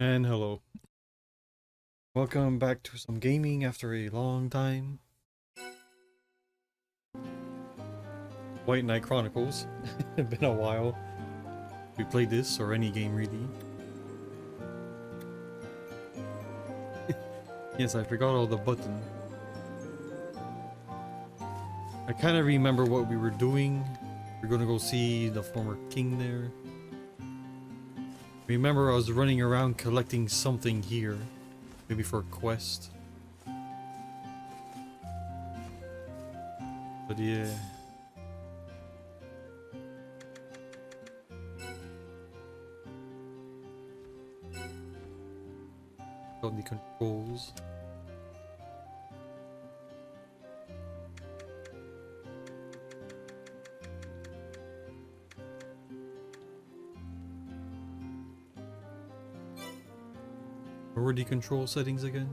And hello. Welcome back to some gaming after a long time. White Knight Chronicles. It's been a while. We played this, or any game really. Yes, I forgot all the buttons. I kind of remember what we were doing. We're gonna go see the former king there. Remember I was running around collecting something here. Maybe for a quest. But yeah. Got the controls. What were the control settings again?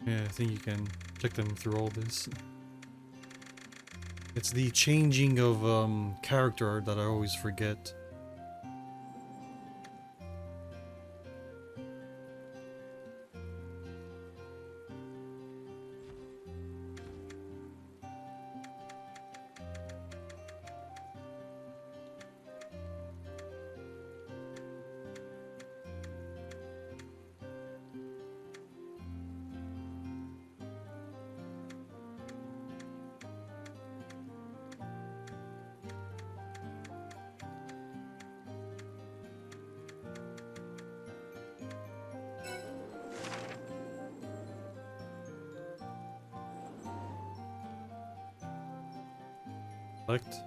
Yeah, I think you can check them through all this. It's the changing of character that I always forget. Select.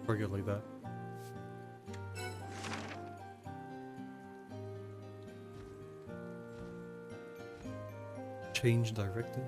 Forget like that. Change directive.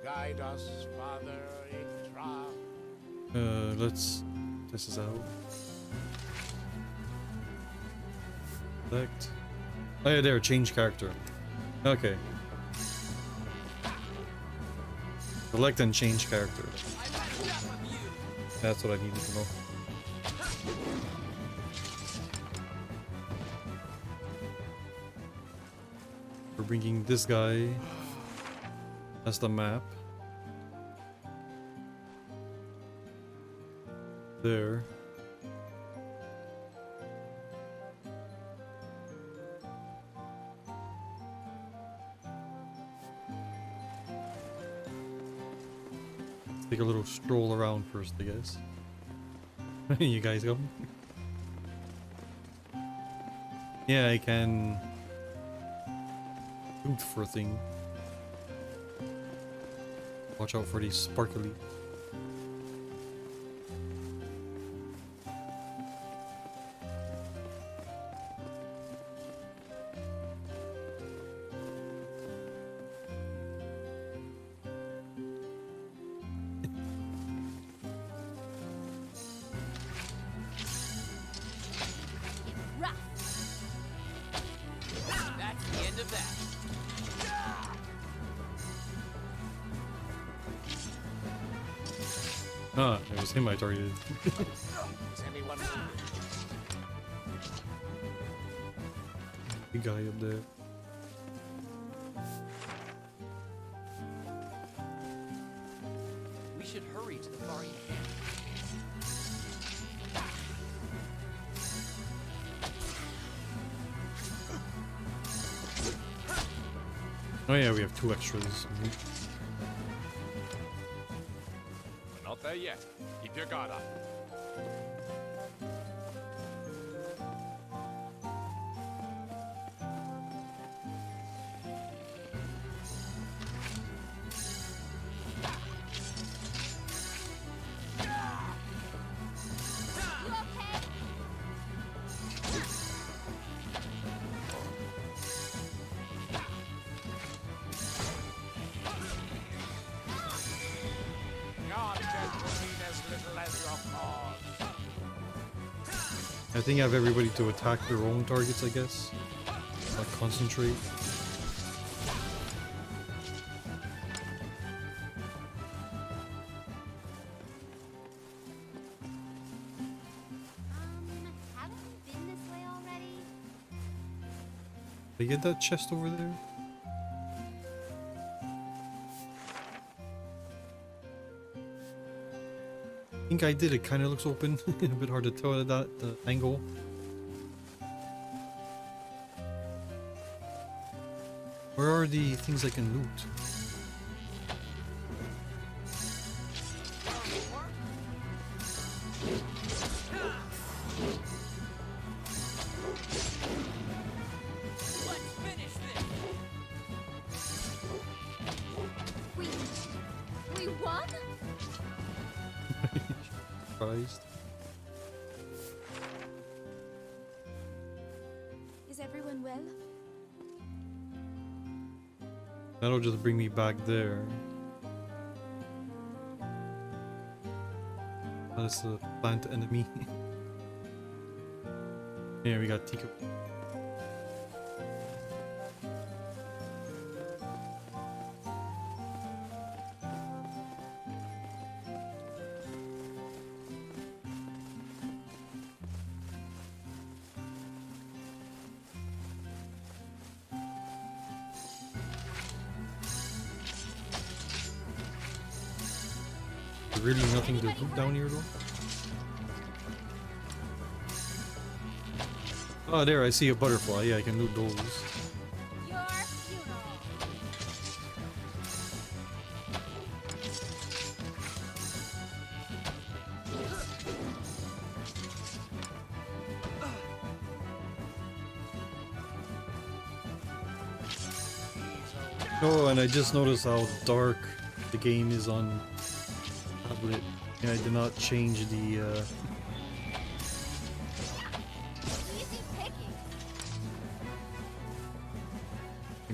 Guide us, Father, in trial. Let's test this out. Select. Oh yeah, there, change character. Okay. Select and change character. That's what I needed to know. We're bringing this guy. That's the map. There. Let's take a little stroll around first, I guess. You guys go. Yeah, I can shoot for a thing. Watch out for these sparkly. That's the end of that. Ah, it was him I targeted. Is anyone wounded? Big guy up there. We should hurry to the far end. Oh yeah, we have 2 extras. We're not there yet. Keep your guard up. Your death will mean as little as your cause. I think I have everybody to attack their own targets, I guess. Like concentrate. Haven't we been this way already? Did I get that chest over there? I think I did. It kind of looks open. A bit hard to tell at that angle. Where are the things I can loot? Let's finish this. We won? Surprised. Is everyone well? That'll just bring me back there. That's a plant enemy. Yeah, we got Tika. Really nothing to loot down here though. Oh, there, I see a butterfly. Yeah, I can loot those. Your funeral. Oh, and I just noticed how dark the game is on tablet. And I did not change the Easy picking.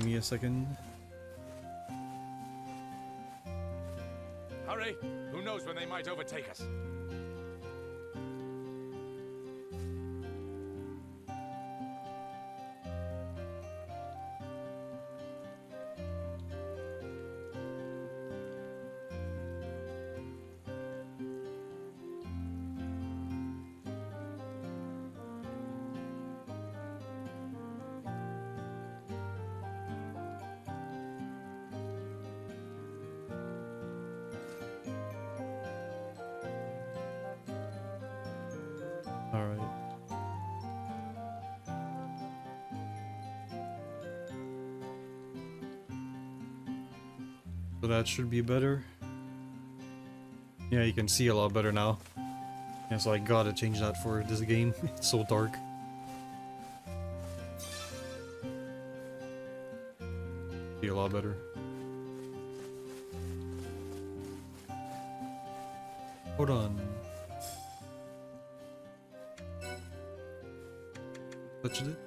give me a second. Hurry! Who knows when they might overtake us? Alright. So that should be better. Yeah, you can see a lot better now. Yeah, so I gotta change that for this game. It's so dark. See a lot better. Hold on. Touched it?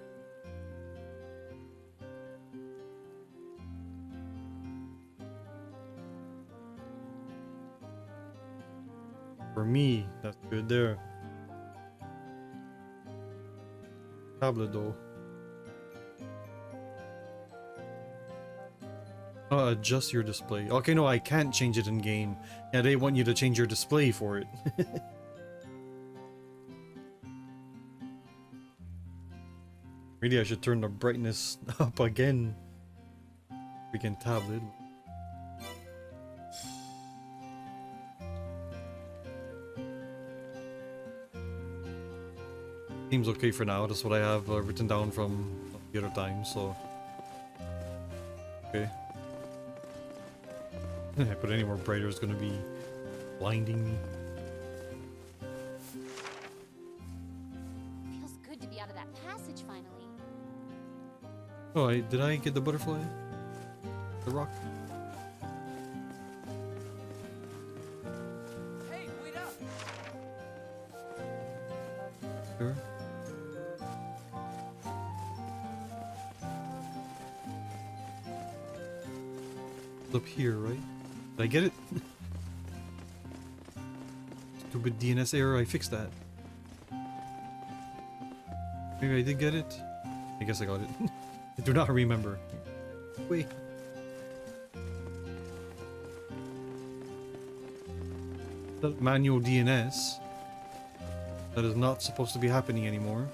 For me, that's good there. Tablet though. Adjust your display. Okay, no, I can't change it in game. Yeah, they want you to change your display for it. Really, I should turn the brightness up again. Freaking tablet. Seems okay for now. That's what I have written down from the other time, so. Okay. If I put any more brighter, it's gonna be blinding me. Feels good to be out of that passage finally. Oh, did I get the butterfly? The rock? Hey, wait up! Sure. It's up here, right? Did I get it? Stupid DNS error, I fixed that. Maybe I did get it? I guess I got it. I do not remember. Wait. That manual DNS. That is not supposed to be happening anymore.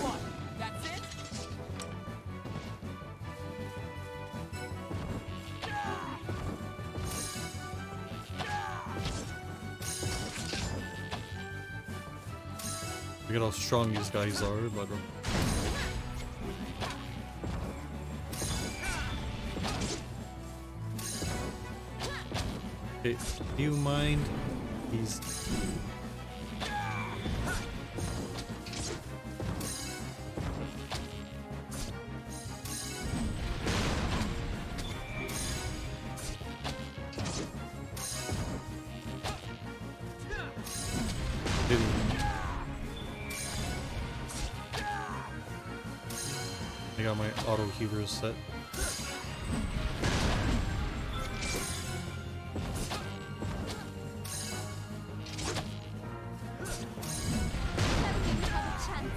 What? That's it? Look at how strong these guys are, but okay, do you mind? He's I got my auto healers set. Never give me another chance.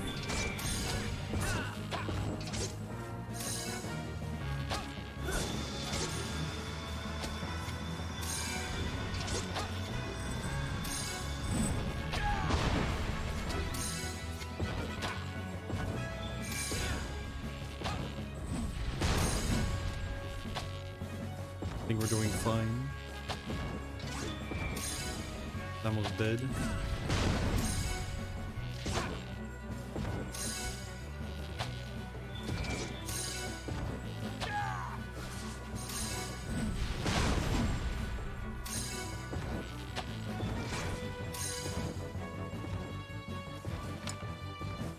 I think we're doing fine. Almost dead.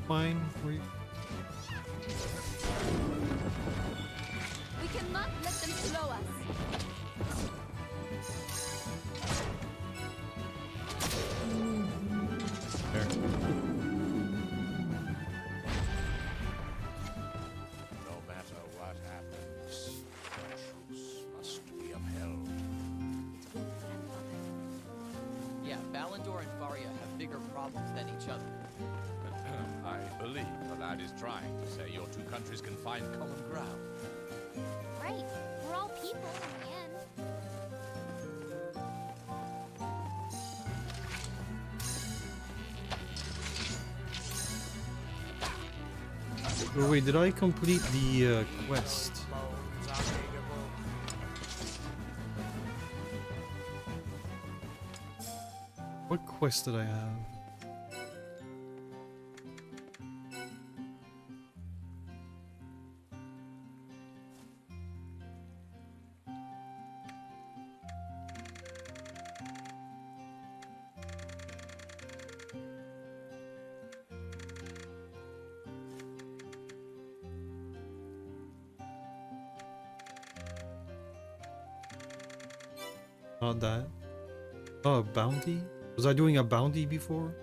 Fine. We cannot let them slow us. There. No matter what happens, truth must be upheld. It will, grandfather. Yeah, Balindor and Varia have bigger problems than each other. I believe the lad is trying to say your two countries can find common ground. Right. We're all people in the end. Oh wait, did I complete the quest? What quest did I have? Not that. Oh, a bounty? Was I doing a bounty before?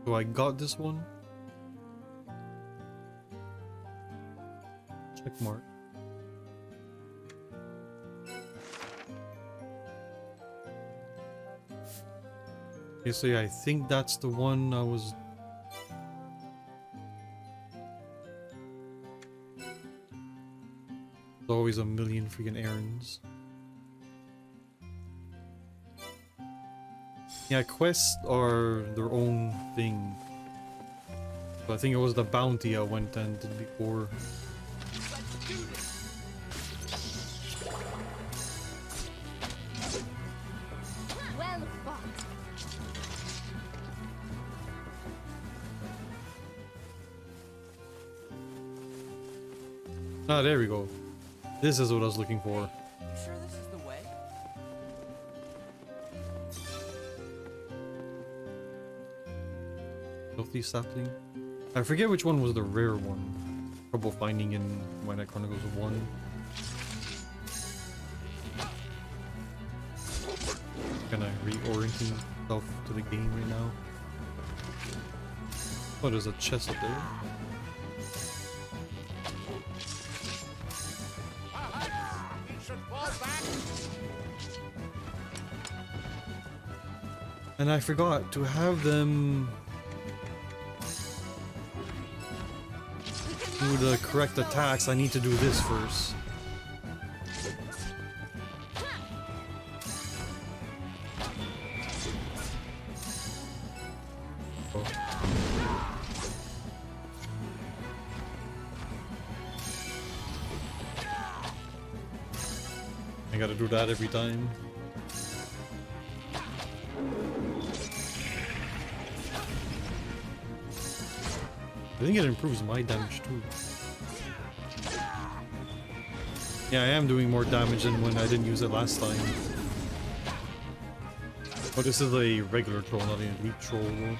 So I got this one. Check mark. Okay, so yeah, I think that's the one I was... There's always a million freaking errands. Yeah, quests are their own thing. So I think it was the bounty I went and did before. Well fought. Ah, there we go. This is what I was looking for. You sure this is the way? Healthy sapling. I forget which one was the rare one. Trouble finding in Minecraft Chronicles 1. Kinda reorienting myself to the game right now. Oh, there's a chest up there. You should fall back. And I forgot to have them do the correct attacks. I need to do this first. Oh. I gotta do that every time. I think it improves my damage too. Yeah, I am doing more damage than when I didn't use it last time. But this is a regular troll, not an elite troll though.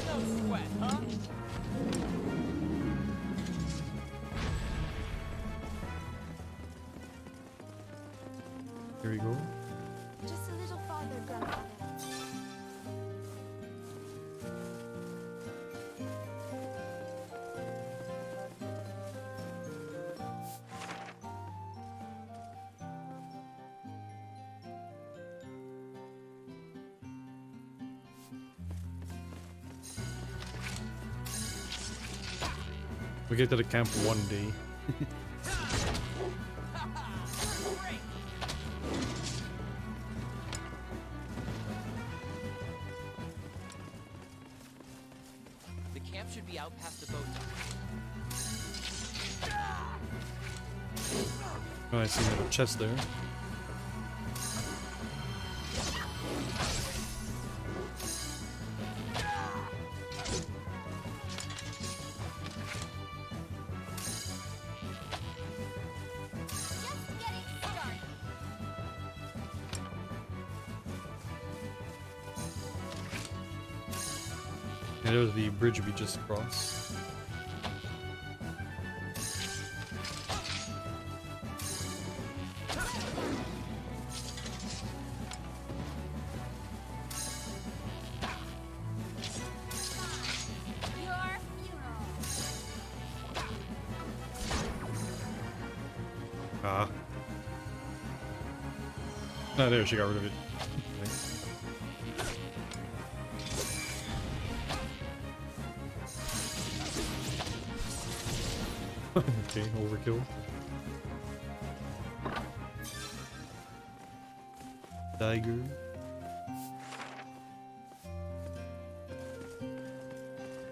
No sweat, huh? Here we go. Just a little farther, grandfather. We get to the camp one day. The camp should be out past the boat dock. Oh, I see another chest there. Just getting started. And there's the bridge we just crossed. Your funeral. Ah. Ah, there, she got rid of it. Okay, overkill. Dagger.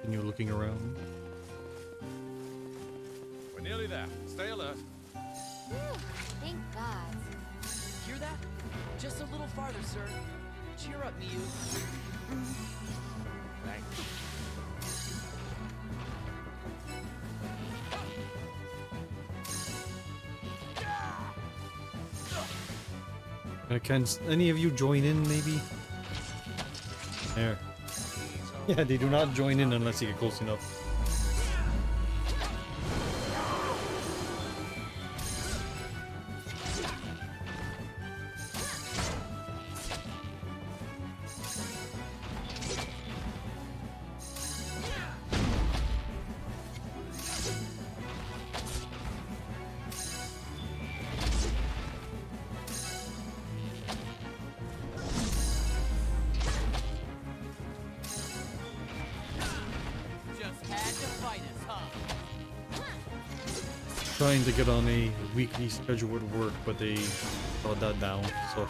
And you're looking around. We're nearly there. Stay alert. Whew, thank God. Hear that? Just a little farther, sir. Cheer up, Miu. Thanks. Can any of you join in, maybe? There. Yeah, they do not join in unless you get close enough. trying to get on a weekly schedule with work, but they brought that down, so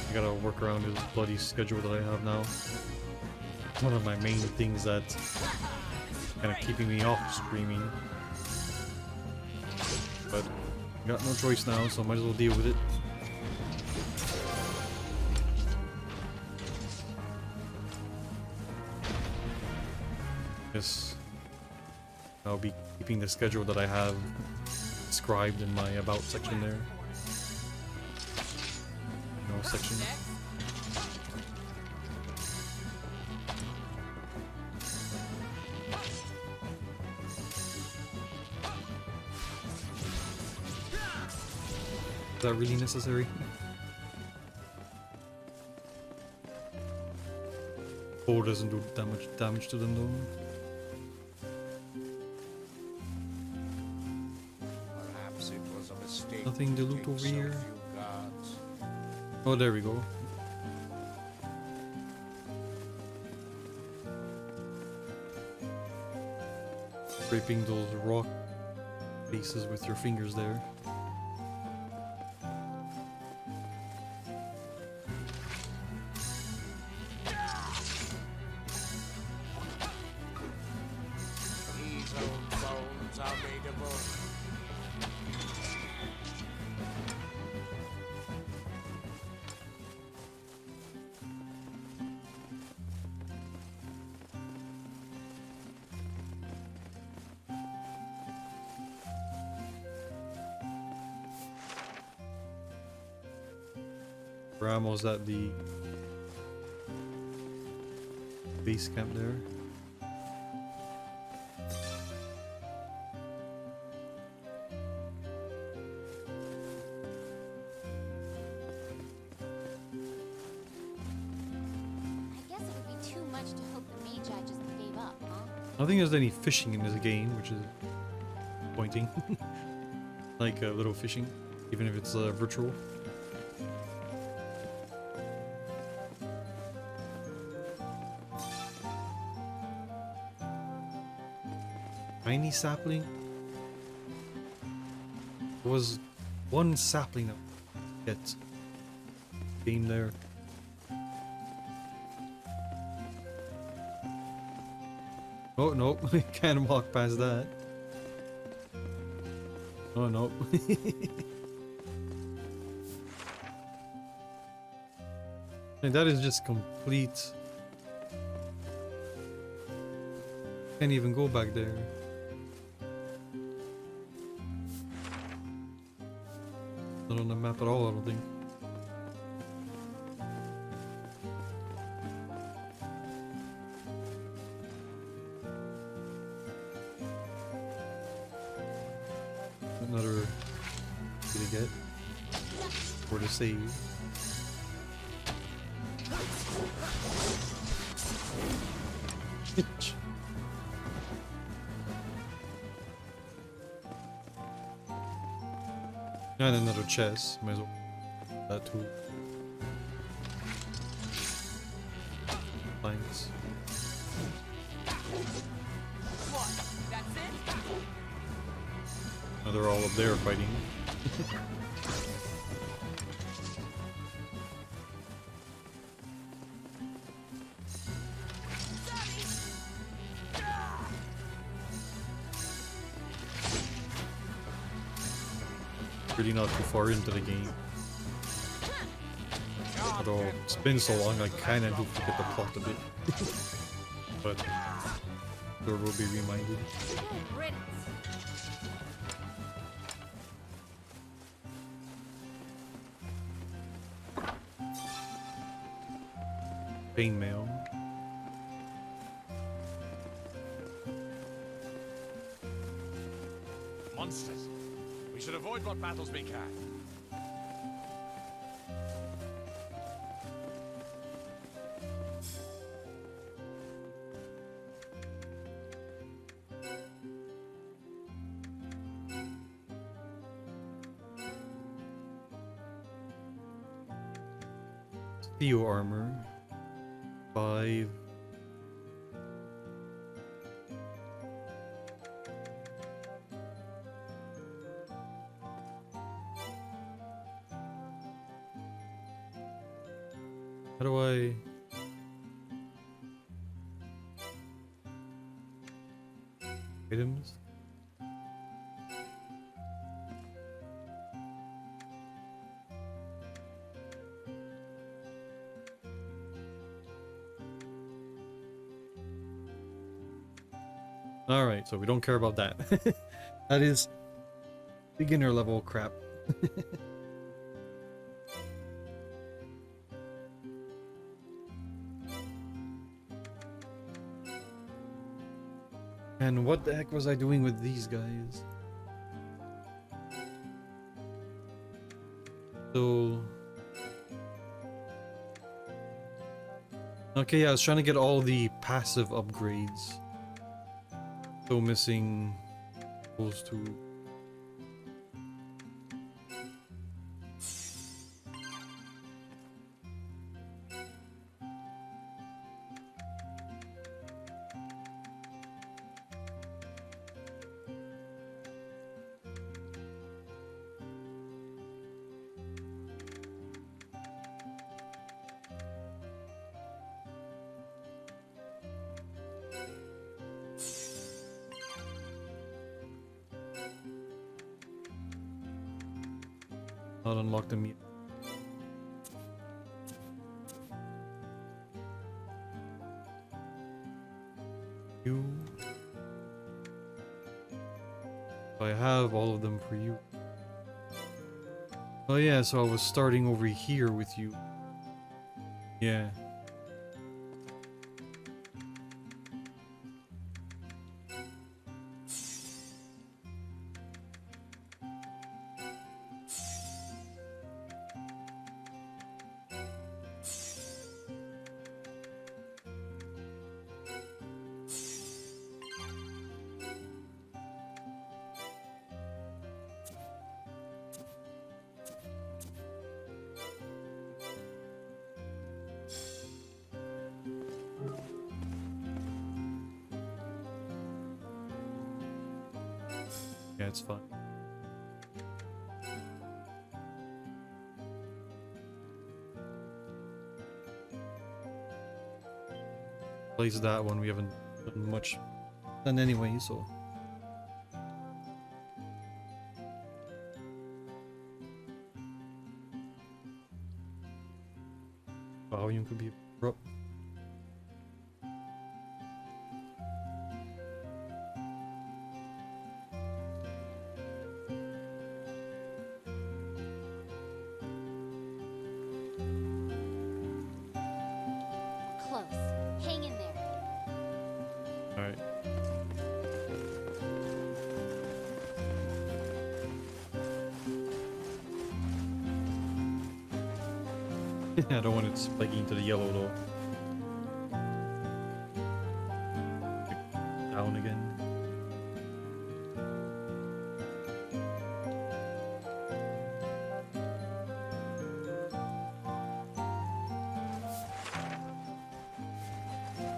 I gotta work around this bloody schedule that I have now. One of my main things that's kind of keeping me off streaming, but got no choice now, so I might as well deal with it. Yes, I'll be keeping the schedule that I have described in my about section there. No section. Is that really necessary? Bow doesn't do that much damage to them though. Perhaps it was a mistake. Nothing to loot take over so here. few guards. Oh, there we go. Scraping those rock faces with your fingers there. These old bones are raidable. We're almost at the base camp there. I guess it would be too much to hope the Magi just gave up, huh? I don't think there's any fishing in this game, which is pointing. Like a little fishing, even if it's virtual. Tiny sapling? There was one sapling that get game there. Oh no, can't walk past that. Oh no. And that is just complete. Can't even go back there. Not on the map at all, I don't think. Another way to get or to save. Itch. And another chest. Might as well that too. Thanks. What? That's it? Now they're all up there fighting. Really not too far into the game. Although it's been so long, I kinda do forget the plot a bit. But sure will be reminded. Pain mail. Monsters. We should avoid what battles we can. Theo armor. 5. How do I... Items? Alright, so we don't care about that. That is beginner level crap. And what the heck was I doing with these guys? So... Okay, yeah, I was trying to get all the passive upgrades. Still missing those two. Not unlock them yet. You. I have all of them for you. Oh yeah, so I was starting over here with you. Yeah. Yeah, it's fine. Place that one, we haven't done much done anyway, so. Volume could be abrupt. Close. Hang in there. Alright. I don't want it spiking into the yellow though. Down again.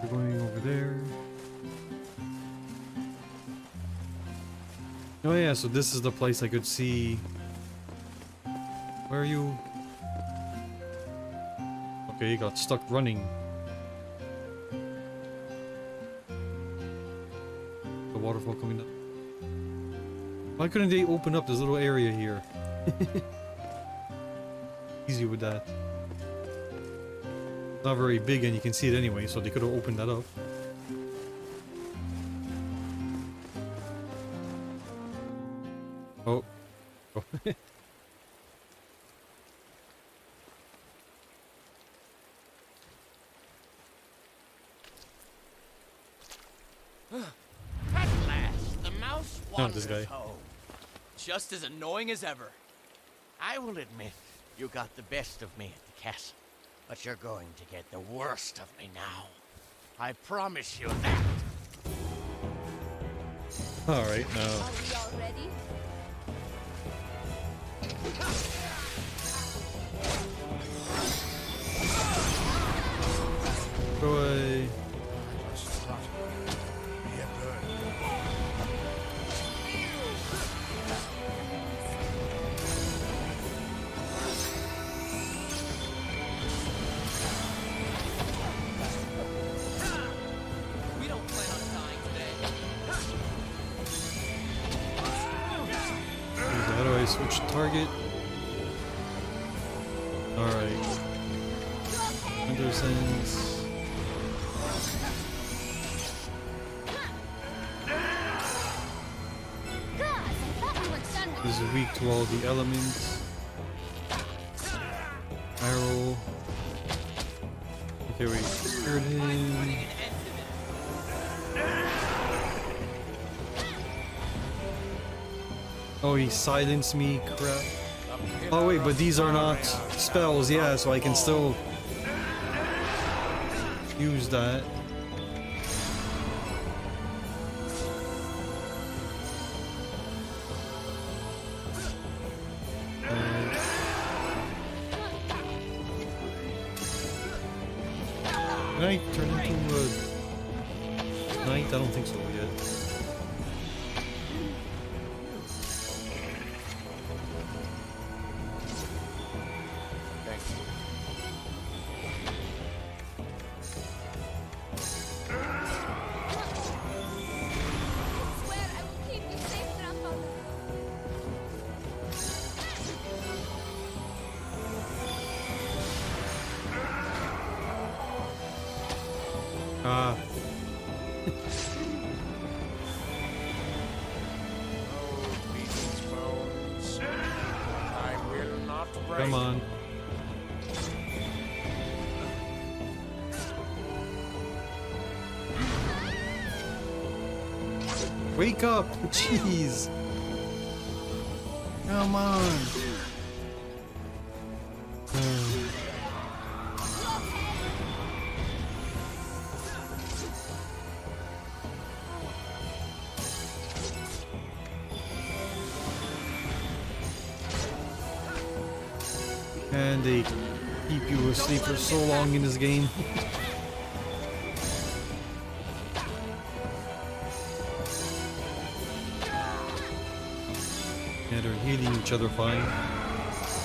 We're going over there. Oh yeah, so this is the place I could see. Where are you? Okay, he got stuck running. The waterfall coming up. Why couldn't they open up this little area here? Easy with that. It's not very big and you can see it anyway, so they could have opened that up. Oh. Oh. At last, the mouse Not this wanders guy. home. Just as annoying as ever. I will admit, you got the best of me at the castle, but you're going to get the worst of me now. I promise you that. Alright, now. Are we all ready? Go away. switch target. Alright. Anderson's. Is weak to all the elements. Arrow. Okay, we scared him. Oh, he silenced me, crap. Oh wait, but these are not spells, yeah, so I can still use that. Can I turn into a knight? I don't think so yet. Ah. Come on. Wake up! Jeez! Come on! And they keep you asleep for so long in this game. Yeah, they're healing each other fine.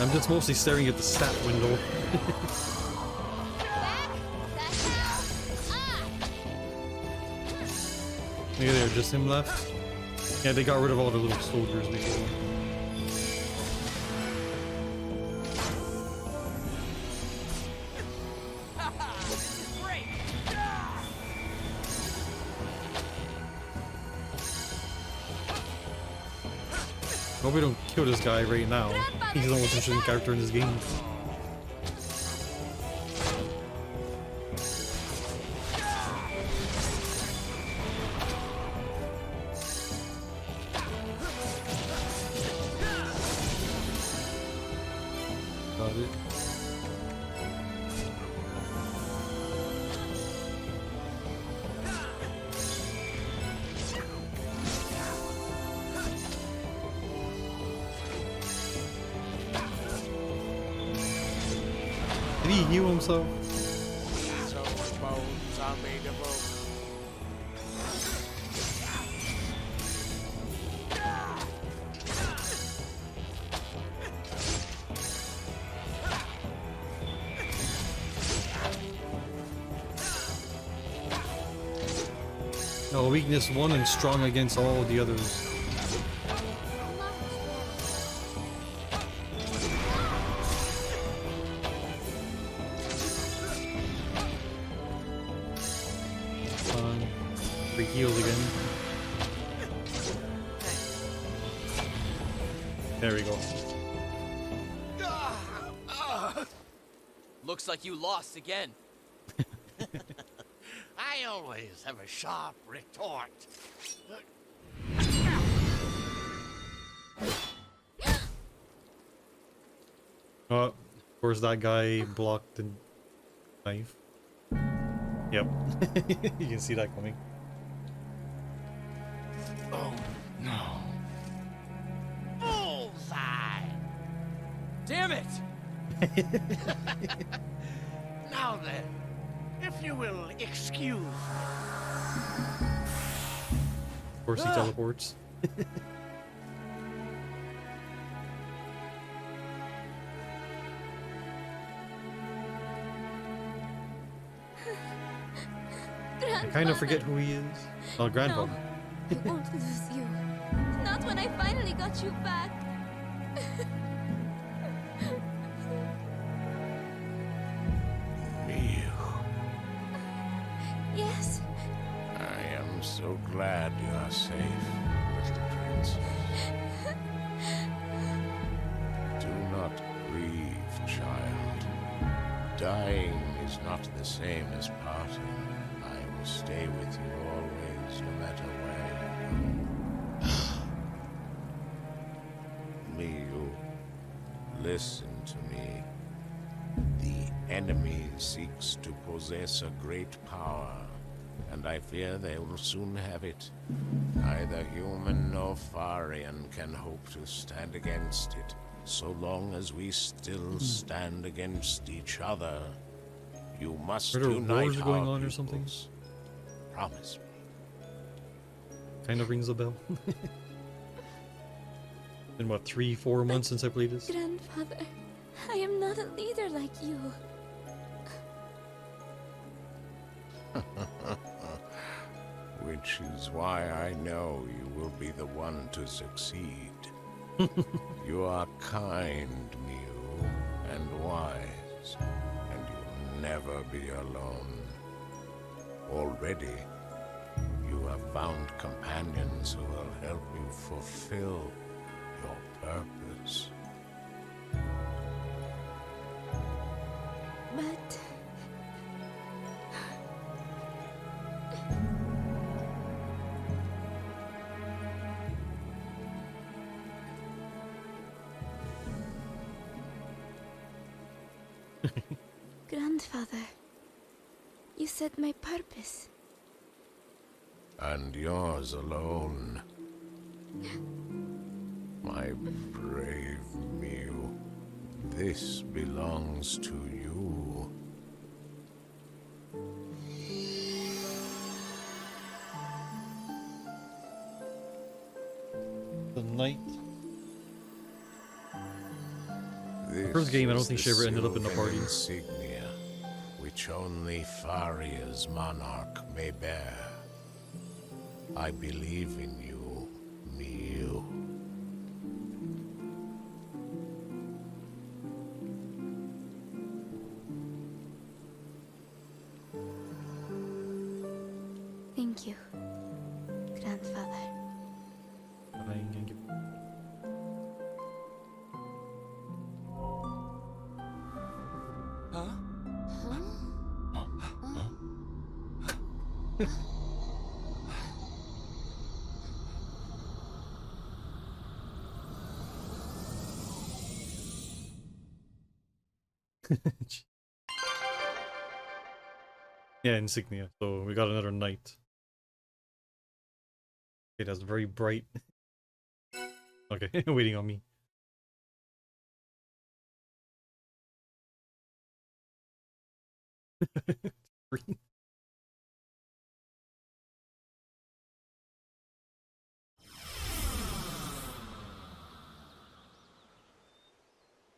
I'm just mostly staring at the stat window. Look at there, just him left. Yeah, they got rid of all the little soldiers before. Hope we don't kill this guy right now. He's the most interesting character in this game. Got it. Did he heal himself? So bones are made of oak. No, weakness 1 and strong against all the others. Healed again. There we go. Looks like you lost again. I always have a sharp retort. Of course that guy blocked the knife. Yep. You can see that coming. Oh no. Bullseye! Damn it! Now then, if you will excuse me. Of course he teleports. I kind of forget who he is. Oh, grandfather. I won't lose you. Not when I finally got you back. so glad you are safe, little princess. Do not grieve, child. Dying is not the same as parting. I will stay with you always, no matter where you go. Miu, listen to me. The enemy seeks to possess a great power, and I fear they will soon have it. Neither human nor Farian can hope to stand against it, so long as we still stand against each other. You must Are there unite wars going our on or something? peoples. Promise me. Kind of rings a bell. Been what, 3-4 months since I played this? Grandfather, I am not a leader like you. Which is why I know you will be the one to succeed. You are kind, Miu, and wise, and you'll never be alone. Already, you have found companions who will help you fulfill your purpose. But... Grandfather, you said my purpose. And yours alone. My brave Miu, this belongs to you. The knight. This First game, I don't is think the she ever ended up in the silver party. insignia, which only Faria's monarch may bear. I believe in you, Miu. Thank you, Grandfather. Huh? Yeah, insignia. So we got another knight. Okay, that's very bright. Okay, waiting on me. Green.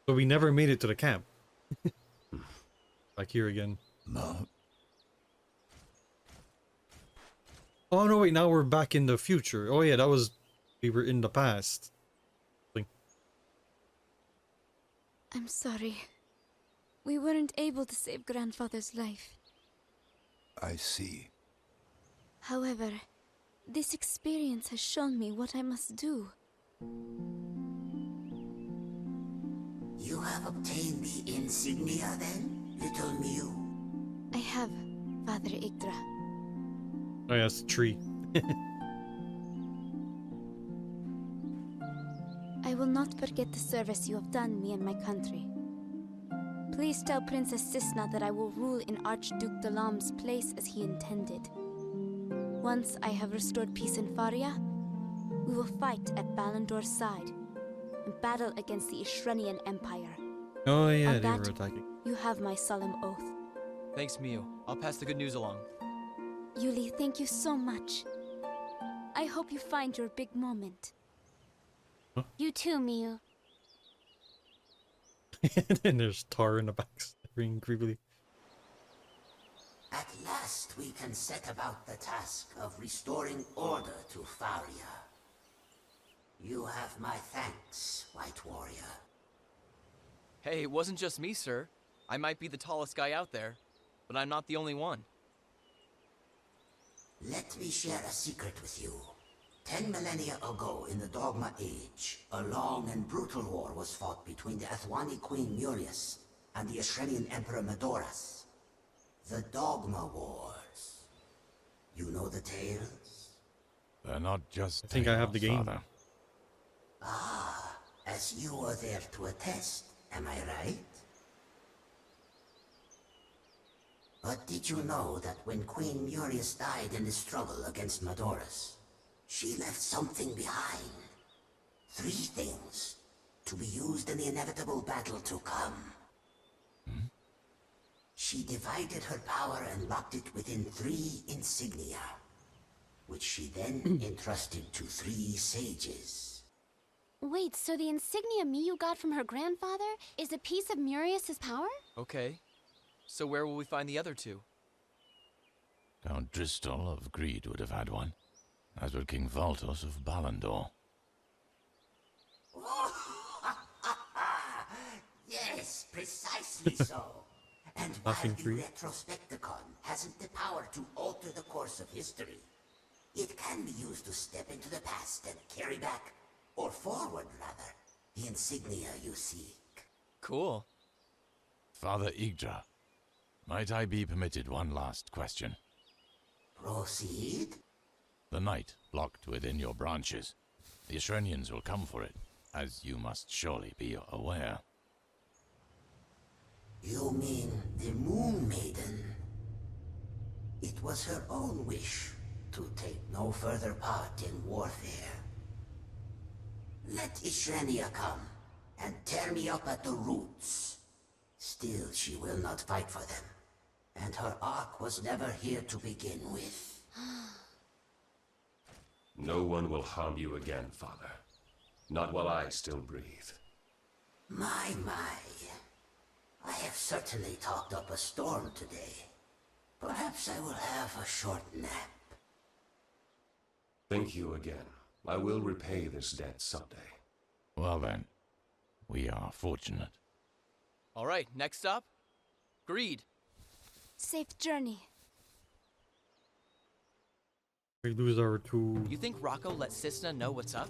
So we never made it to the camp. Back here again. Oh no, wait, now we're back in the future. Oh yeah, that was... we were in the past. I'm sorry. We weren't able to save Grandfather's life. I see. However, this experience has shown me what I must do. You have obtained the insignia then, little Miu? I have, Father Yggdra. Oh yeah, it's a tree. I will not forget the service you have done me and my country. Please tell Princess Cisna that I will rule in Archduke Dalam's place as he intended. Once I have restored peace in Faria, we will fight at Balindor's side and battle against the Ishrenian Empire. Oh yeah, On they that, were attacking. You have my solemn oath. Thanks, Miu. I'll pass the good news along. Yuli, thank you so much. I hope you find your big moment. Huh? You too, Miu. And then there's Tar in the back, staring creepily. At last we can set about the task of restoring order to Faria. You have my thanks, White Warrior. Hey, it wasn't just me, sir. I might be the tallest guy out there, but I'm not the only one. Let me share a secret with you. 10 millennia ago, in the Dogma Age, a long and brutal war was fought between the Athwani Queen Murius and the Ashrenian Emperor Medoras. The Dogma Wars. You know the tales? They're not just I think I have the tales, game. Father. As you were there to attest, am I right? But did you know that when Queen Murius died in the struggle against Medoras, she left something behind? 3 things, to be used in the inevitable battle to come. She divided her power and locked it within 3 insignia, which she then entrusted to 3 sages. Wait, so the insignia Miyu got from her grandfather is a piece of Murius's power? Okay. So where will we find the other 2? Count Dristel of Greed would have had one, as would King Valtos of Balandor. Yes, precisely so. And while Laughing the tree. Retrospecticon hasn't the power to alter the course of history, it can be used to step into the past and carry back, or forward rather, the insignia you seek. Cool. Father Yggdra, might I be permitted one last question? Proceed? The night locked within your branches. The Ashrenians will come for it, as you must surely be aware. You mean the Moon Maiden? It was her own wish to take no further part in warfare. Let Ishrenia come and tear me up at the roots. Still, she will not fight for them. And her arc was never here to begin with. No one will harm you again, Father. Not while I still breathe. My. I have certainly talked up a storm today. Perhaps I will have a short nap. Thank you again. I will repay this debt someday. Well then, we are fortunate. All right, next up, Greed. Safe journey. We lose our 2 You think Rocco let Cisna know what's up?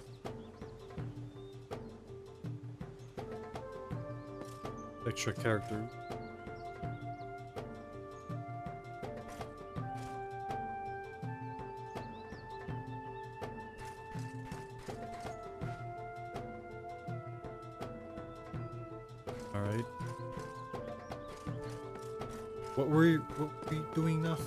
extra characters. Alright. What were you doing now?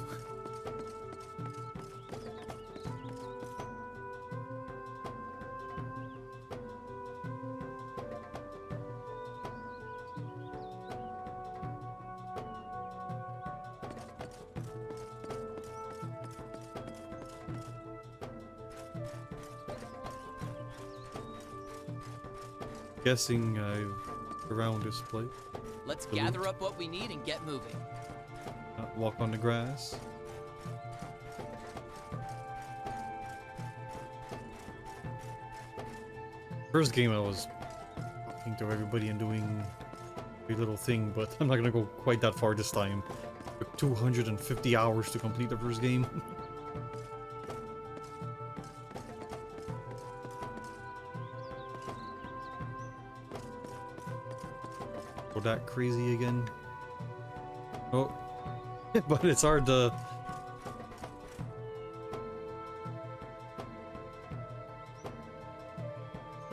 Guessing around this place. Let's The gather loot. up what we need and get moving. Walk on the grass. First game I was talking to everybody and doing a little thing, but I'm not gonna go quite that far this time. Took 250 hours to complete the first game. Go that crazy again. Oh, but it's hard to.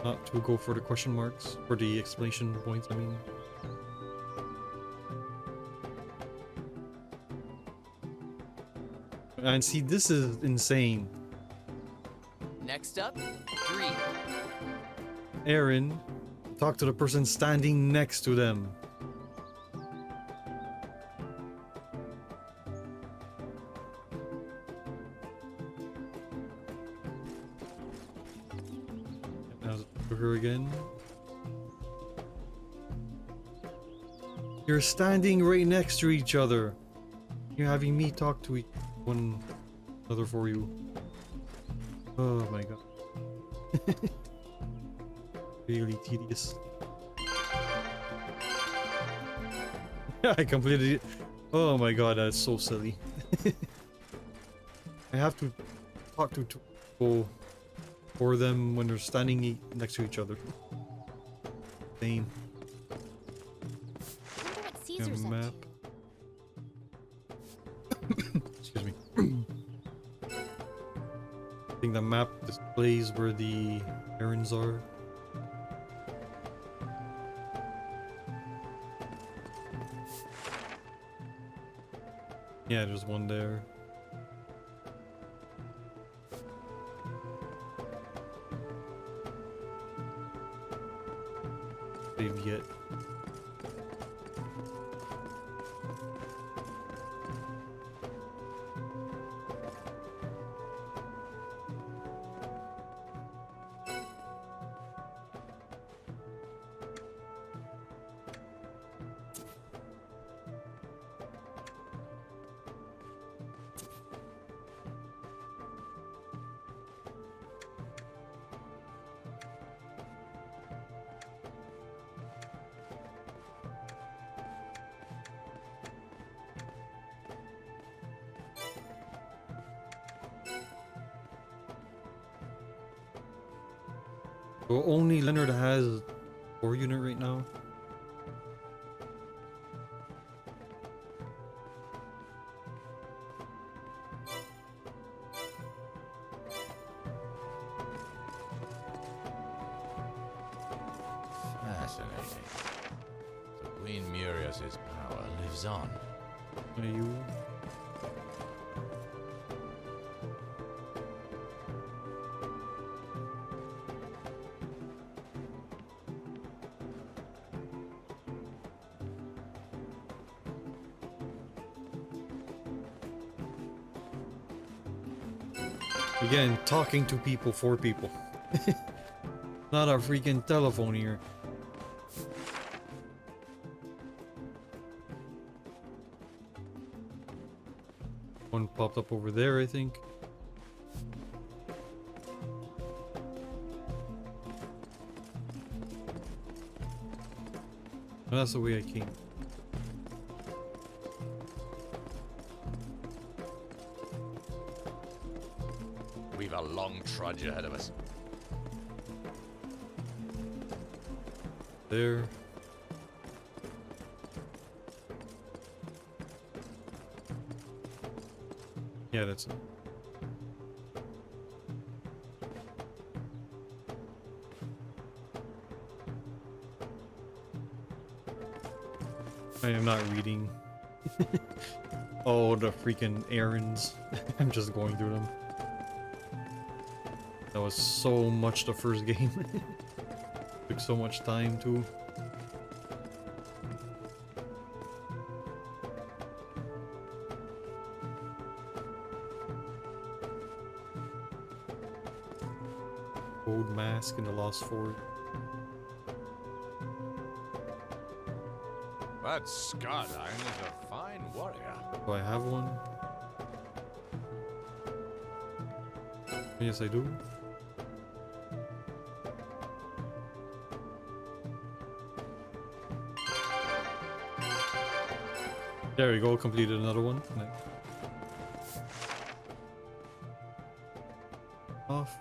Not to go for the question marks, for the exclamation points, I mean. And see, this is insane. Next up, Greed. Aaron, talk to the person standing next to them. Now to her again. You're standing right next to each other. You're having me talk to one another for you. Oh my god. Really tedious. I completed it. Oh my god, that's so silly. I have to talk to two people for them when they're standing next to each other. Same. Wonder what A Caesar's up map. to. Excuse me. I think the map displays where the errands are. Yeah, there's one there. Save yet. So only Leonard has 4 unit right now. Fascinating. So Queen Murias's power lives on. Are you? Again, talking to people for people. Not a freaking telephone here. One popped up over there, I think. Oh, that's the way I came. We've a long trudge ahead of us. There. Yeah, that's it. I am not reading. Oh, the freaking errands. I'm just going through them. That was so much the first game. Took so much time too. Gold mask in the Lost Fort. That Scott Iron is a fine warrior. Do I have one? Yes, I do. There we go, completed another one. Off.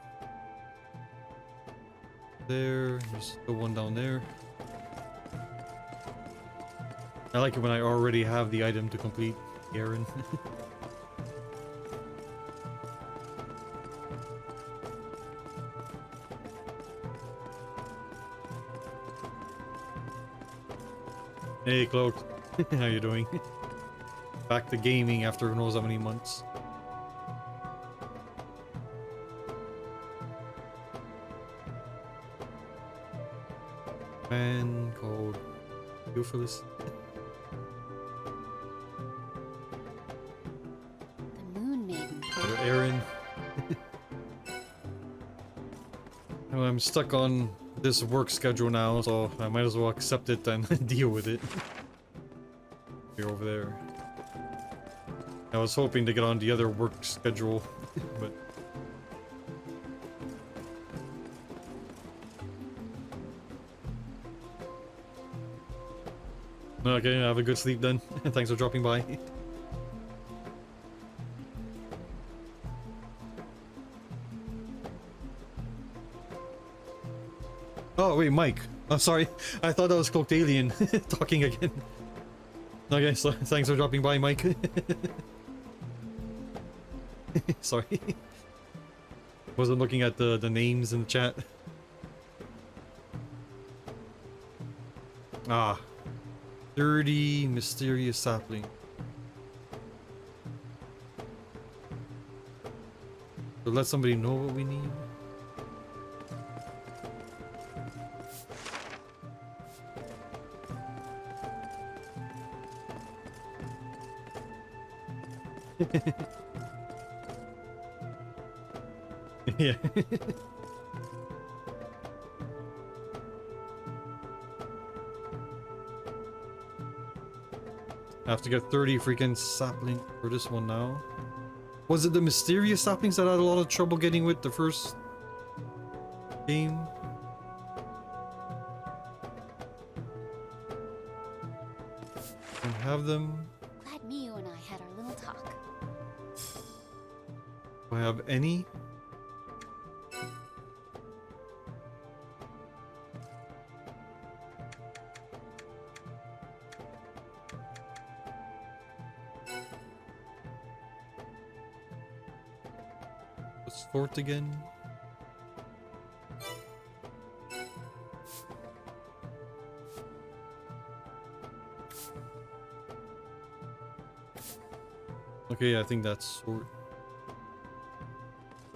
There, there's the one down there. I like it when I already have the item to complete the errand. Hey Cloak, how you doing? Back to gaming after who knows how many months. Man called Euphilus. The Moon Maiden. Aaron. Well, I'm stuck on this work schedule now, so I might as well accept it and deal with it. You're over there. I was hoping to get on the other work schedule, but... Okay, have a good sleep then. Thanks for dropping by. Oh wait, Mike. I'm sorry. I thought that was Cloaked Alien talking again. Okay, so thanks for dropping by, Mike. Sorry. Wasn't looking at the names in the chat. Ah. 30 mysterious sapling. So let somebody know what we need. Yeah. I have to get 30 freaking sapling for this one now. Was it the mysterious saplings that I had a lot of trouble getting with the first game? And have them. Glad Miyu and I had our little talk. Do I have any? What's fort again? Okay, I think that's sword.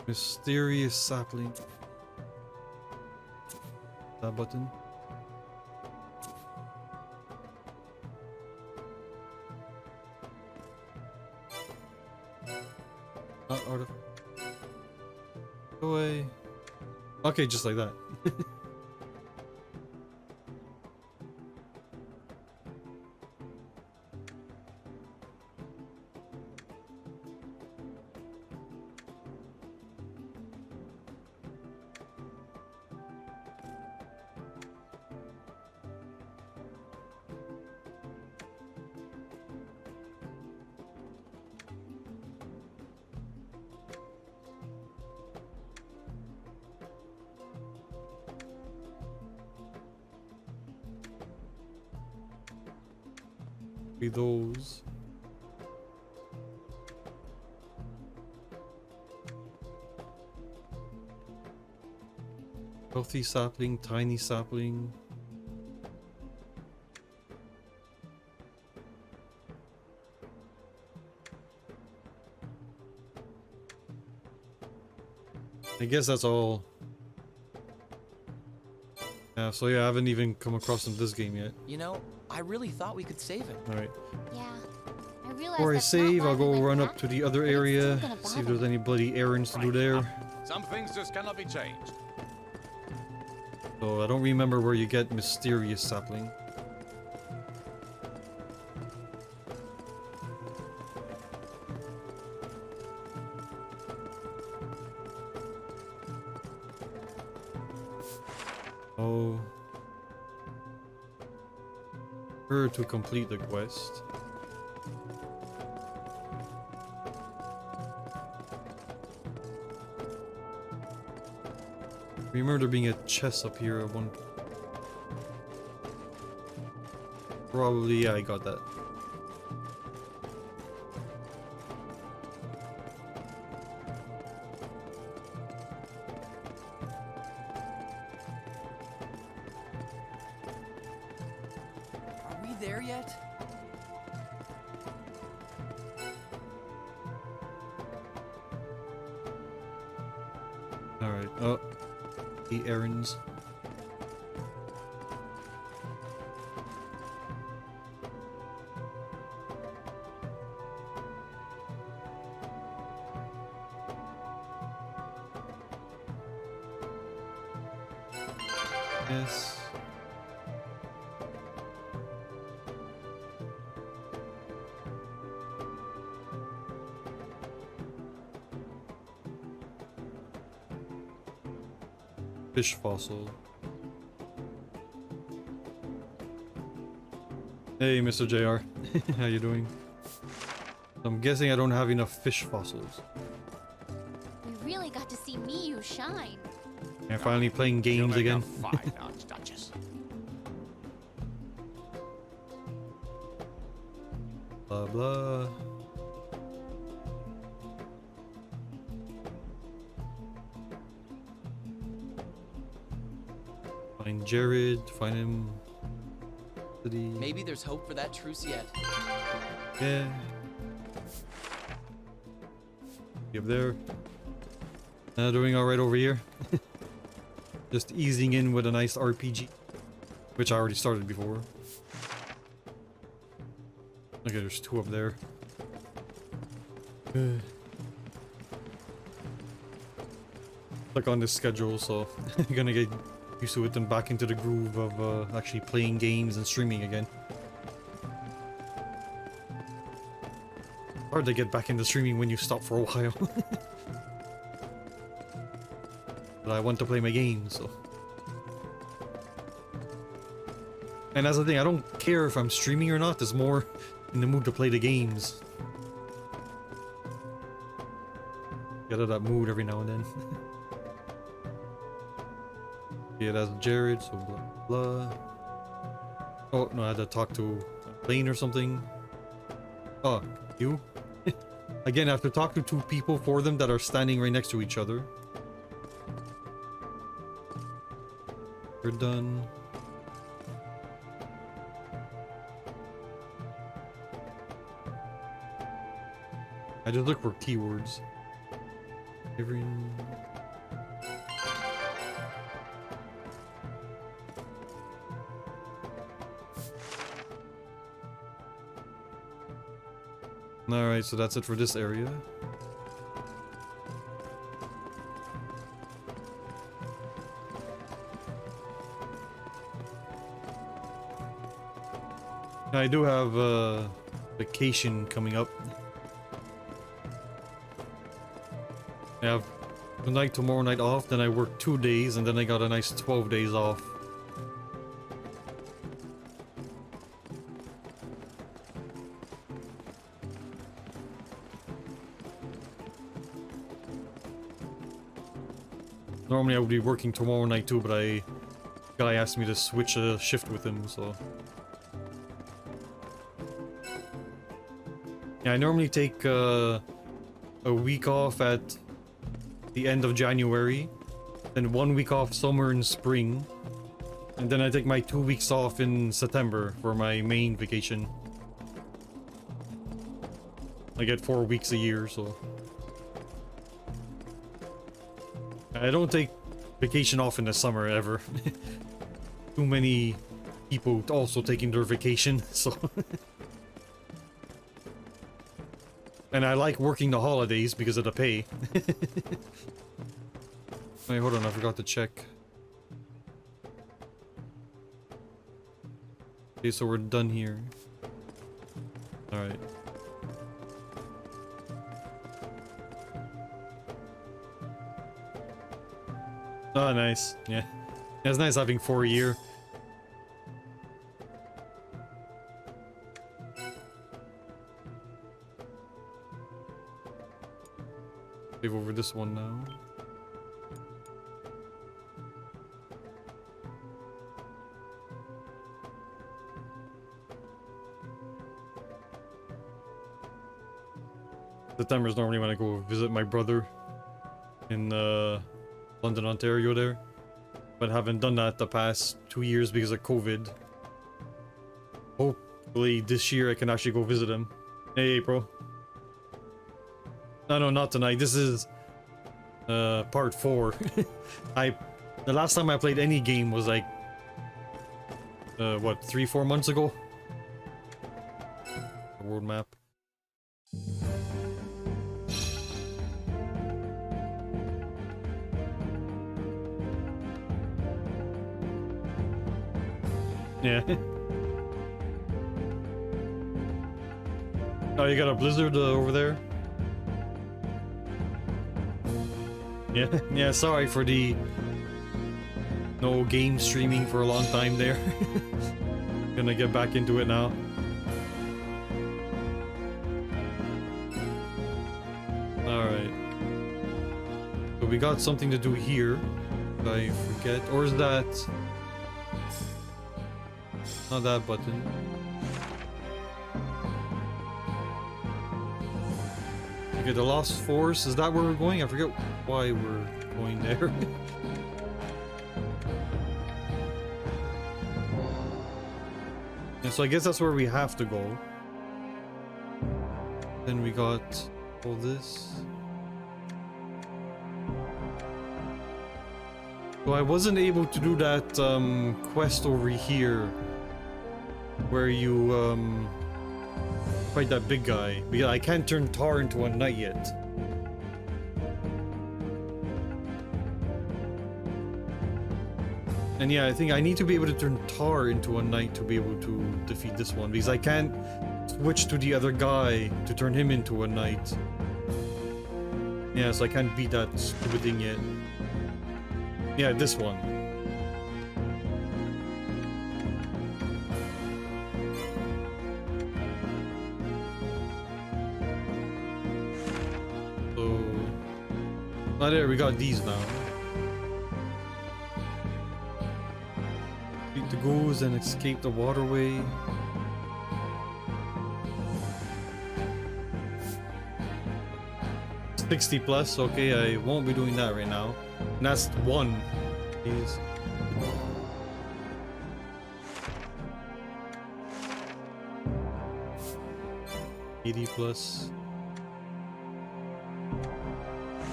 Mysterious sapling. That button. Not artifact. Go away. Okay, just like that. Be those. Healthy sapling, tiny sapling. I guess that's all. Yeah, so yeah, I haven't even come across in this game yet. You know, I really thought we could save him. Alright. Yeah. I realized Before I that's not save, why I'll we go went run back, up to the other but it's still area, gonna see if bother there's any bloody errands to do there. Some things just cannot be changed. So I don't remember where you get mysterious sapling. Oh. Her to complete the quest. Remember there being a chest up here at one. Probably, yeah, I got that. Are we there yet? Alright, oh. The errands. Yes. Fish fossil. Hey, Mr. JR. How you doing? I'm guessing I don't have enough fish fossils. We really got to see Miyu shine. And finally playing You'll games make again. a fine Archduchess. Blah blah. Find Jared, find him. City. Maybe there's hope for that truce yet. Yeah. Give there. Doing alright over here. Just easing in with a nice RPG. Which I already started before. Okay, there's 2 up there. Stuck on this schedule, so I'm gonna get used to it and back into the groove of actually playing games and streaming again. Hard to get back into streaming when you stop for a while. But I want to play my games, so. And that's the thing, I don't care if I'm streaming or not, it's more in the mood to play the games. Get out of that mood every now and then. Yeah, that's Jared, so blah blah. Oh, no, I had to talk to Lane or something. Oh, you? Again, I have to talk to 2 people for them that are standing right next to each other. We're done. I just look for keywords. Every... Alright, so that's it for this area. I do have a vacation coming up. I have tonight, tomorrow night off, then I work 2 days, and then I got a nice 12 days off. Normally I would be working tomorrow night too, but guy asked me to switch a shift with him, so... Yeah, I normally take a week off at the end of January, then 1 week off somewhere in spring, and then I take my 2 weeks off in September for my main vacation. I get 4 weeks a year, so... I don't take vacation off in the summer, ever. Too many people also taking their vacation, so... And I like working the holidays because of the pay. Wait, hold on, I forgot to check. Okay, so we're done here. Alright. Oh, nice. Yeah. It's nice having 4 a year. Save over this one now. September is normally when I go visit my brother in London, Ontario there. But haven't done that the past 2 years because of COVID. Hopefully this year I can actually go visit him. Hey, April. No, not tonight. This is part 4. The last time I played any game was like what, 3-4 months ago? The world map. Yeah. Oh, you got a blizzard over there? Yeah, yeah, sorry for the no game streaming for a long time there. Gonna get back into it now. Alright. So we got something to do here. I forget? Or is that... not that button. Okay, the Lost Force, is that where we're going? I forget why we're going there. And so I guess that's where we have to go. Then we got all this. So I wasn't able to do that quest over here where you fight that big guy, because I can't turn Tar into a knight yet. And yeah, I think I need to be able to turn Tar into a knight to be able to defeat this one, because I can't switch to the other guy to turn him into a knight. Yeah, so I can't beat that stupid thing yet. Yeah, this one. So... ah, there, we got these now. Beat the ghouls and escape the waterway. $60 plus, okay, I won't be doing that right now. And that's one. Jeez. $80 plus.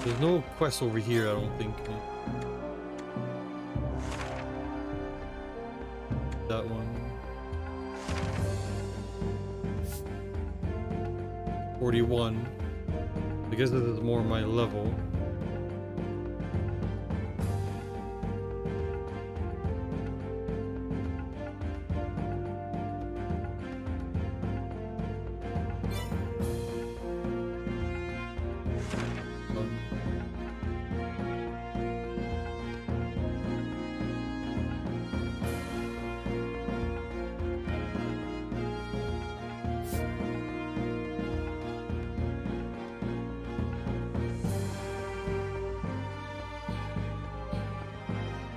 There's no quest over here, I don't think. That one. 41. Because this is more my level.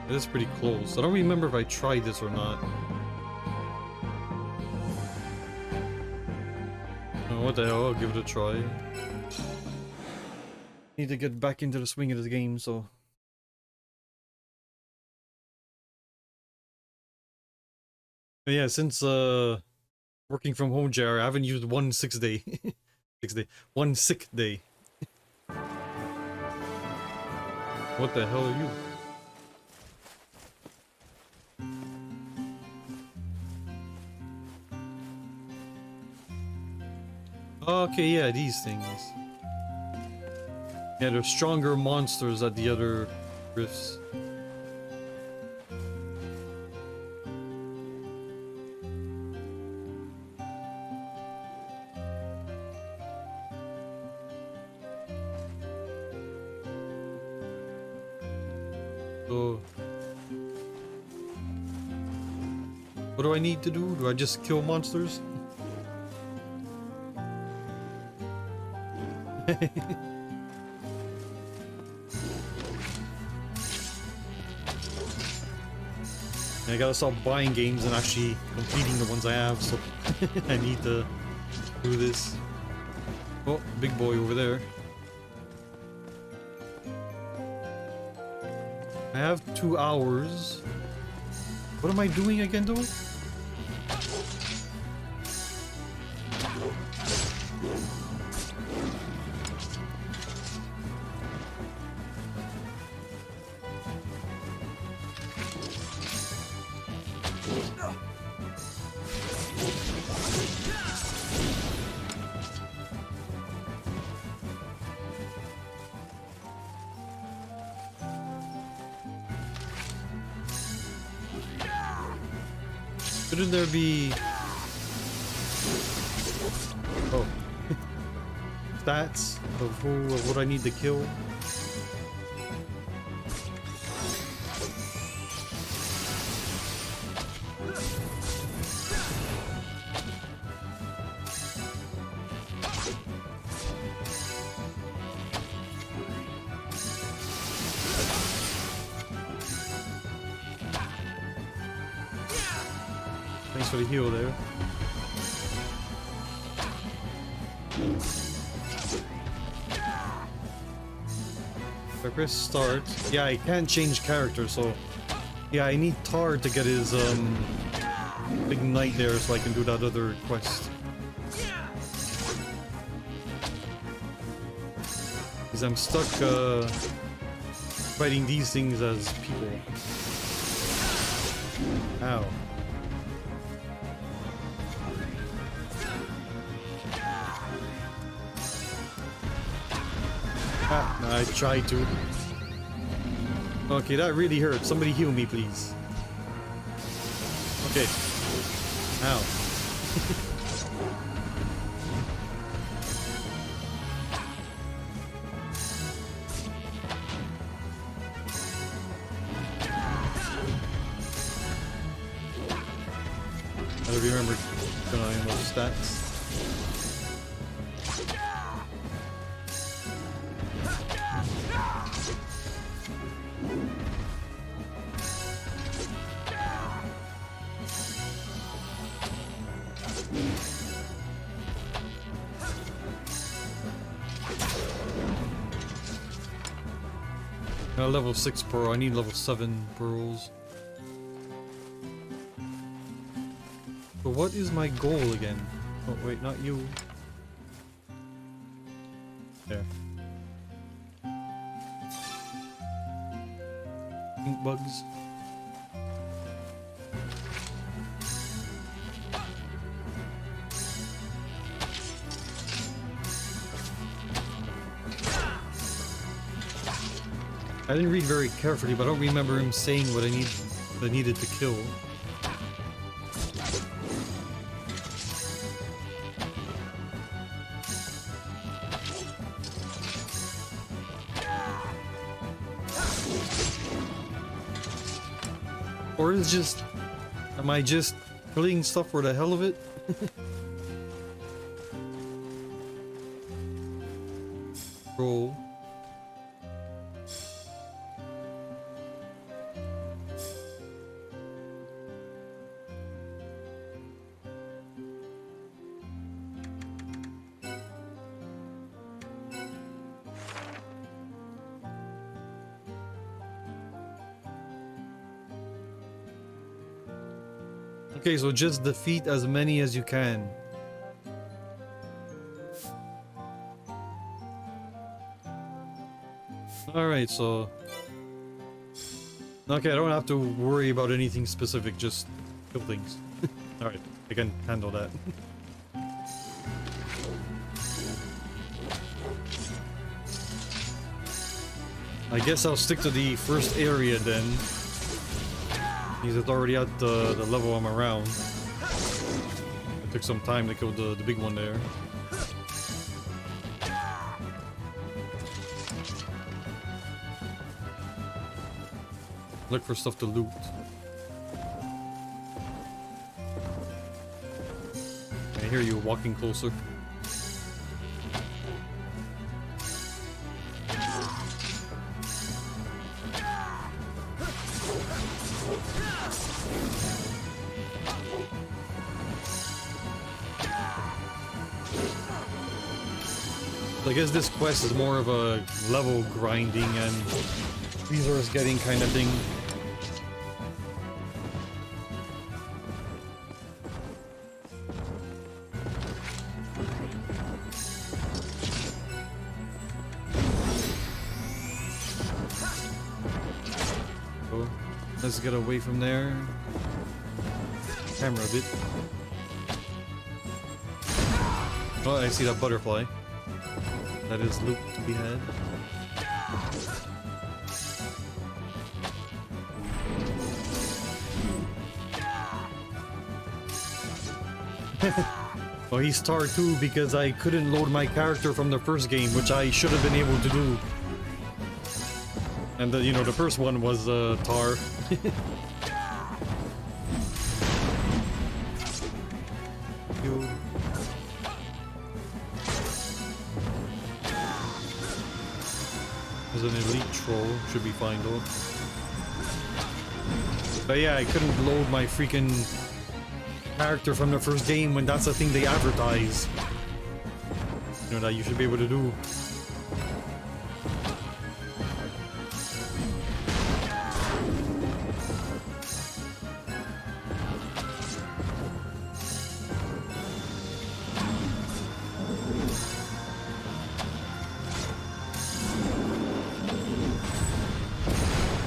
This is pretty close. I don't remember if I tried this or not. Oh, what the hell, I'll give it a try. Need to get back into the swing of the game, so... But yeah, since working from home, JR, I haven't used one 6 day. 6 day. One sick day. What the hell are you? Okay, yeah, these things. Yeah, they're stronger monsters at the other rifts. So... what do I need to do? Do I just kill monsters? I gotta stop buying games and actually completing the ones I have, so I need to do this. Oh, big boy over there. I have 2 hours. What am I doing again though? Shouldn't there be... oh. Stats of what I need to kill? Thanks for the heal there. If I press start, yeah, I can't change character, so yeah, I need Tar to get his ignite there so I can do that other quest. Because I'm stuck fighting these things as people. Ow. Ah, I tried to. Okay, that really hurt. Somebody heal me, please. Okay. Ow. I don't remember going on those stats. Level 6 pearl, I need level 7 pearls. But what is my goal again? Oh wait, not you. There. Pink bugs. I didn't read very carefully, but I don't remember him saying what I needed to kill. Or is just, am I just killing stuff for the hell of it? Roll. Okay, so just defeat as many as you can. Alright, so... Okay, I don't have to worry about anything specific, just kill things. Alright, I can handle that. I guess I'll stick to the first area then. Because it's already at the level I'm around. It took some time to kill the big one there. Look for stuff to loot. I hear you walking closer. I guess this quest is more of a level grinding and resource getting kind of thing. So, let's get away from there. Camera a bit. Oh, I see that butterfly. That is loot to be had. Oh, he's Tar too because I couldn't load my character from the first game, which I should have been able to do. And you know, the first one was Tar. There's an elite troll, should be fine though. But yeah, I couldn't load my freaking character from the first game when that's the thing they advertise. You know that you should be able to do.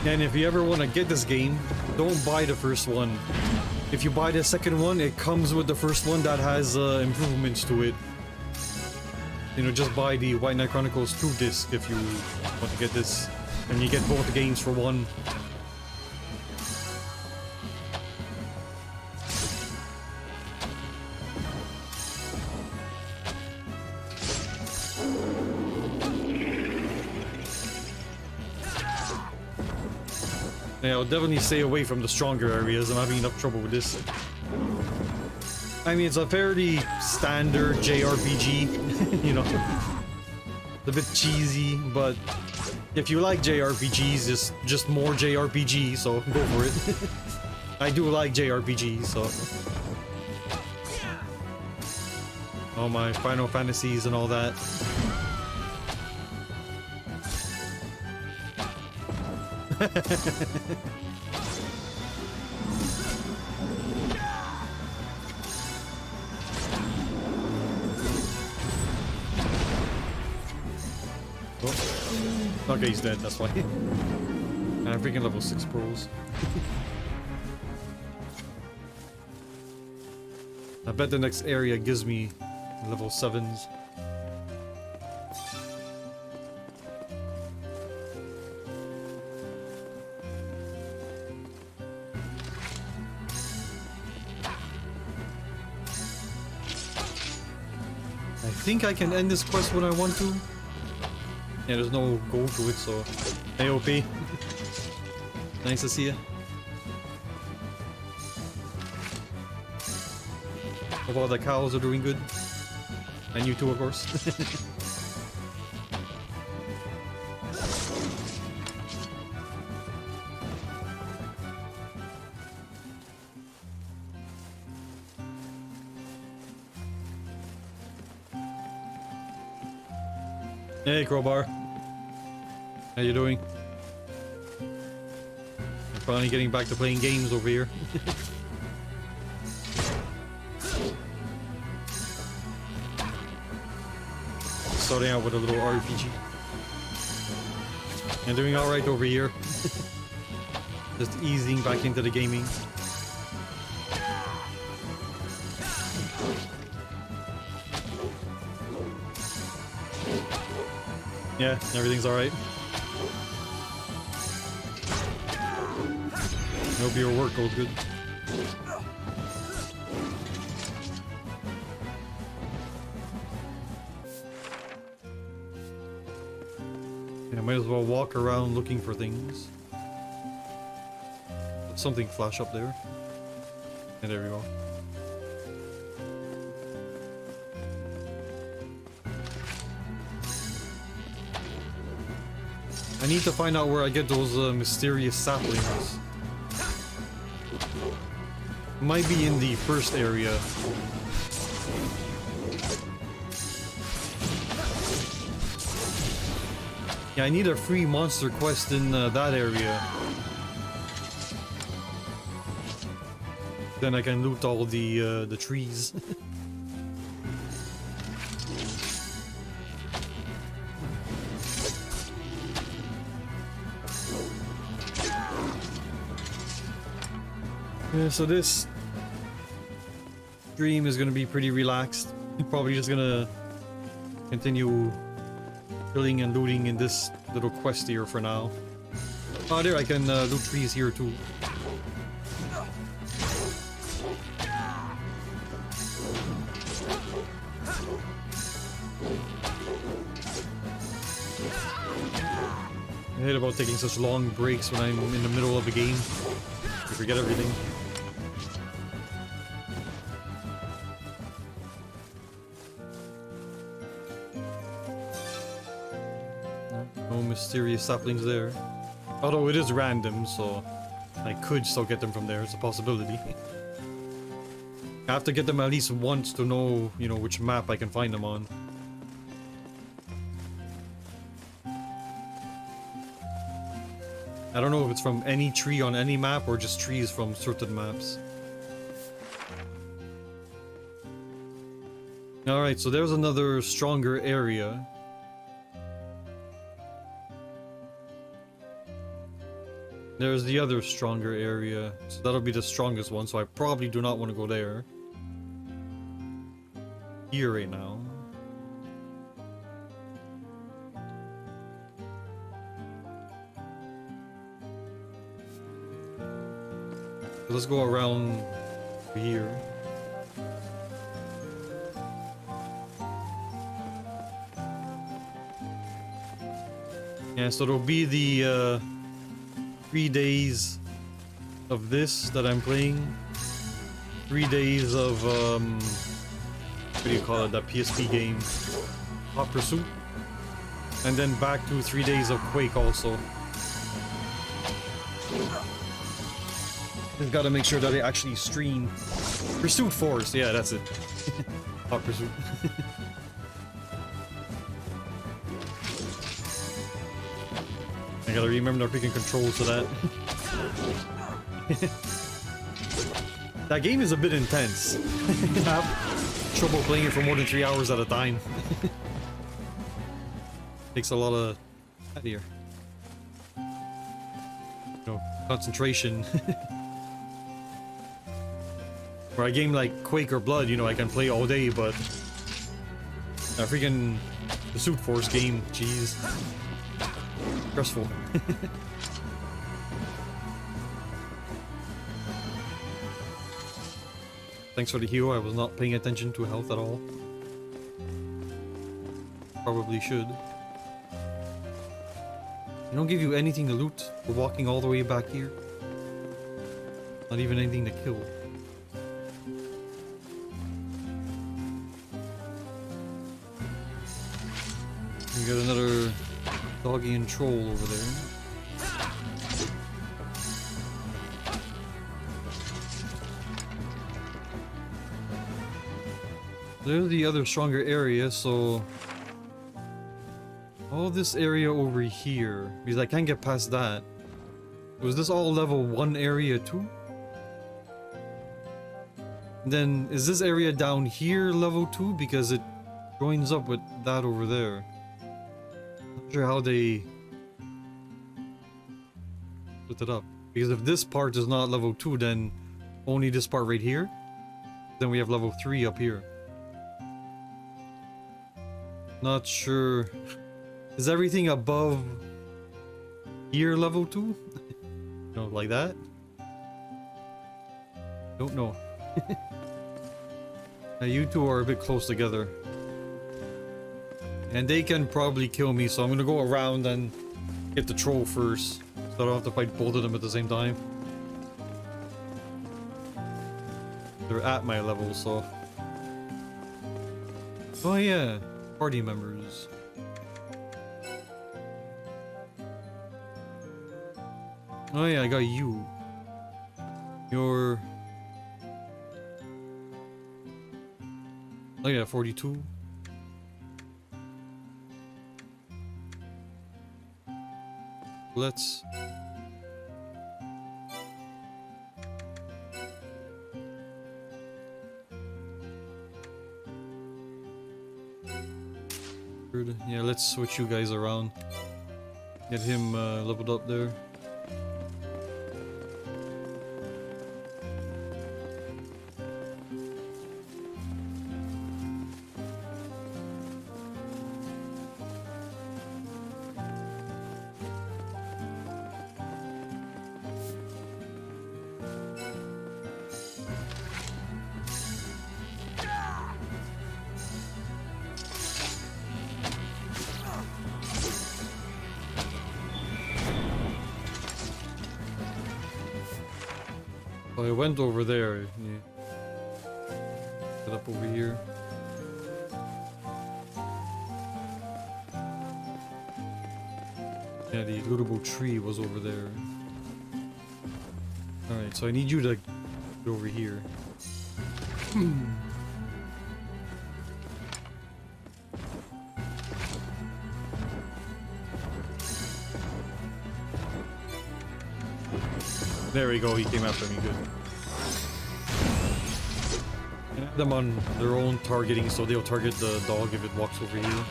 And if you ever want to get this game, don't buy the first one. If you buy the second one, it comes with the first one that has improvements to it. You know, just buy the White Knight Chronicles 2 disc if you want to get this. And you get both the games for one. Yeah, I'll definitely stay away from the stronger areas. I'm having enough trouble with this. I mean, it's a fairly standard JRPG, you know. It's a bit cheesy, but if you like JRPGs, just more JRPG, so go for it. I do like JRPGs, so. All my Final Fantasies and all that. Oh. Okay, he's dead, that's why. And I'm freaking level 6 pros. I bet the next area gives me level 7s. I think I can end this quest when I want to. Yeah, there's no goal to it, so AOP. Nice to see you. Hope all the cows are doing good. And you too, of course. Hey, Crowbar. How you doing? I'm finally getting back to playing games over here. Starting out with a little RPG. And doing alright over here. Just easing back into the gaming. Yeah, everything's alright. Hope your work goes good. Yeah, might as well walk around looking for things. Let something flash up there. And there we go. I need to find out where I get those mysterious saplings. Might be in the first area. Yeah, I need a free monster quest in that area. Then I can loot all the trees. Yeah, so this stream is gonna be pretty relaxed. Probably just gonna continue killing and looting in this little quest here for now. Oh, there, I can loot trees here too. I hate about taking such long breaks when I'm in the middle of a game. I forget everything. No mysterious saplings there. Although it is random, so I could still get them from there. It's a possibility. I have to get them at least once to know, you know, which map I can find them on. I don't know if it's from any tree on any map or just trees from certain maps. Alright, so there's another stronger area. There's the other stronger area. So that'll be the strongest one, so I probably do not want to go there. Here right now. So let's go around here. Yeah, so it'll be the 3 days of this that I'm playing. 3 days of what do you call it? That PSP game, Hot Pursuit, and then back to 3 days of Quake also. Just gotta make sure that I actually stream Pursuit Force. Yeah, that's it. Hot Pursuit. I gotta remember the freaking controls to that. That game is a bit intense. I have trouble playing it for more than 3 hours at a time. Takes a lot of here. You know, concentration. For a game like Quake or Blood, you know, I can play all day, but a freaking Pursuit Force game, jeez. Stressful. Thanks for the heal. I was not paying attention to health at all. Probably should. They don't give you anything to loot for walking all the way back here. Not even anything to kill. We got another doggy and troll over there. There's the other stronger area, so all this area over here, because I can't get past that. Was this all level 1 area too? Then is this area down here level 2 because it joins up with that over there? Not sure how they split it up. Because if this part is not level 2, then only this part right here. Then we have level 3 up here. Not sure. Is everything above here level 2? No, like that? Don't know. Now you two are a bit close together. And they can probably kill me, so I'm gonna go around and get the troll first. So I don't have to fight both of them at the same time. They're at my level, so... Oh yeah, party members. Oh yeah, I got you. You're... Oh yeah, 42. Let's... Yeah, let's switch you guys around. Get him leveled up there. Oh, I went over there. Yeah. Get up over here. Yeah, the lootable tree was over there. Alright, so I need you to get over here. There we go, he came after me, good. And have them on their own targeting, so they'll target the dog if it walks over you.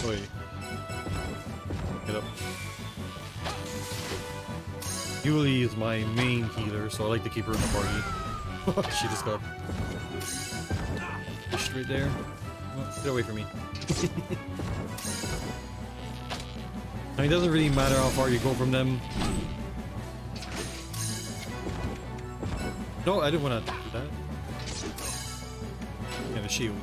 Wait. Get up. Yuli is my main healer, so I like to keep her in the party. She just got pushed right there. Oh, get away from me. I mean, it doesn't really matter how far you go from them. No, I didn't want to do that. Yeah, the shield.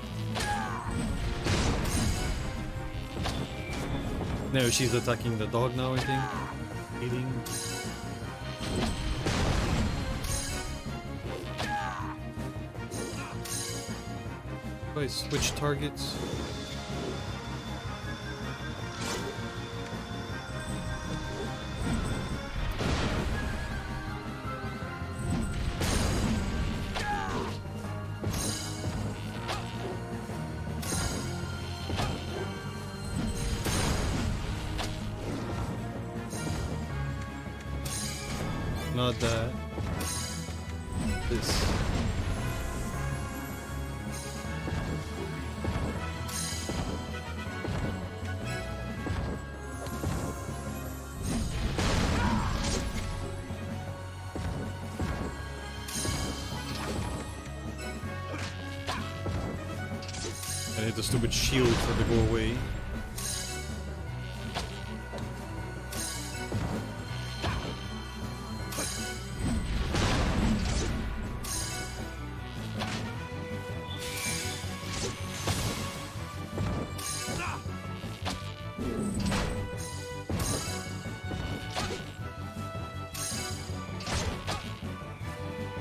No, she's attacking the dog now, I think. Eating. Do I switch targets? Not that. This. I hit the stupid shield for it to go away.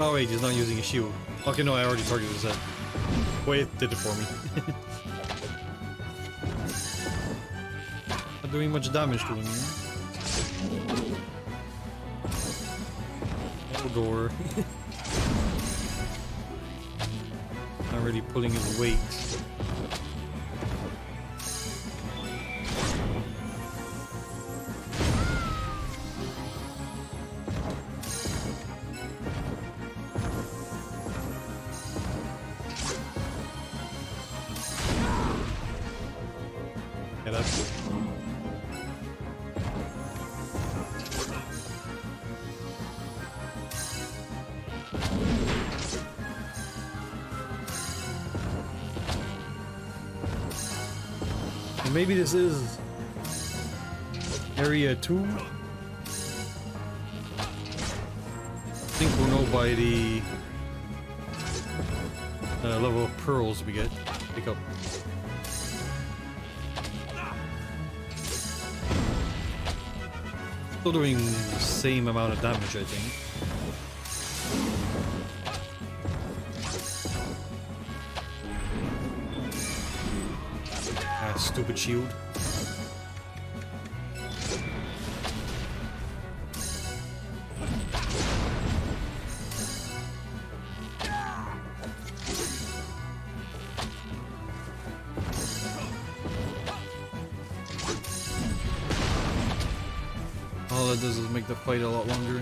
Oh wait, he's not using a shield. Okay, no, I already targeted his head. Wait, it did it for me. Not doing much damage to him. Oh, door. Not really pulling his weight. Yeah, that's good. And maybe this is area 2. I think we'll know by the level of pearls we get. Pick up. Still doing the same amount of damage, I think. Ah, stupid shield. All that does is make the fight a lot longer.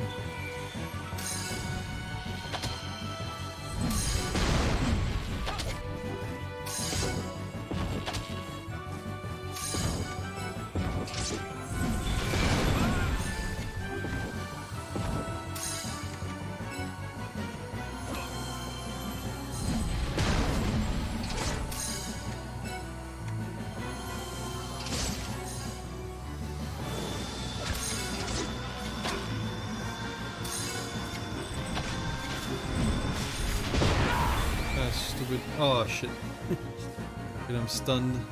Stupid. Oh shit. Get him stunned.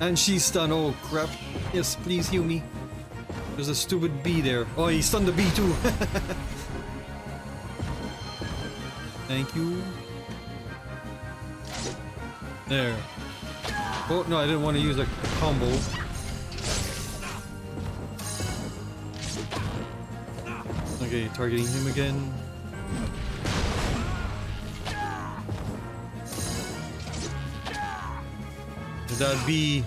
And she's stunned. Oh crap. Yes, please heal me. There's a stupid bee there. Oh, he stunned the bee too. Thank you. There. Oh no, I didn't want to use a combo. Okay, targeting him again. If that bee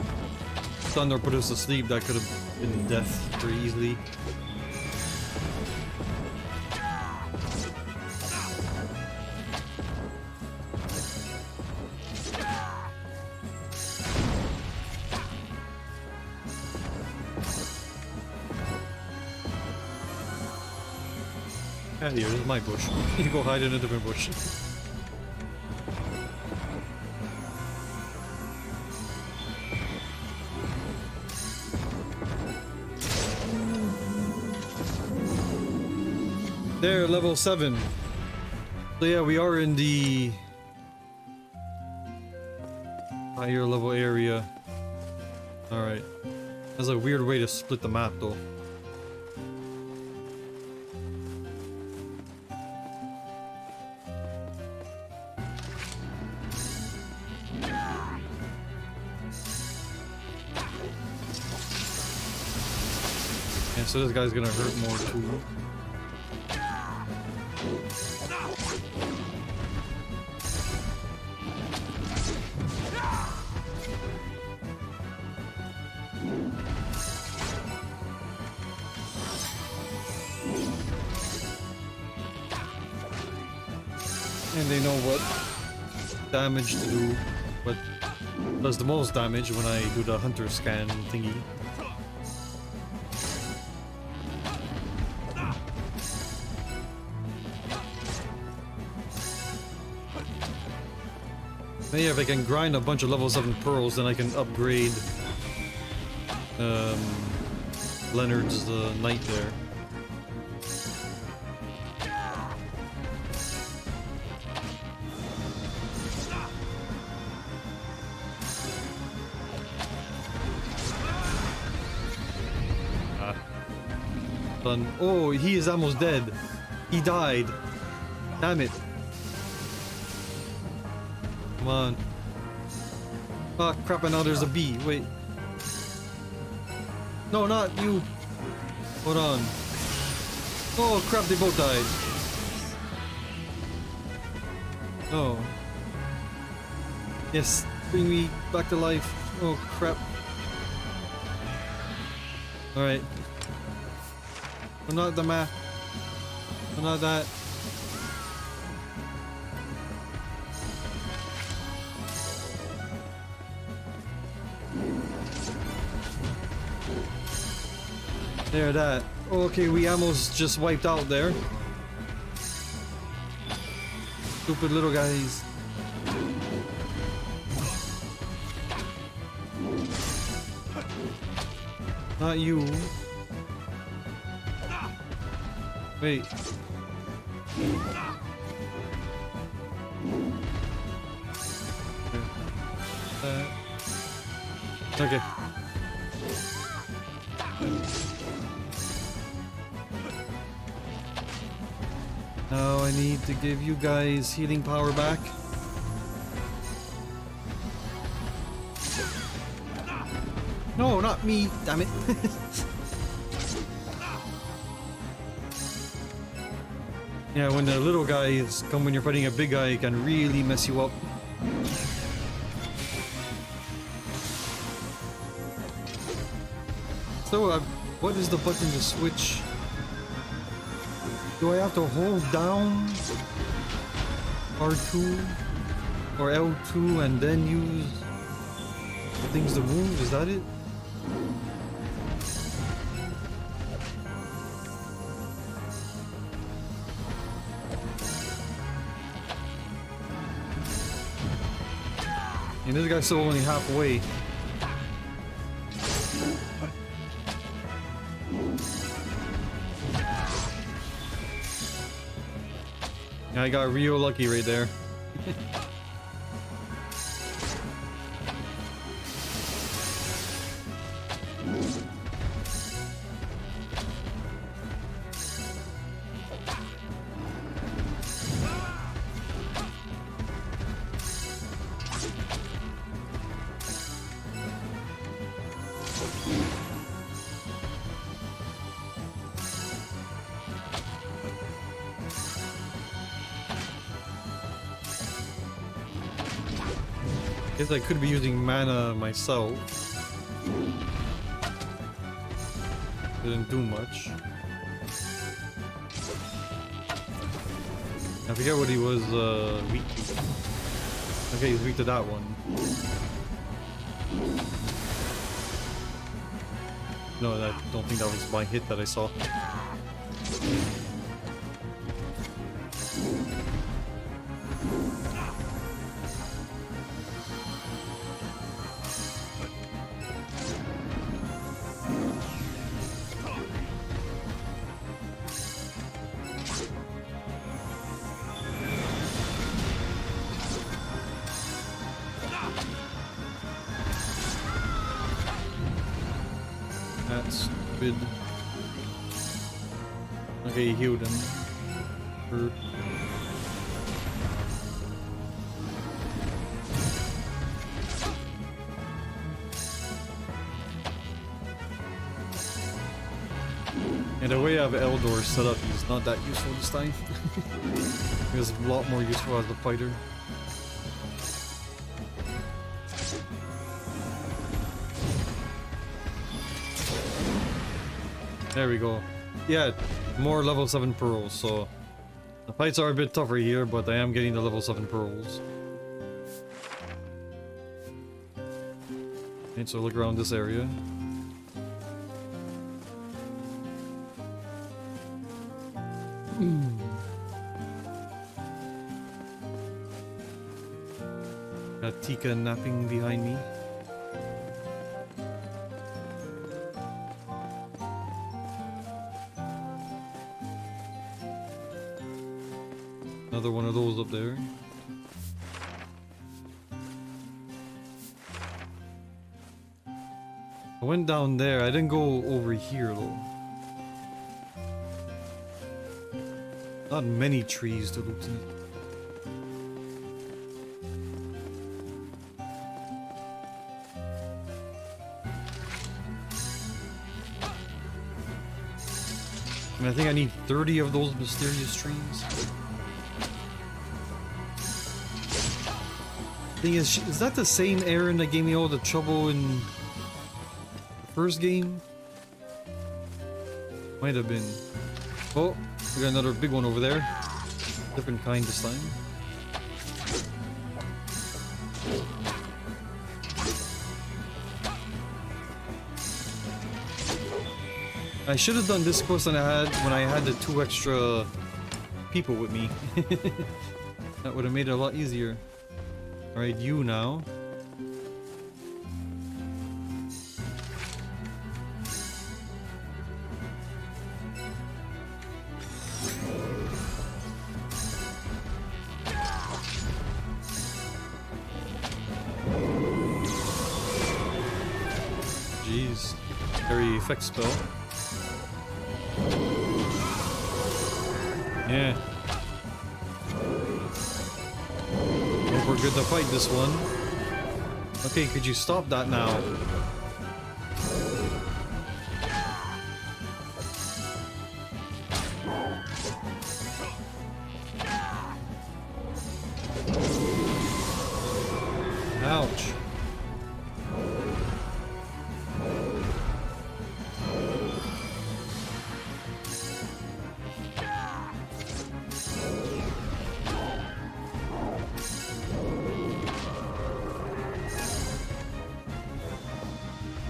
stunned or put us to sleep, that could have been death very easily. Yeah, here, this is my bush. You go hide in a different bush. There, level 7. So yeah, we are in the higher level area. Alright. That's a weird way to split the map though. And so this guy's gonna hurt more too. And they know what damage to do, what does the most damage when I do the hunter scan thingy. Maybe if I can grind a bunch of level 7 pearls, then I can upgrade Leonard's knight there. Oh, he is almost dead. He died. Damn it. Come on. Oh crap, and now there's a bee. Wait. No, not you. Hold on. Oh crap, they both died. Oh. Yes, bring me back to life. Oh crap. Alright. Not the map. Not that. There, that. Okay, we almost just wiped out there. Stupid little guys. Not you. Wait. Okay. Now I need to give you guys healing power back. No, not me, damn it. Yeah, when the little guys come when you're fighting a big guy, it can really mess you up. So, what is the button to switch? Do I have to hold down R2 or L2 and then use the things to move? Is that it? And this guy's still only halfway. Yeah, I got real lucky right there. Guess I could be using mana myself. Didn't do much. I forget what he was weak to. Okay, he's weak to that one. No, I don't think that was my hit that I saw. That's stupid. Okay, he healed him. Hurt. And the way I have Eldor set up, he's not that useful this time. He was a lot more useful as a fighter. There we go. Yeah, more level 7 pearls, so the fights are a bit tougher here, but I am getting the level 7 pearls. Okay, so look around this area. Got Tika napping behind me. Another one of those up there. I went down there. I didn't go over here though. Not many trees to loot in it. And I think I need 30 of those mysterious trees. Thing is that the same Aaron that gave me all the trouble in the first game? Might have been. Oh, we got another big one over there. Different kind this time. I should have done this quest when I had the 2 extra people with me. That would have made it a lot easier. Alright, you now. Jeez. Very effect spell. Yeah. Hope we're good to fight this one. Okay, could you stop that now? Ouch.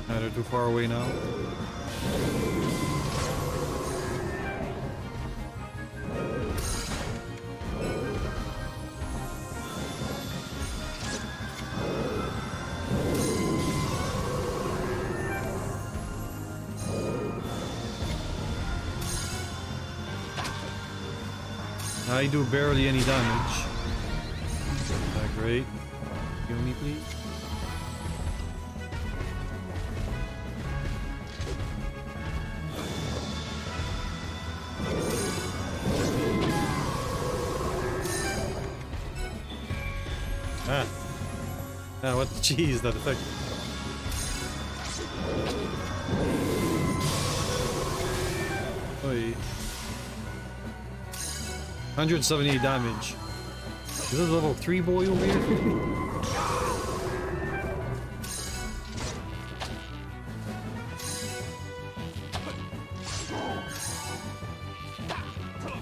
They're too far away now. I do barely any damage. Great. Heal me, please. Ah, what the cheese, that effect. Oi. 170 damage. Is this level 3 boy over here?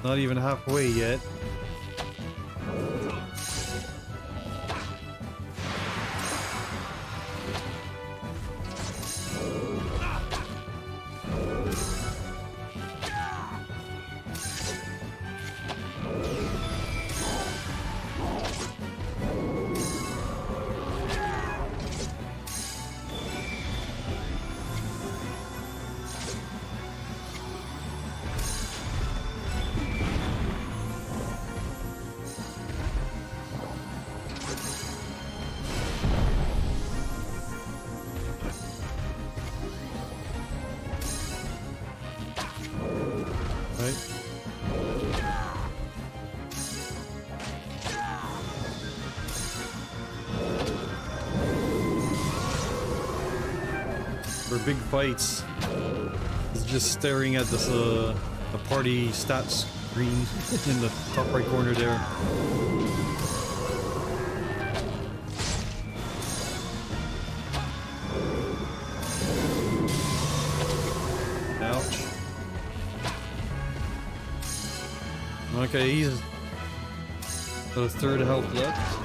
Not even halfway yet. For big fights, it's just staring at this the party stats screen in the top right corner there. Ouch. Okay, he's got a third health left.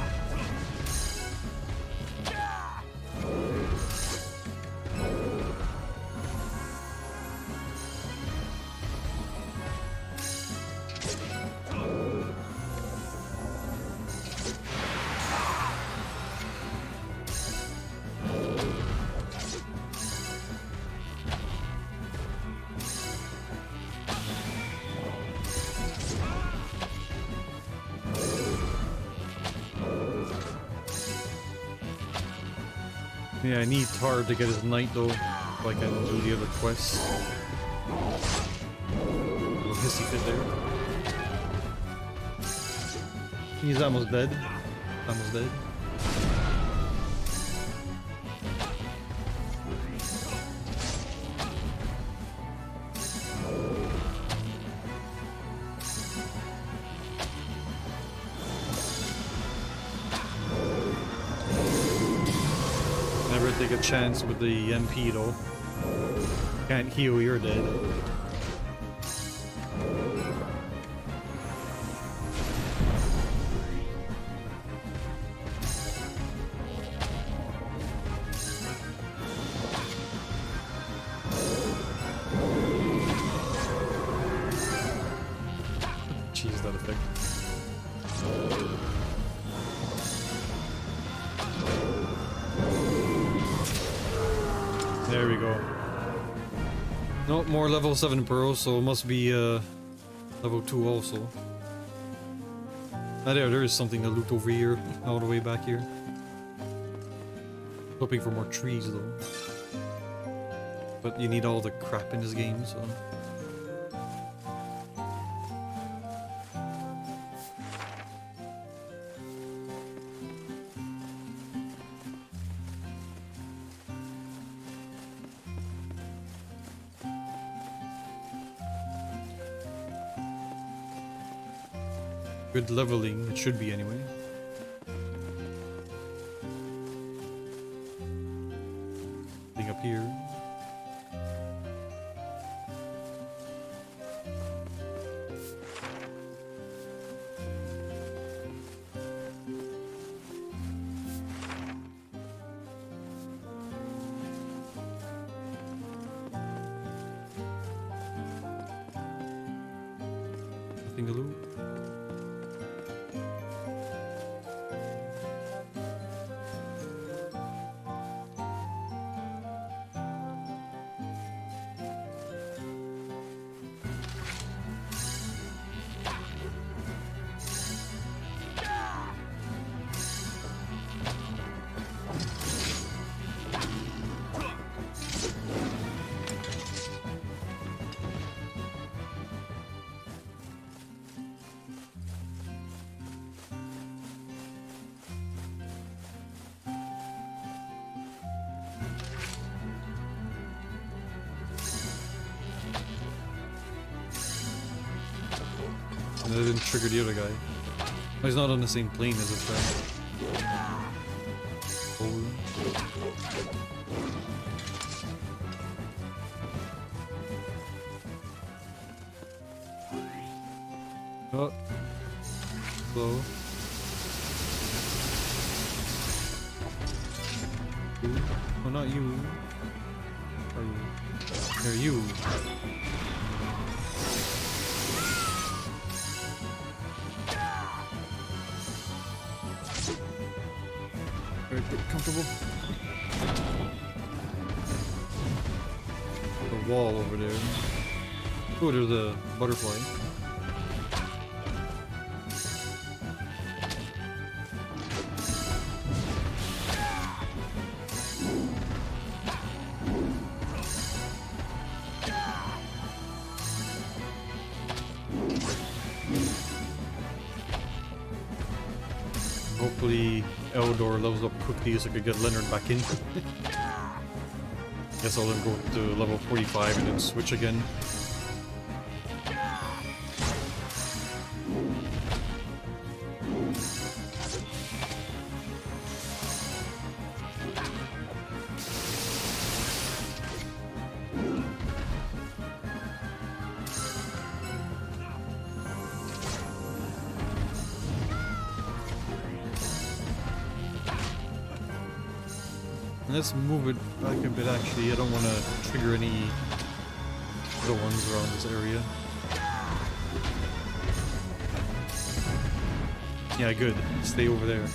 Yeah, I need Tar to get his knight though, so I can do the other quests. Little hissy fit there. He's almost dead. Almost dead. Take a chance with the MP though. Can't heal, you're dead. Jeez, that effect. There we go. No more level 7 pearls, so it must be level 2 also. Ah, there is something to loot over here, all the way back here. Hoping for more trees though. But you need all the crap in this game, so. Good leveling, it should be anyway. Thing up here. Nothing to loot. And I didn't trigger the other guy. Oh, he's not on the same plane as this guy. Oh. Oh. Slow. You. Oh, not you. Are you? They're you. Alright, get comfortable. The wall over there. Oh, there's a butterfly. Hopefully Eldor levels up quickly so I could get Leonard back in. Guess I'll then go to level 45 and then switch again. Let's move it back a bit actually. I don't want to trigger any other ones around this area. Yeah, good. Stay over there.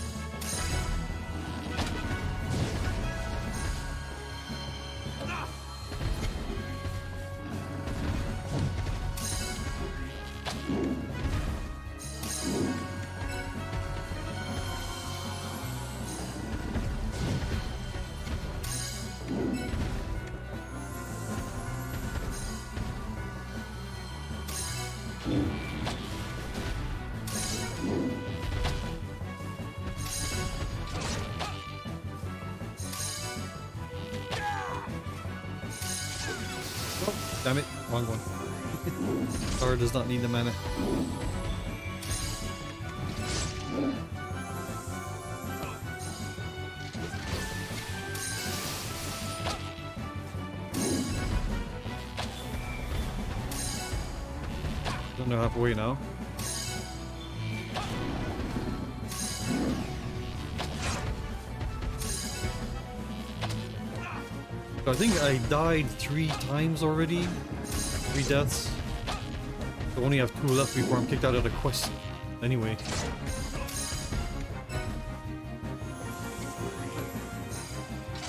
Damn it, wrong one. Thor does not need the mana. Don't know halfway now. I think I died 3 times already. 3 deaths. I only have 2 left before I'm kicked out of the quest. Anyway.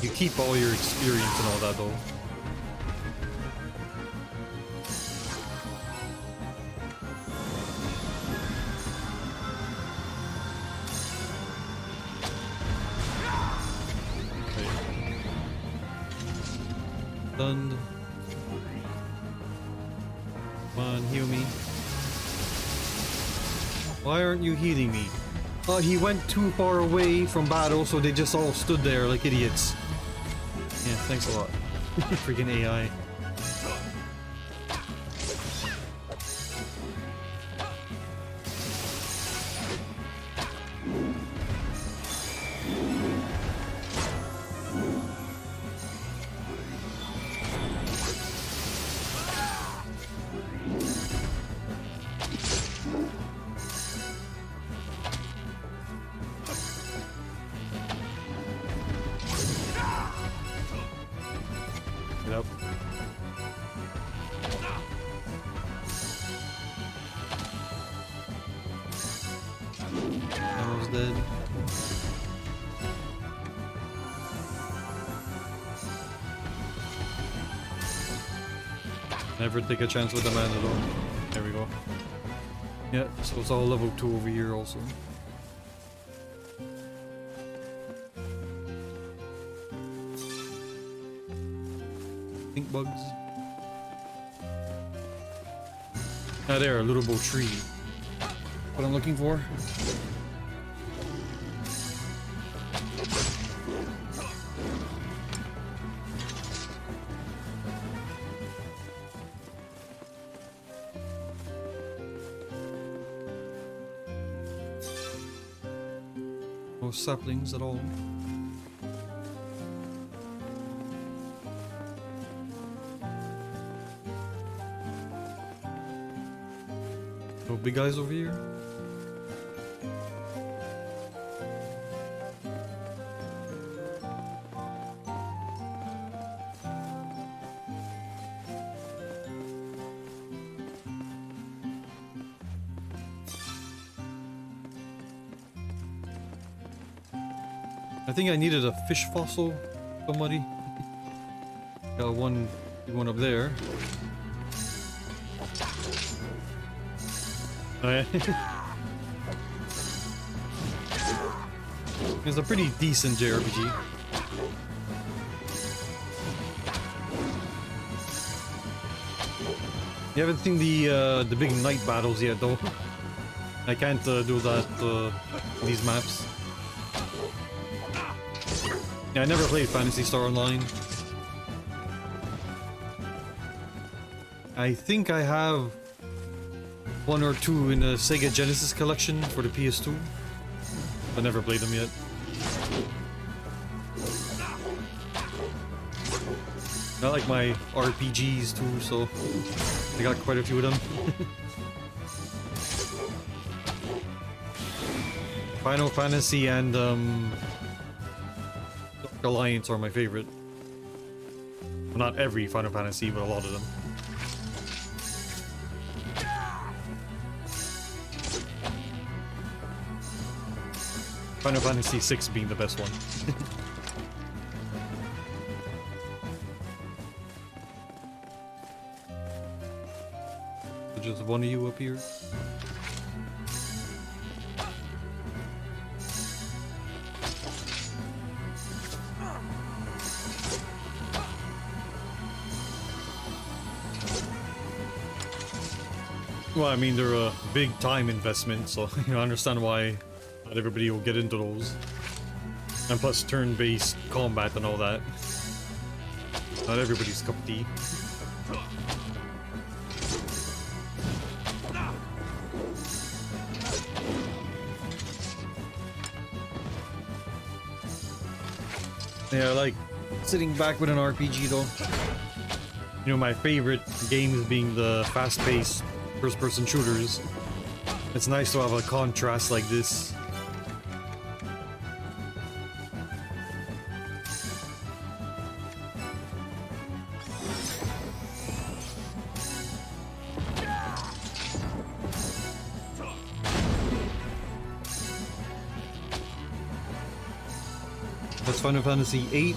You keep all your experience and all that though. Stunned. Come on, heal me. Why aren't you healing me? Oh, he went too far away from battle, so they just all stood there like idiots. Yeah, thanks a lot. Freaking AI. Yep. Almost dead. Never take a chance with the mana though. There we go. Yeah, so it's all level 2 over here also. Pink bugs. Ah, there, a little bow tree. What I'm looking for. No saplings at all. No big guys over here? I think I needed a fish fossil. Somebody. Got one up there. Oh, yeah. It's a pretty decent JRPG. You haven't seen the big night battles yet, though. I can't do that these maps. Yeah, I never played Phantasy Star Online. I think I have one or two in the Sega Genesis collection for the PS2. I never played them yet. I like my RPGs too, so I got quite a few of them. Final Fantasy and Alliance are my favorite. Well, not every Final Fantasy, but a lot of them. Final Fantasy VI being the best one. So just one of you up here? Well, I mean, they're a big time investment, so you understand why not everybody will get into those. And plus turn-based combat and all that. Not everybody's cup of tea. Yeah, I like sitting back with an RPG though. You know, my favorite games being the fast-paced first-person shooters. It's nice to have a contrast like this. That's Final Fantasy VIII.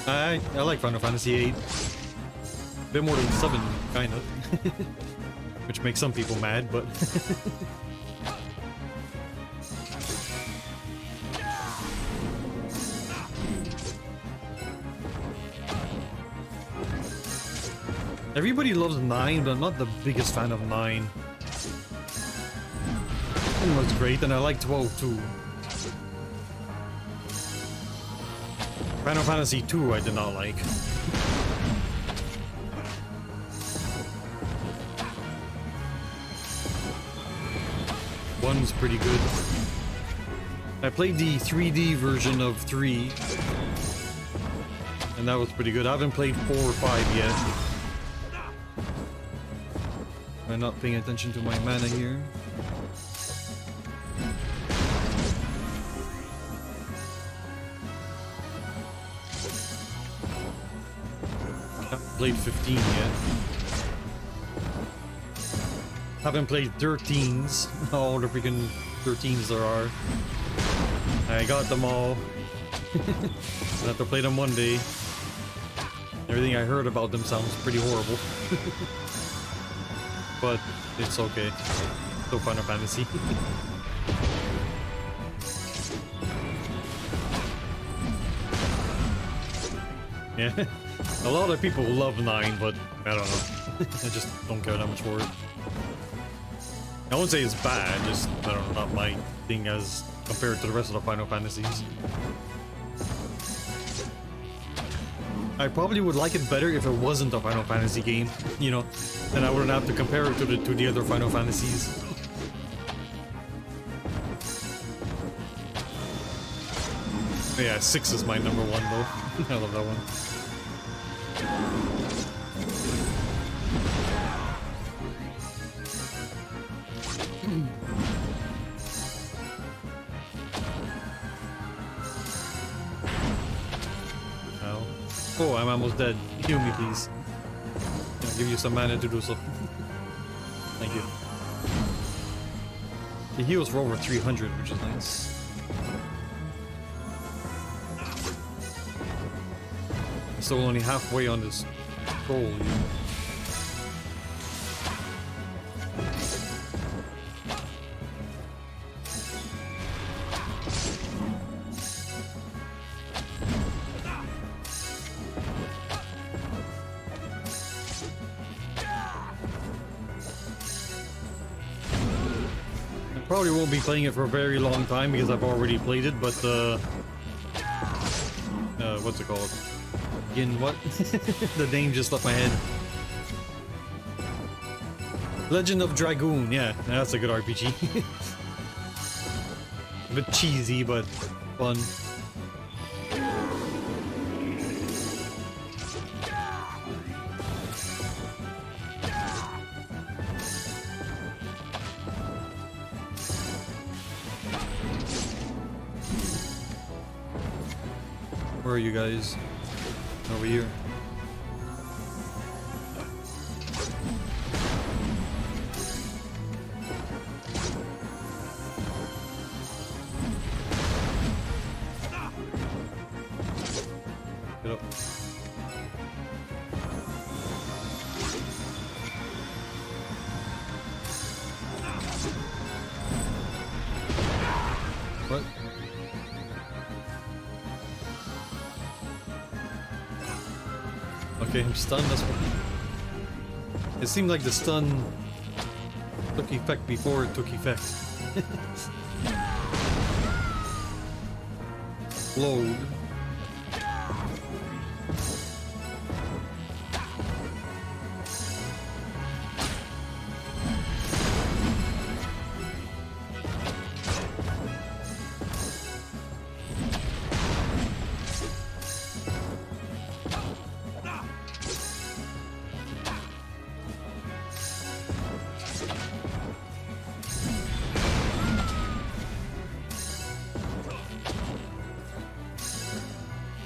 I like Final Fantasy VIII. A bit more than 7, kind of. Which makes some people mad, but... Everybody loves 9, but I'm not the biggest fan of 9. 10 was great, and I like 12 too. Final Fantasy 2 I did not like. One's pretty good. I played the 3D version of 3. And that was pretty good. I haven't played 4 or 5 yet. I'm not paying attention to my mana here. Haven't played 15 yet. Haven't played 13s. All the freaking 13s there are. I got them all. I have to play them one day. Everything I heard about them sounds pretty horrible. But it's okay. So Final Fantasy. Yeah. A lot of people love 9, but I don't know. I just don't care that much for it. I won't say it's bad, just, I don't know, not my thing as compared to the rest of the Final Fantasies. I probably would like it better if it wasn't a Final Fantasy game, you know, then I wouldn't have to compare it to the other Final Fantasies. Yeah, 6 is my number 1 though. I love that one. Oh, I'm almost dead. Heal me, please. I'll give you some mana to do so. Thank you. He heals for over 300, which is nice. Still only halfway on this troll, you know. Probably won't be playing it for a very long time because I've already played it, but what's it called? In what? The name just left my head. Legend of Dragoon, yeah, that's a good RPG. A bit cheesy, but fun. Where are you guys? Over here. Get up. What? Okay, I'm stunned, that's what... It seemed like the stun took effect before it took effect. Load.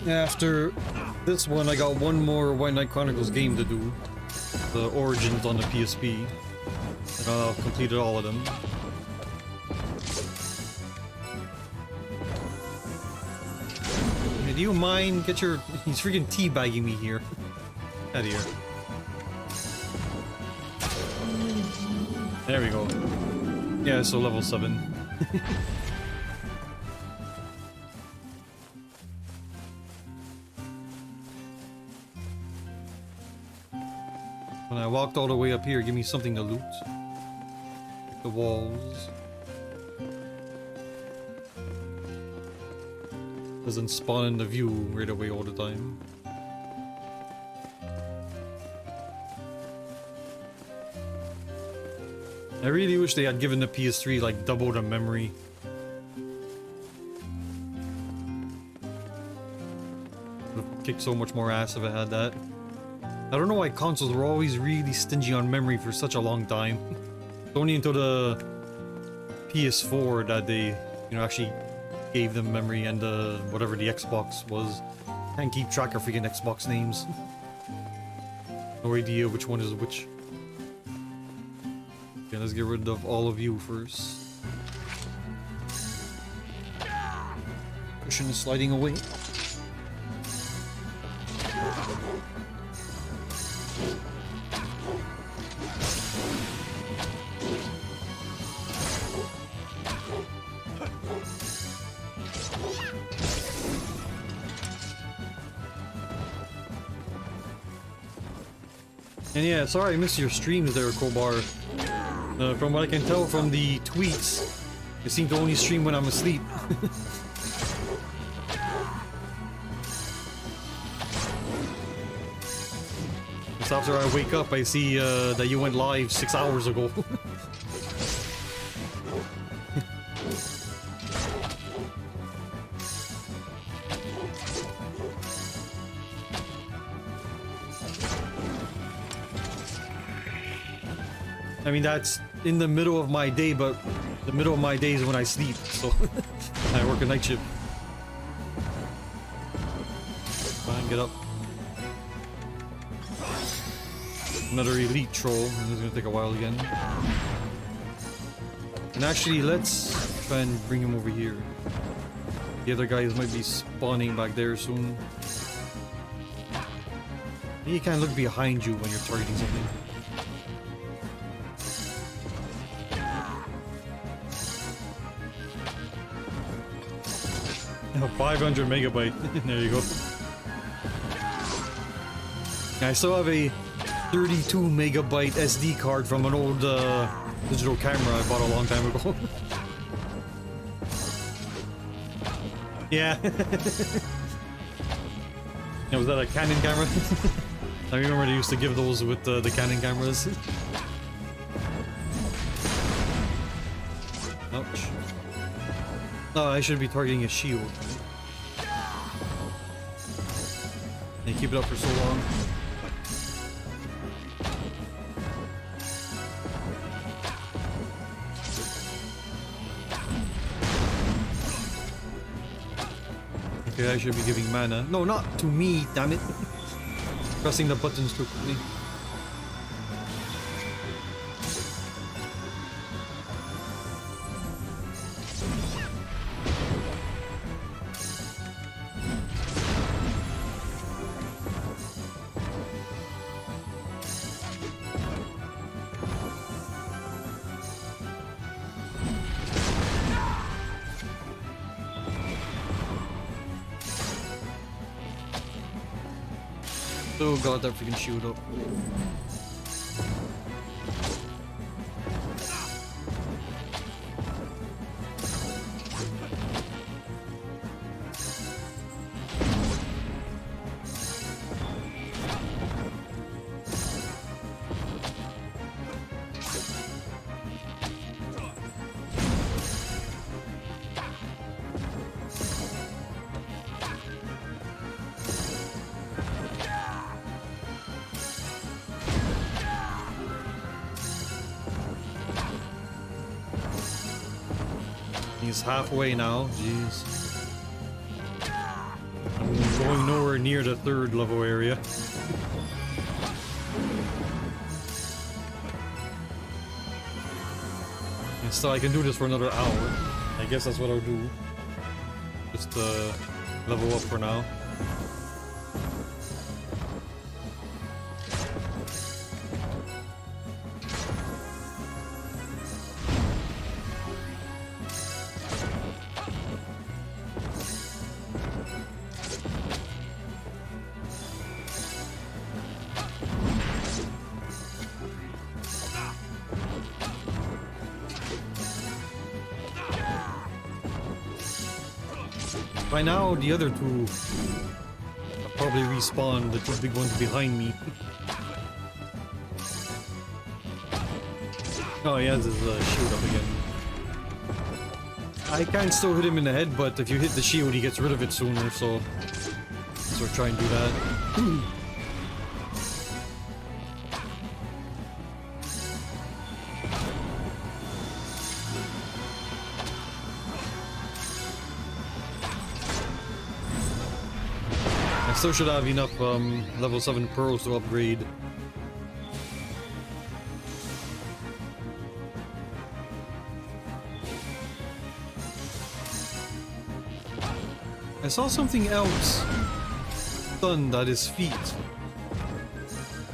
After this one, I got one more White Knight Chronicles game to do. The Origins on the PSP. And I'll complete all of them. Hey, do you mind? Get your... He's freaking teabagging me here. Out of here. There we go. Yeah, so level 7. When I walked all the way up here, give me something to loot. Like the walls. Doesn't spawn in the view right away all the time. I really wish they had given the PS3 like double the memory. Would've kicked so much more ass if it had that. I don't know why consoles were always really stingy on memory for such a long time. It's only until the PS4 that they, you know, actually gave them memory, and whatever the Xbox was. Can't keep track of freaking Xbox names. No idea which one is which. Okay, let's get rid of all of you first. Cushion is sliding away. And yeah, sorry I missed your streams there, Kobar. From what I can tell from the tweets, I seem to only stream when I'm asleep. Just after I wake up, I see that you went live 6 hours ago. I mean, that's in the middle of my day, but the middle of my day is when I sleep, so I work a night shift. Fine, get up. Another elite troll. This is gonna take a while again. And actually, let's try and bring him over here. The other guys might be spawning back there soon. You can't look behind you when you're targeting something. 500 megabyte. There you go. I still have a 32 megabyte SD card from an old digital camera I bought a long time ago. Yeah. Yeah, was that a Canon camera? I remember they used to give those with the Canon cameras. Ouch. Oh, I should be targeting a shield. They keep it up for so long. Okay, I should be giving mana. No, not to me, damn it. Pressing the buttons too quickly. Oh god, that freaking shield up. He's halfway now, jeez. I'm going nowhere near the third level area. And still, I can do this for another hour. I guess that's what I'll do. Just level up for now. By now, the other two will probably respawn, the two big ones behind me. Oh, he has his shield up again. I can still hit him in the head, but if you hit the shield, he gets rid of it sooner, so we'll try and do that. Still should have enough level 7 pearls to upgrade. I saw something else stunned at his feet.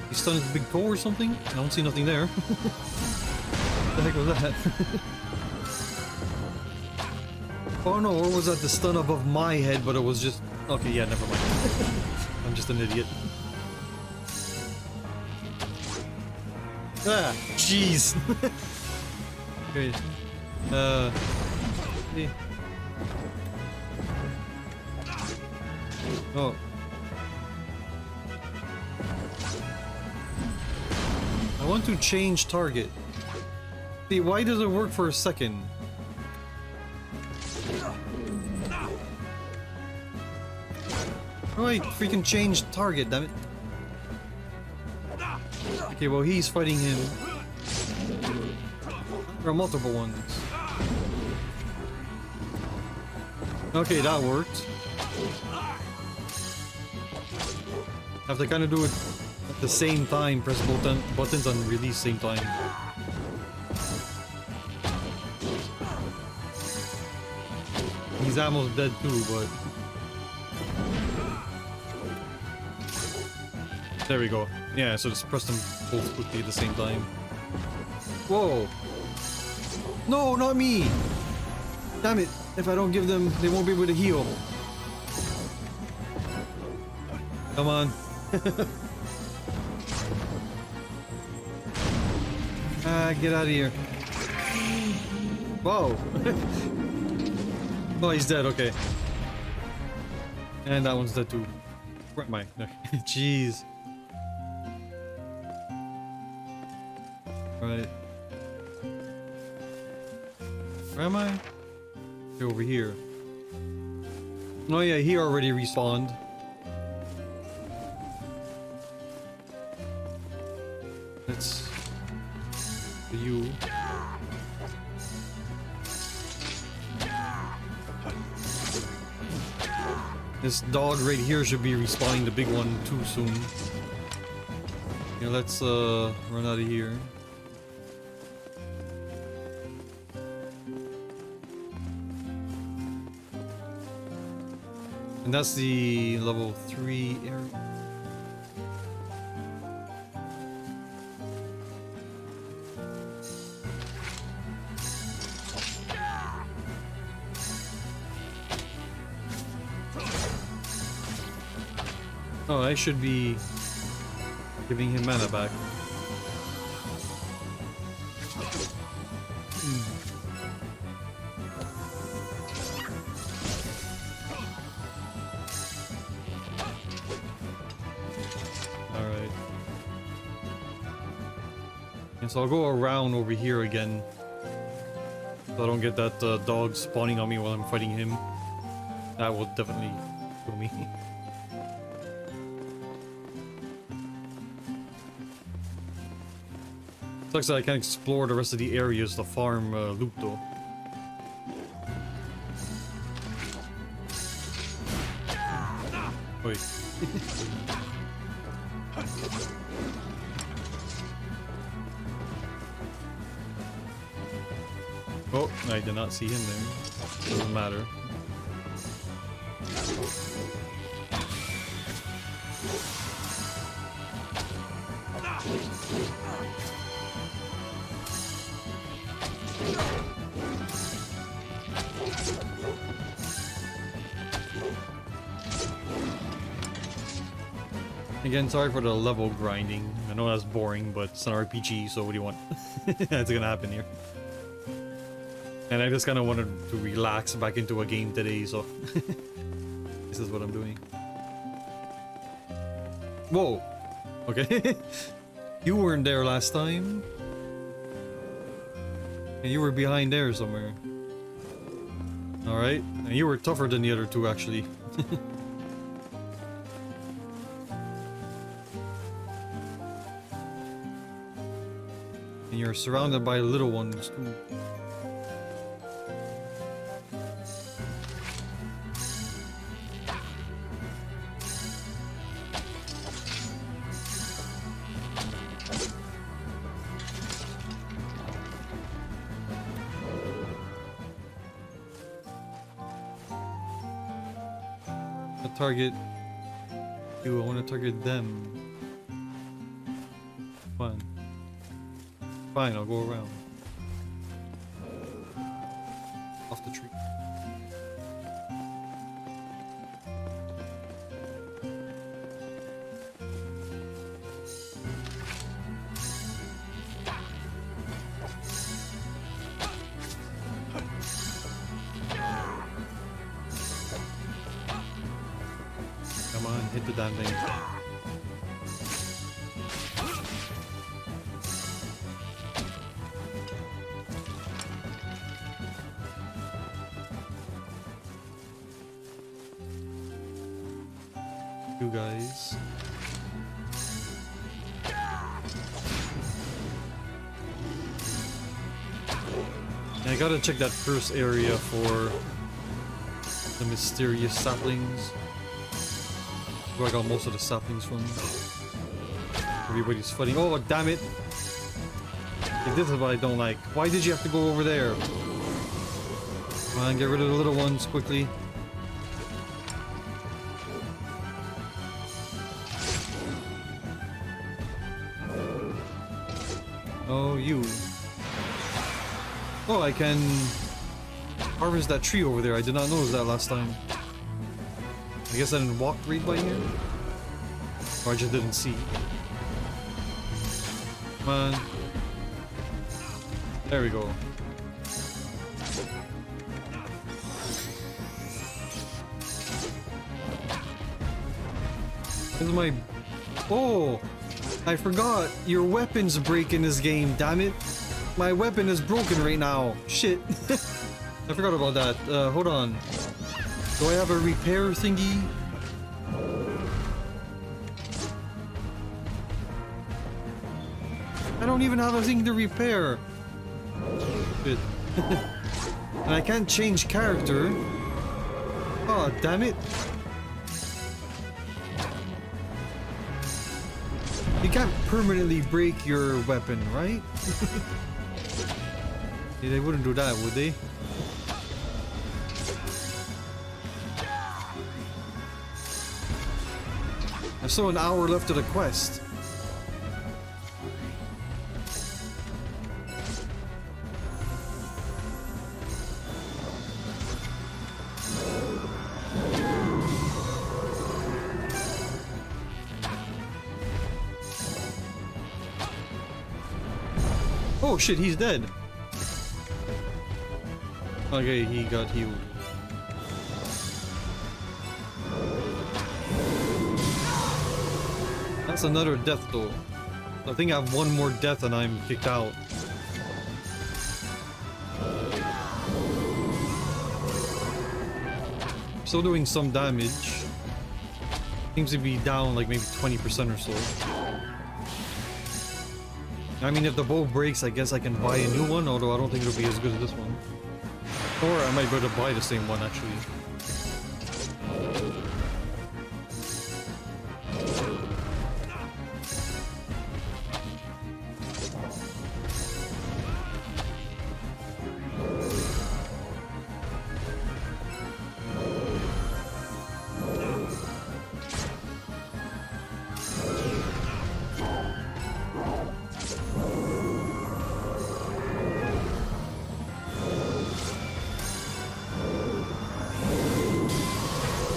He stunned his big toe or something? I don't see nothing there. What the heck was that? Oh no, or was that the stun above my head, but it was just... Okay, yeah, never mind. I'm just an idiot. Ah, jeez. Okay. Yeah. Oh. I want to change target. See, why does it work for a second? Oh, I freaking changed target, damn it. Okay, well, he's fighting him. There are multiple ones. Okay, that worked. Have to kind of do it the same time. Press buttons on release same time. He's almost dead too, but there we go. Yeah, so just press them both quickly at the same time. Whoa! No, not me! Damn it! If I don't give them, they won't be able to heal. Come on. Get out of here. Whoa. Oh, he's dead, okay. And that one's dead too. Where am I? Jeez. Right. Where am I? You're over here. Oh yeah, he already respawned. That's you. This dog right here should be respawning the big one too soon. Yeah, let's run out of here. And that's the level 3 area. Oh, I should be giving him mana back. Alright. And so I'll go around over here again. So I don't get that dog spawning on me while I'm fighting him. That will definitely kill me. Sucks that I can't explore the rest of the areas to farm loot though. Wait. Oh, I did not see him there. Doesn't matter. Again, sorry for the level grinding. I know that's boring, but it's an RPG, so what do you want? That's gonna happen here. And I just kind of wanted to relax back into a game today, so this is what I'm doing. Whoa! Okay. You weren't there last time. And you were behind there somewhere. Alright. And you were tougher than the other two, actually. And you're surrounded by little ones too. Target you. I want to target them. Fine. Fine, I'll go around. Off the tree. Come on, hit the damn thing. You guys. And I gotta check that first area for the mysterious saplings. Where I got most of the saplings from. Everybody's fighting. Oh, damn it. This is what I don't like. Why did you have to go over there? Come on, get rid of the little ones quickly. Oh, you. Oh, I can harvest that tree over there. I did not notice that last time. I guess I didn't walk right by here. Or I just didn't see. Come on. There we go. This is my... Oh! I forgot! Your weapons break in this game, damn it! My weapon is broken right now. Shit. I forgot about that. Hold on. Do I have a repair thingy? I don't even have a thing to repair. Shit. And I can't change character. Oh, damn it. You can't permanently break your weapon, right? Yeah, they wouldn't do that, would they? There's still an hour left of the quest. Oh shit, he's dead. Okay, he got healed. That's another death though. I think I have one more death and I'm kicked out. Still doing some damage. Seems to be down like maybe 20% or so. I mean, if the bow breaks, I guess I can buy a new one, although I don't think it'll be as good as this one. Or I might be able to buy the same one, actually.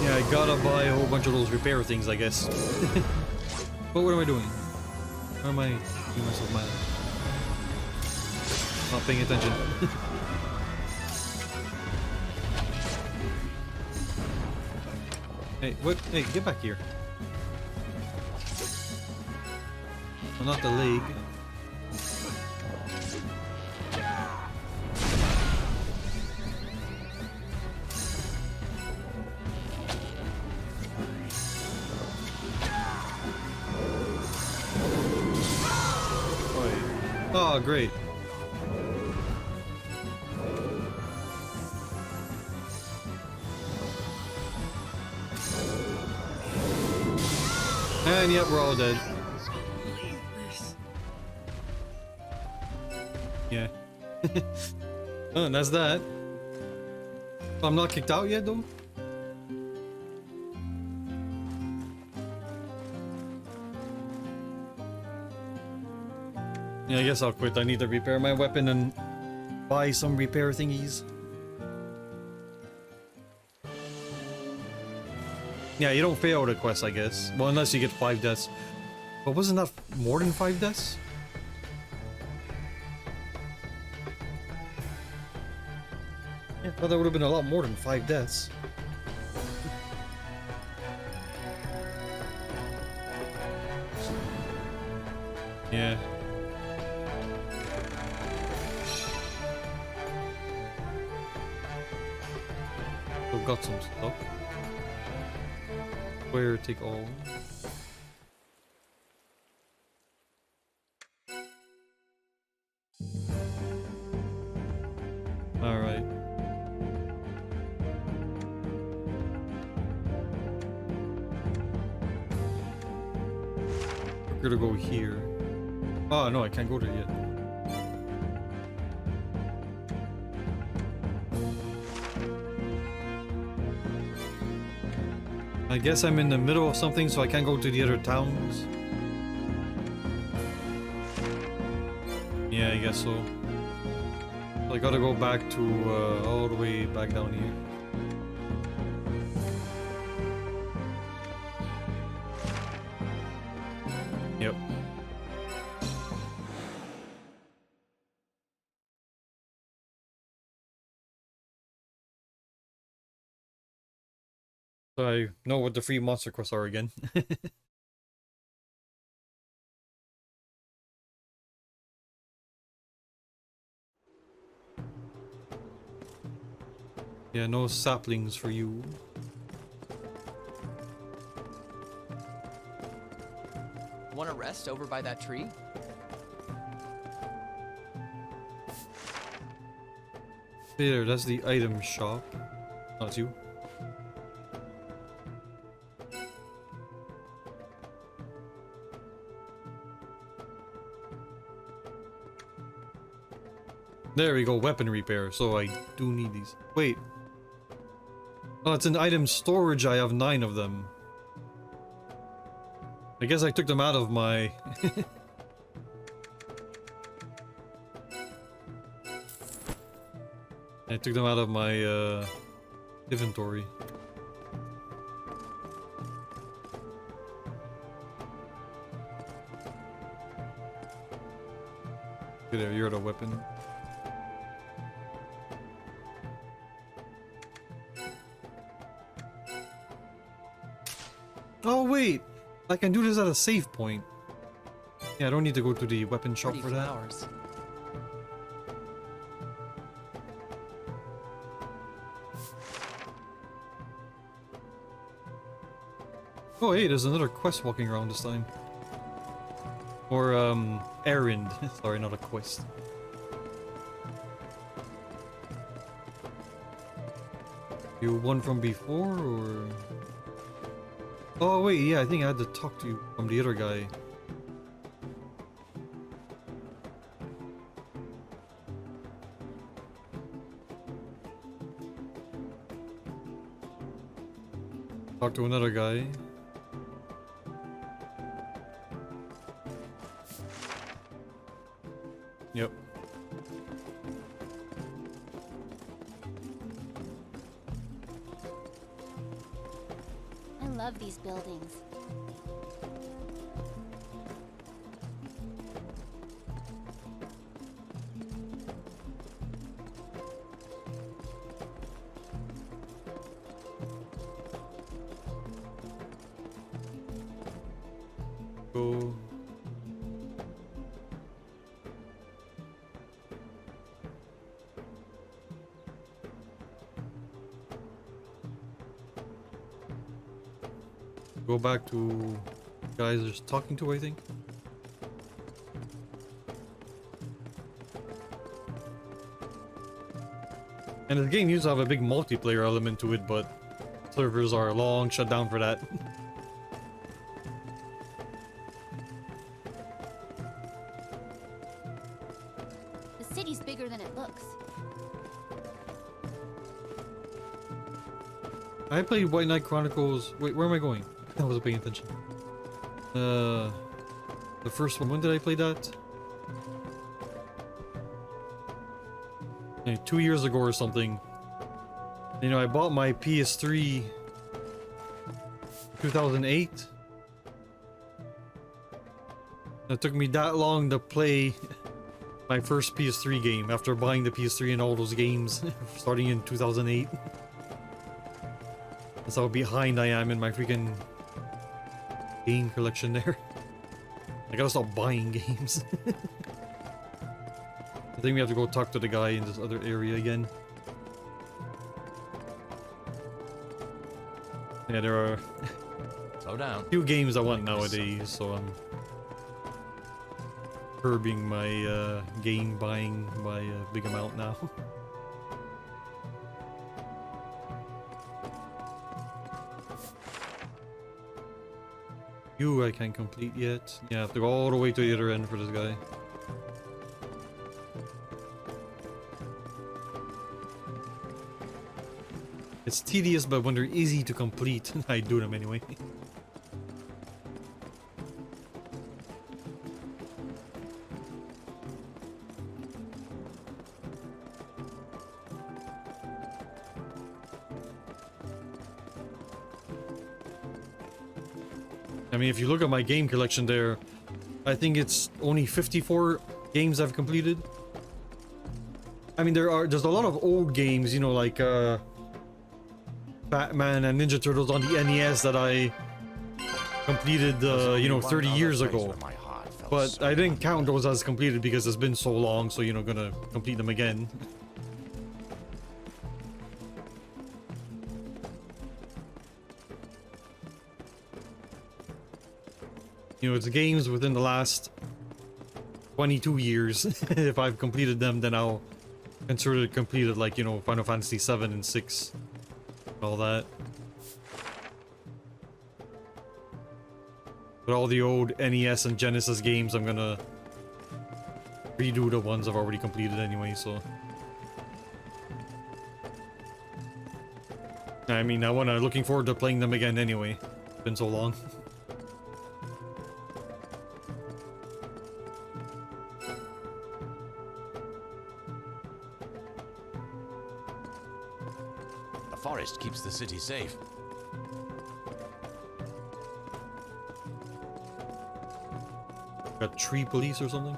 I gotta buy a whole bunch of those repair things, I guess. But what am I doing? Why am I doing myself mad? Not paying attention. Hey, what? Hey, get back here. Well, not the leg. Oh, great. And yep, we're all dead. Yeah. Oh, and that's that. I'm not kicked out yet, though? Yeah, I guess I'll quit. I need to repair my weapon and buy some repair thingies. Yeah, you don't fail the quest, I guess. Well, unless you get 5 deaths. But wasn't that more than 5 deaths? Yeah, I thought that would have been a lot more than 5 deaths. Yeah. Still got some stuff. Where take all? All right. We're gonna go here. Oh no, I can't go there yet. I guess I'm in the middle of something, so I can't go to the other towns. Yeah, I guess so. So I gotta go back to all the way back down here. Yep. So I know what the free monster quests are again. Yeah, no saplings for you. Want to rest over by that tree? There, that's the item shop. Not you. There we go, weapon repair. So I do need these. Wait. Oh, it's an item storage. I have 9 of them. I guess I took them out of my... I took them out of my inventory. Okay, there, you're the weapon. Oh wait! I can do this at a save point. Yeah, I don't need to go to the weapon shop Pretty for that. flowers. Oh hey, there's another quest walking around this time. Or, errand. Sorry, not a quest. You one from before, or... Oh wait, yeah, I think I had to talk to you from the other guy. Talk to another guy. Yep. I love these buildings. Go. Go back to guys just talking to, I think. And the game used to have a big multiplayer element to it, but servers are long shut down for that. The city's bigger than it looks. I played White Knight Chronicles. Wait, where am I going? I wasn't paying attention. The first one. When did I play that? Like 2 years ago or something. You know, I bought my PS3 2008. It took me that long to play my first PS3 game after buying the PS3 and all those games starting in 2008. That's how behind I am in my freaking game collection there. I gotta stop buying games. I think we have to go talk to the guy in this other area again. Yeah, there are Slow down. few games I want nowadays, so I'm curbing my game buying by a big amount now. You I can't complete yet. Yeah, I have to go all the way to the other end for this guy. It's tedious, but when they're easy to complete, I do them anyway. I mean, if you look at my game collection there, I think it's only 54 games I've completed. I mean, there's a lot of old games, you know, like Batman and Ninja Turtles on the NES that I completed, you know, 30 years ago. But I didn't count those as completed because it's been so long, so, you know, gonna complete them again. You know, it's games within the last 22 years. If I've completed them, then I'll consider it completed, like, you know, Final Fantasy 7 and 6. All that. But all the old NES and Genesis games, I'm gonna redo the ones I've already completed anyway, so. I mean, looking forward to playing them again anyway. It's been so long. The forest keeps the city safe. Got tree police or something?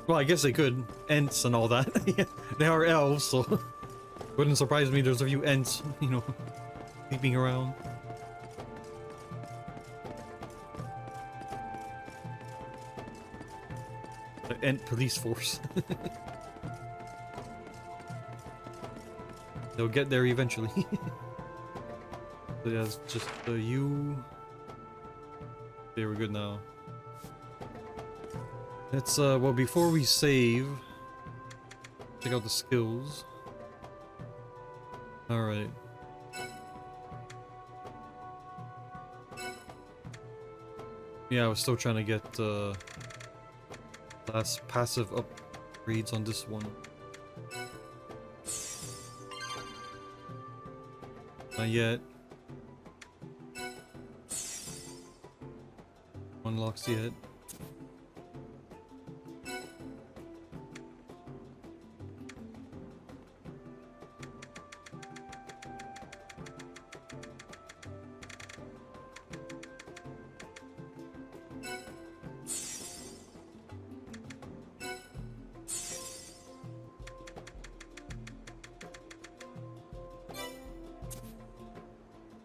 Well, I guess they could. Ents and all that. Yeah, they are elves, so wouldn't surprise me there's a few Ents, you know, peeping around. The Ent police force. They'll get there eventually. So yeah, it's just you. Okay, we're good now. Let's well, before we save, check out the skills. All right. Yeah, I was still trying to get last passive upgrades on this one. Not yet. Unlocks yet.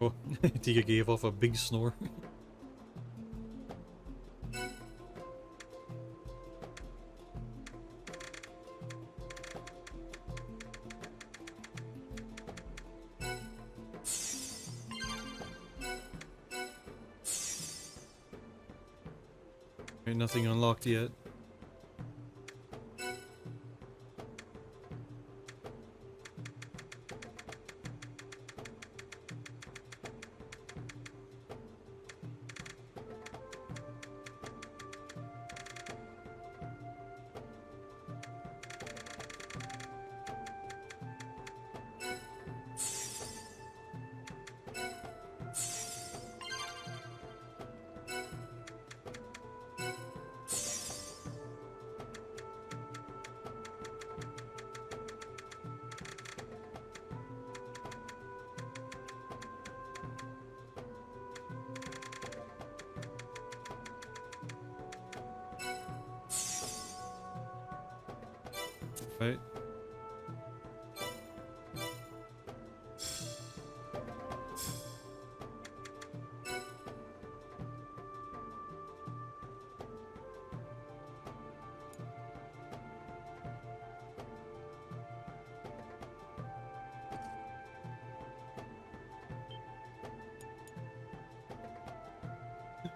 Oh, Tika gave off a big snore. Okay, nothing unlocked yet. Right.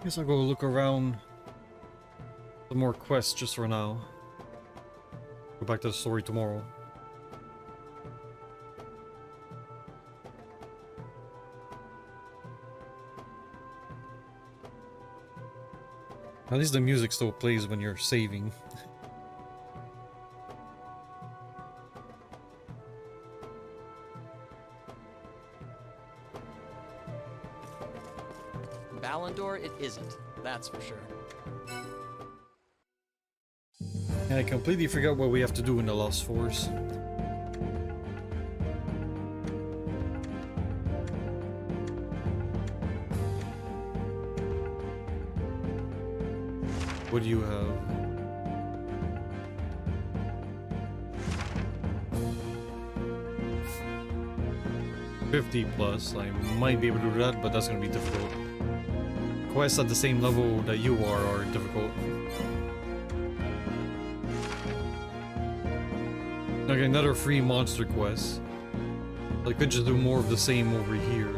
Guess I'll go look around some more quests just for now. Go back to the story tomorrow. At least the music still plays when you're saving. Ballandor, it isn't. That's for sure. And I completely forgot what we have to do in the Lost Force. What do you have? +50. I might be able to do that, but that's gonna be difficult. Quests at the same level that you are difficult. Okay, another free monster quest. I could just do more of the same over here.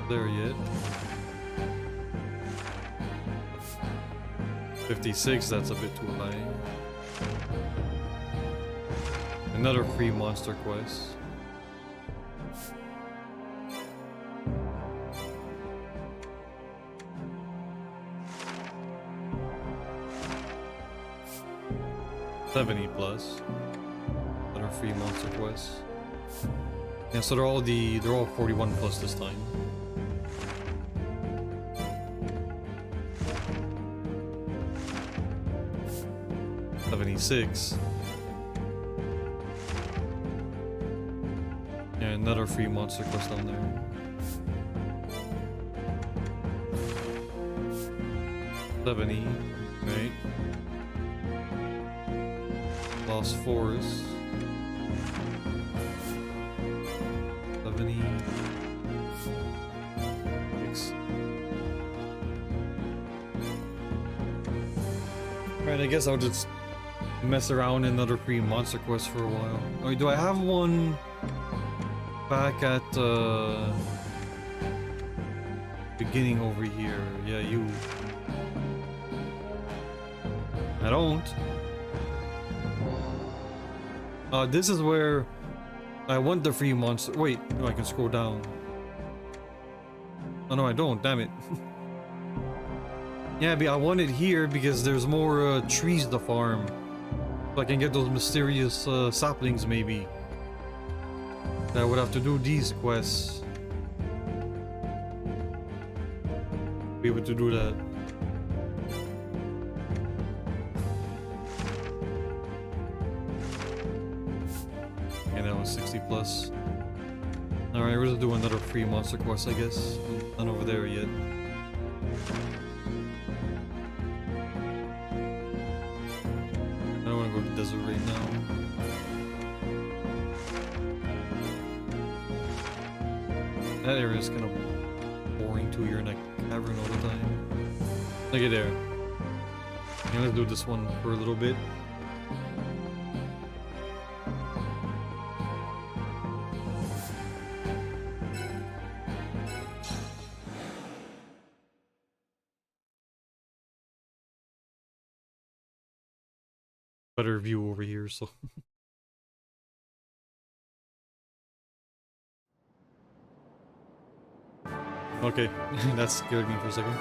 There yet. 56, that's a bit too high. Another free monster quest. +70. Another free monster quest. Yeah, so they're all 41+ this time. +76. Yeah, another free monster quest down there. 70, right? Lost Forest. 76. Alright, I guess I'll just mess around in another free monster quest for a while. Oh, do I have one back at beginning over here? Yeah, you. I don't. This is where I want the free monster. Wait, no, I can scroll down. Oh no, I don't. Damn it. Yeah, but I want it here because there's more trees to farm. So I can get those mysterious saplings, maybe. I would have to do these quests. Be able to do that. And that was 60+. Alright, we're gonna do another free monster quest, I guess. Not over there yet. I don't want to go to the desert right now. That area is kind of boring too. You're in a cavern all the time. Look at there. Yeah, let's do this one for a little bit. Better view over here, so. Okay, that scared me for a second.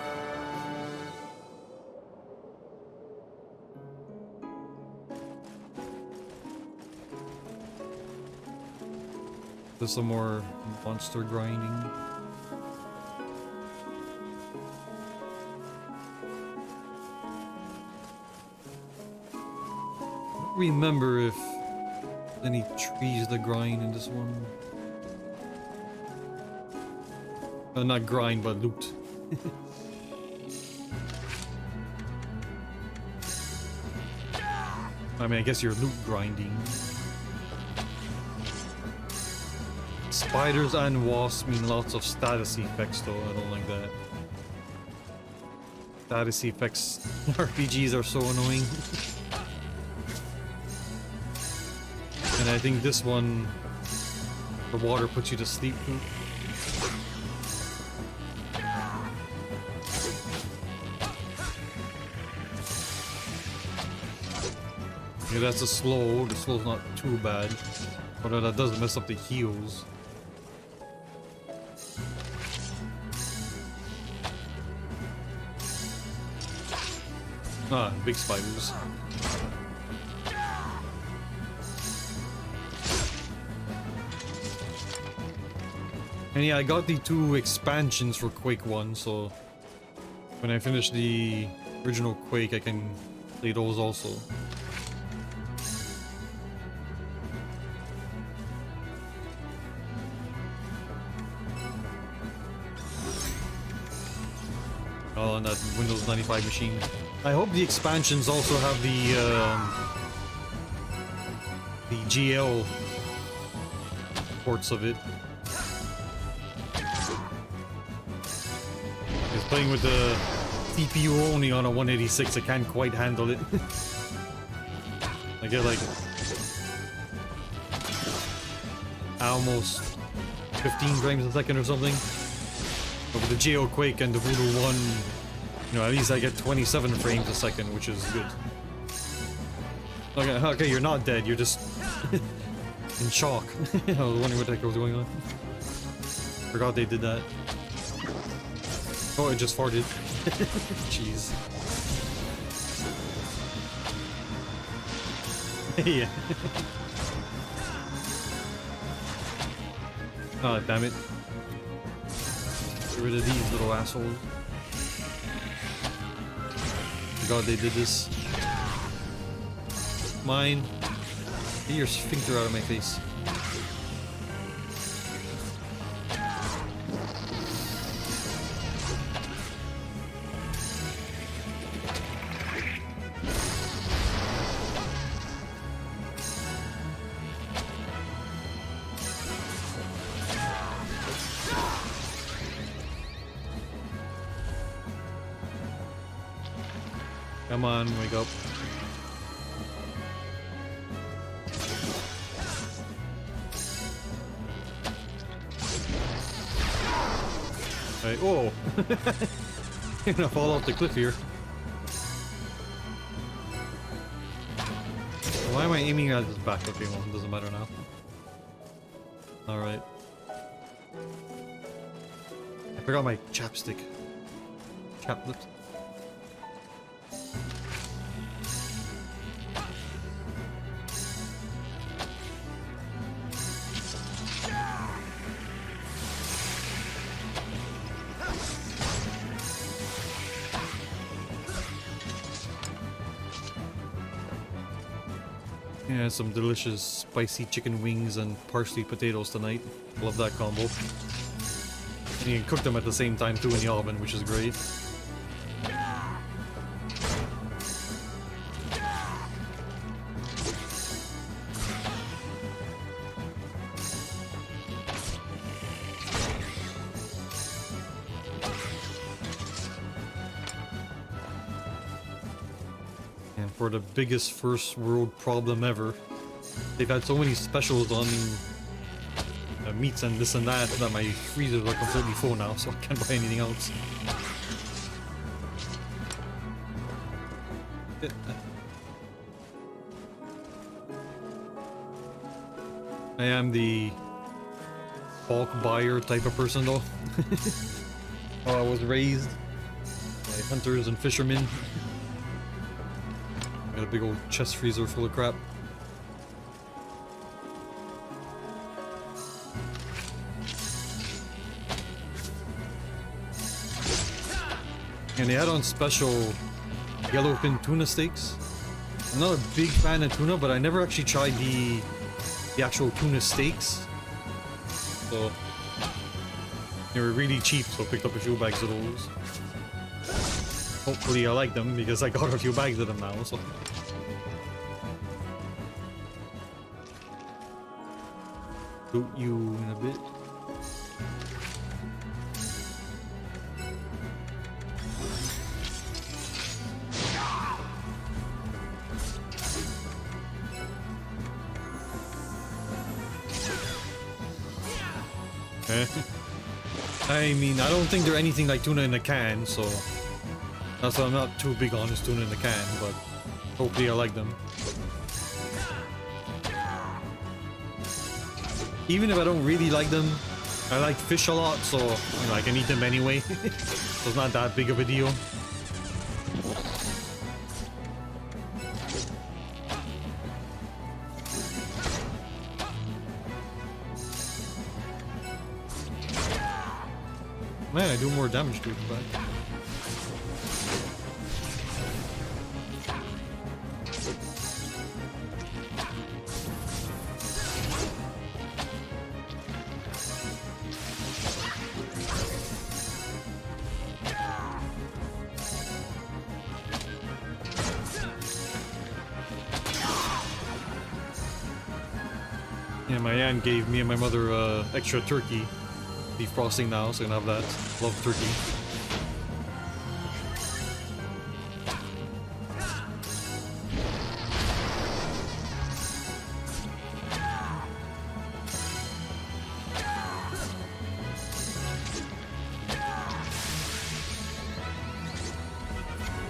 There's some more monster grinding. Remember if any trees to grind in this one. Not grind, but loot. I mean, I guess you're loot grinding. Spiders and wasps mean lots of status effects, though. I don't like that. Status effects RPGs are so annoying. And I think this one, the water puts you to sleep too. Yeah, that's a slow. The slow's not too bad. But that does mess up the heals. Ah, big spiders. And yeah, I got the 2 expansions for Quake 1, so when I finish the original Quake, I can play those also. All on that Windows 95 machine. I hope the expansions also have the GL ports of it. Because playing with the CPU only on a 186, I can't quite handle it. I get like almost 15 frames a second or something. But with the GL Quake and the Voodoo 1, you know, at least I get 27 frames a second, which is good. Okay, you're not dead, you're just in shock. I was wondering what the heck was going on. Forgot they did that. Oh, it just farted. Jeez. Yeah. Oh, damn it. Get rid of these little assholes. God, they did this. Mine. Get your sphincter out of my face. Come on, wake up. Hey, oh! You're gonna fall off the cliff here. Why am I aiming at his back? Okay, well, it doesn't matter now. Alright. I forgot my chapstick. Chap lips. Yeah, some delicious spicy chicken wings and parsley potatoes tonight. Love that combo. And you can cook them at the same time too in the oven, which is great. For the biggest first world problem ever. They've had so many specials on meats and this and that my freezers are completely full now, so I can't buy anything else. I am the bulk buyer type of person though. How I was raised by hunters and fishermen. Got a big old chest freezer full of crap. And they had on special yellowfin tuna steaks. I'm not a big fan of tuna, but I never actually tried the actual tuna steaks. So they were really cheap, so I picked up a few bags of those. Hopefully I like them because I got a few bags of them now, so. Shoot you in a bit. I mean, I don't think they're anything like tuna in a can, so that's why I'm not too big on is tuna in the can, but hopefully I like them. Even if I don't really like them, I like fish a lot, so you know, I can eat them anyway. So it's not that big of a deal. Man, I do more damage to it, but... Yeah, my aunt gave me and my mother extra turkey defrosting now, so I can have that. Love turkey.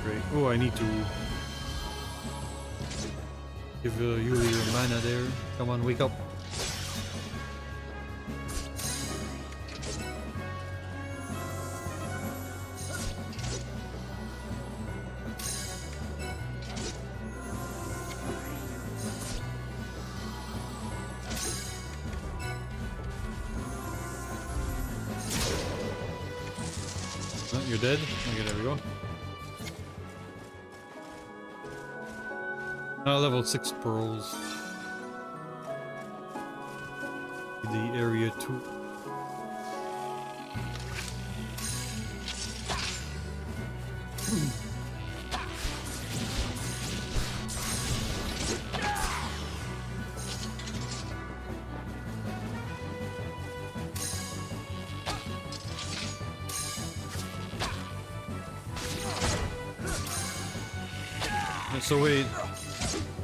Great. Oh, I need to give Yuli your mana there. Come on, wake up. Oh, you're dead? Okay, there we go. Level 6 pearls. The area 2. So wait,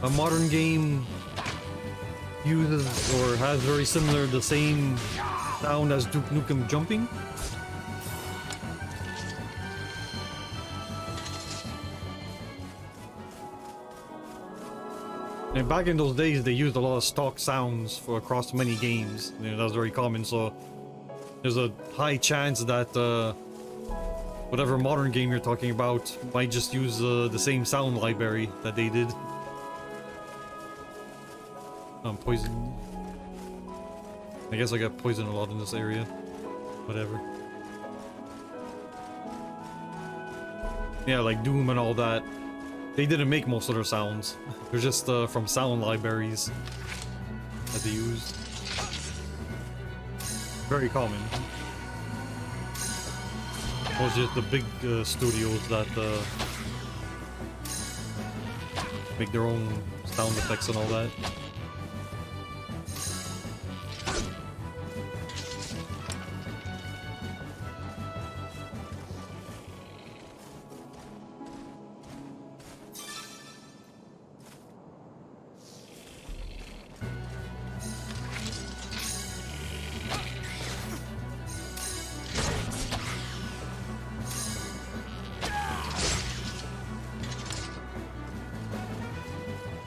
a modern game uses or has very similar the same sound as Duke Nukem jumping? And back in those days, they used a lot of stock sounds for across many games. You know, that's very common. So there's a high chance that whatever modern game you're talking about might just use the same sound library that they did. Poison. I guess I got poisoned a lot in this area. Whatever. Yeah, like Doom and all that. They didn't make most of their sounds. They're just from sound libraries that they used. Very common. It was just the big studios that make their own sound effects and all that.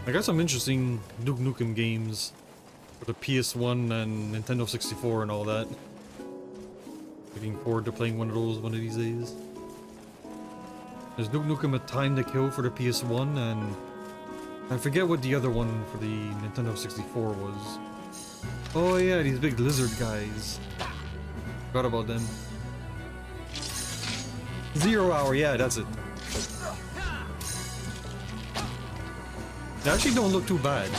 I got some interesting Duke Nukem games for the PS1 and Nintendo 64 and all that. Looking forward to playing one of those one of these days. There's Duke Nukem A Time to Kill for the PS1, and I forget what the other one for the Nintendo 64 was. Oh yeah, these big lizard guys. Forgot about them. 0 Hour, yeah, that's it. They actually don't look too bad.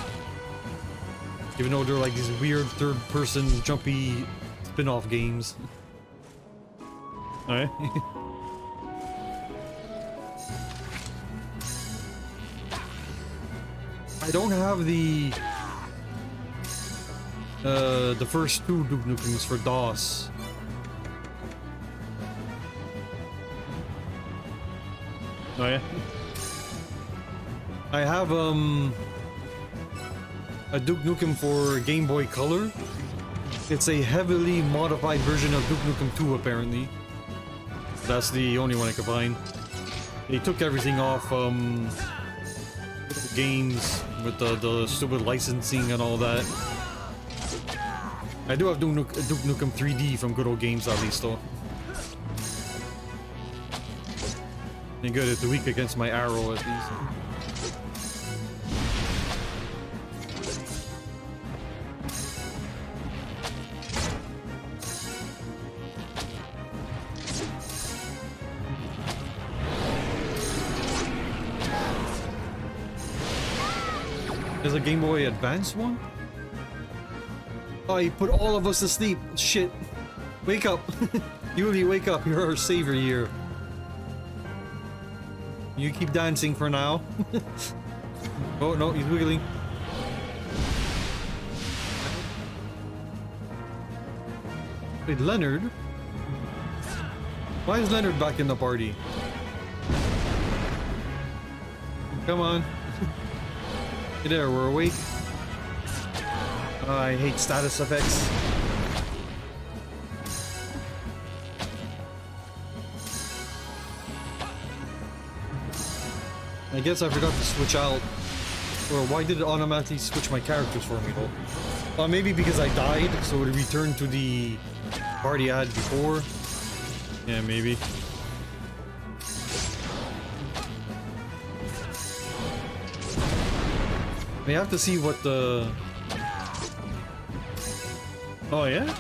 Even though they're like these weird third-person jumpy spin-off games. Alright. I don't have the first two Duke Nukems for DOS. Oh yeah? I have a Duke Nukem for Game Boy Color. It's a heavily modified version of Duke Nukem 2 apparently. That's the only one I could find. They took everything off games with the stupid licensing and all that. I do have Duke Nukem 3D from Good Old Games at least though. And good, it's weak against my arrow at least. There's a Game Boy Advance one? Oh, he put all of us to sleep. Shit. Wake up. Yuli, wake up. You're our savior here. You keep dancing for now. Oh, no, he's wiggling. Wait, Leonard? Why is Leonard back in the party? Come on. Hey there, we're awake. Oh, I hate status effects. I guess I forgot to switch out. Or why did it automatically switch my characters for me though? Maybe because I died, so it returned to the party I had before. Yeah, maybe. I have to see what the... Oh yeah?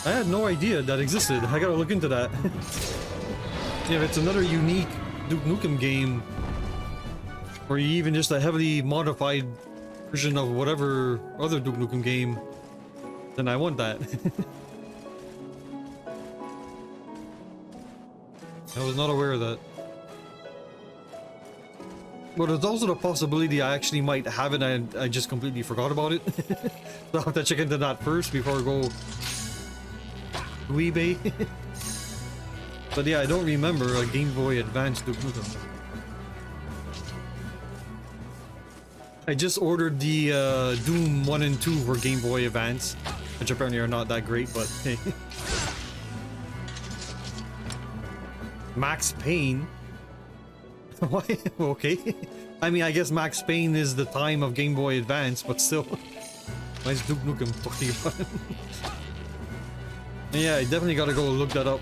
I had no idea that existed. I gotta look into that. Yeah, if it's another unique Duke Nukem game, or even just a heavily modified version of whatever other Duke Nukem game, then I want that. I was not aware of that. But there's also the possibility I actually might have it and I just completely forgot about it. So I'll have to check into that first before I go to eBay. But yeah, I don't remember a Game Boy Advance Duke Nukem. I just ordered the Doom 1 and 2 for Game Boy Advance, which apparently are not that great, but hey. Max Payne? Why? Okay. I mean, I guess Max Payne is the time of Game Boy Advance, but still. Why is Duke Nukem talking about it? Yeah, I definitely gotta go look that up.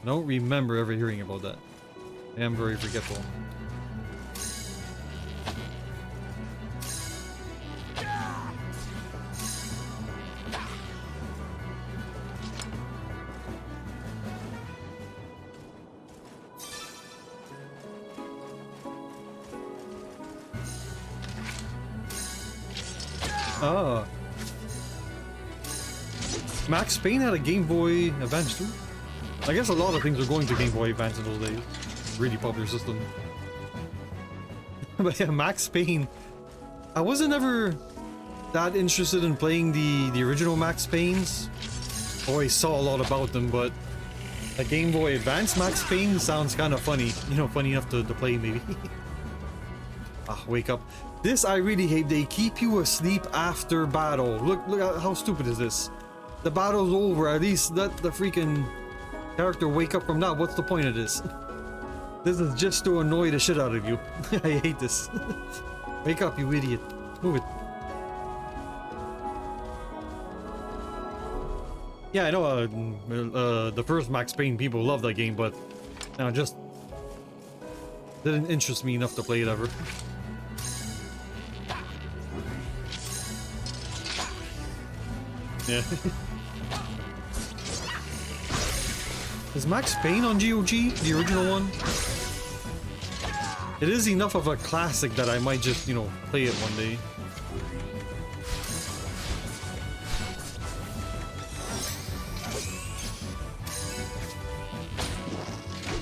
I don't remember ever hearing about that. I am very forgetful. Ah. Max Payne had a Game Boy Advance too. I guess a lot of things are going to Game Boy Advance in those days. Really popular system. But yeah, Max Payne. I wasn't ever that interested in playing the original Max Paynes. Always saw a lot about them, but a Game Boy Advance Max Payne sounds kind of funny. You know, funny enough to play maybe. Ah, wake up. This I really hate. They keep you asleep after battle. Look at how stupid is this? The battle's over. At least let the freaking character wake up from that. What's the point of this? This is just to annoy the shit out of you. I hate this. Wake up, you idiot. Move it. Yeah, I know the first Max Payne people love that game, but just didn't interest me enough to play it ever. Yeah. Is Max Payne on GOG? The original one? It is enough of a classic that I might just, you know, play it one day.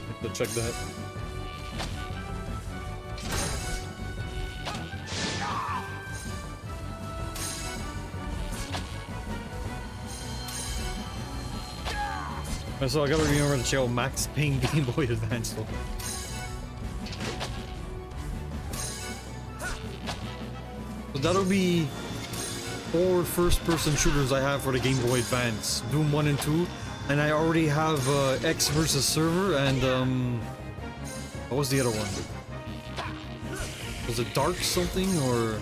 Have to check that. So I gotta remember to check out Max Payne Game Boy Advance though. So that'll be 4 first-person shooters I have for the Game Boy Advance. Doom 1 and 2. And I already have X versus Server and what was the other one? Was it Dark something or...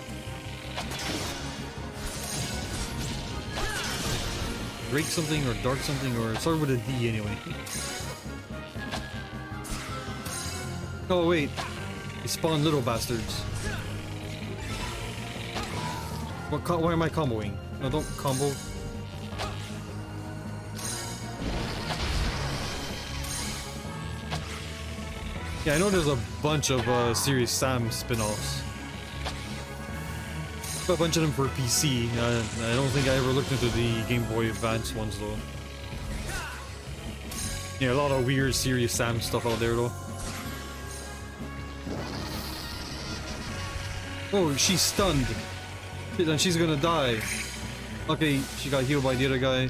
Drake something or Dark something, or it started with a D anyway. Oh wait, they spawn little bastards. Why am I comboing? No, don't combo. Yeah, I know there's a bunch of Serious Sam spin-offs. A bunch of them for PC. I don't think I ever looked into the Game Boy Advance ones though. Yeah, a lot of weird Serious Sam stuff out there though. Oh, she's stunned. Shit, then she's gonna die. Okay, she got healed by the other guy.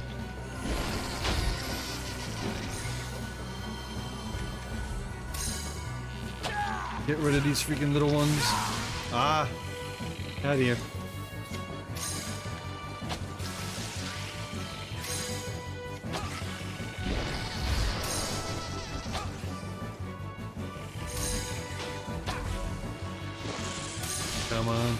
Get rid of these freaking little ones. Ah! Out of here. Come on.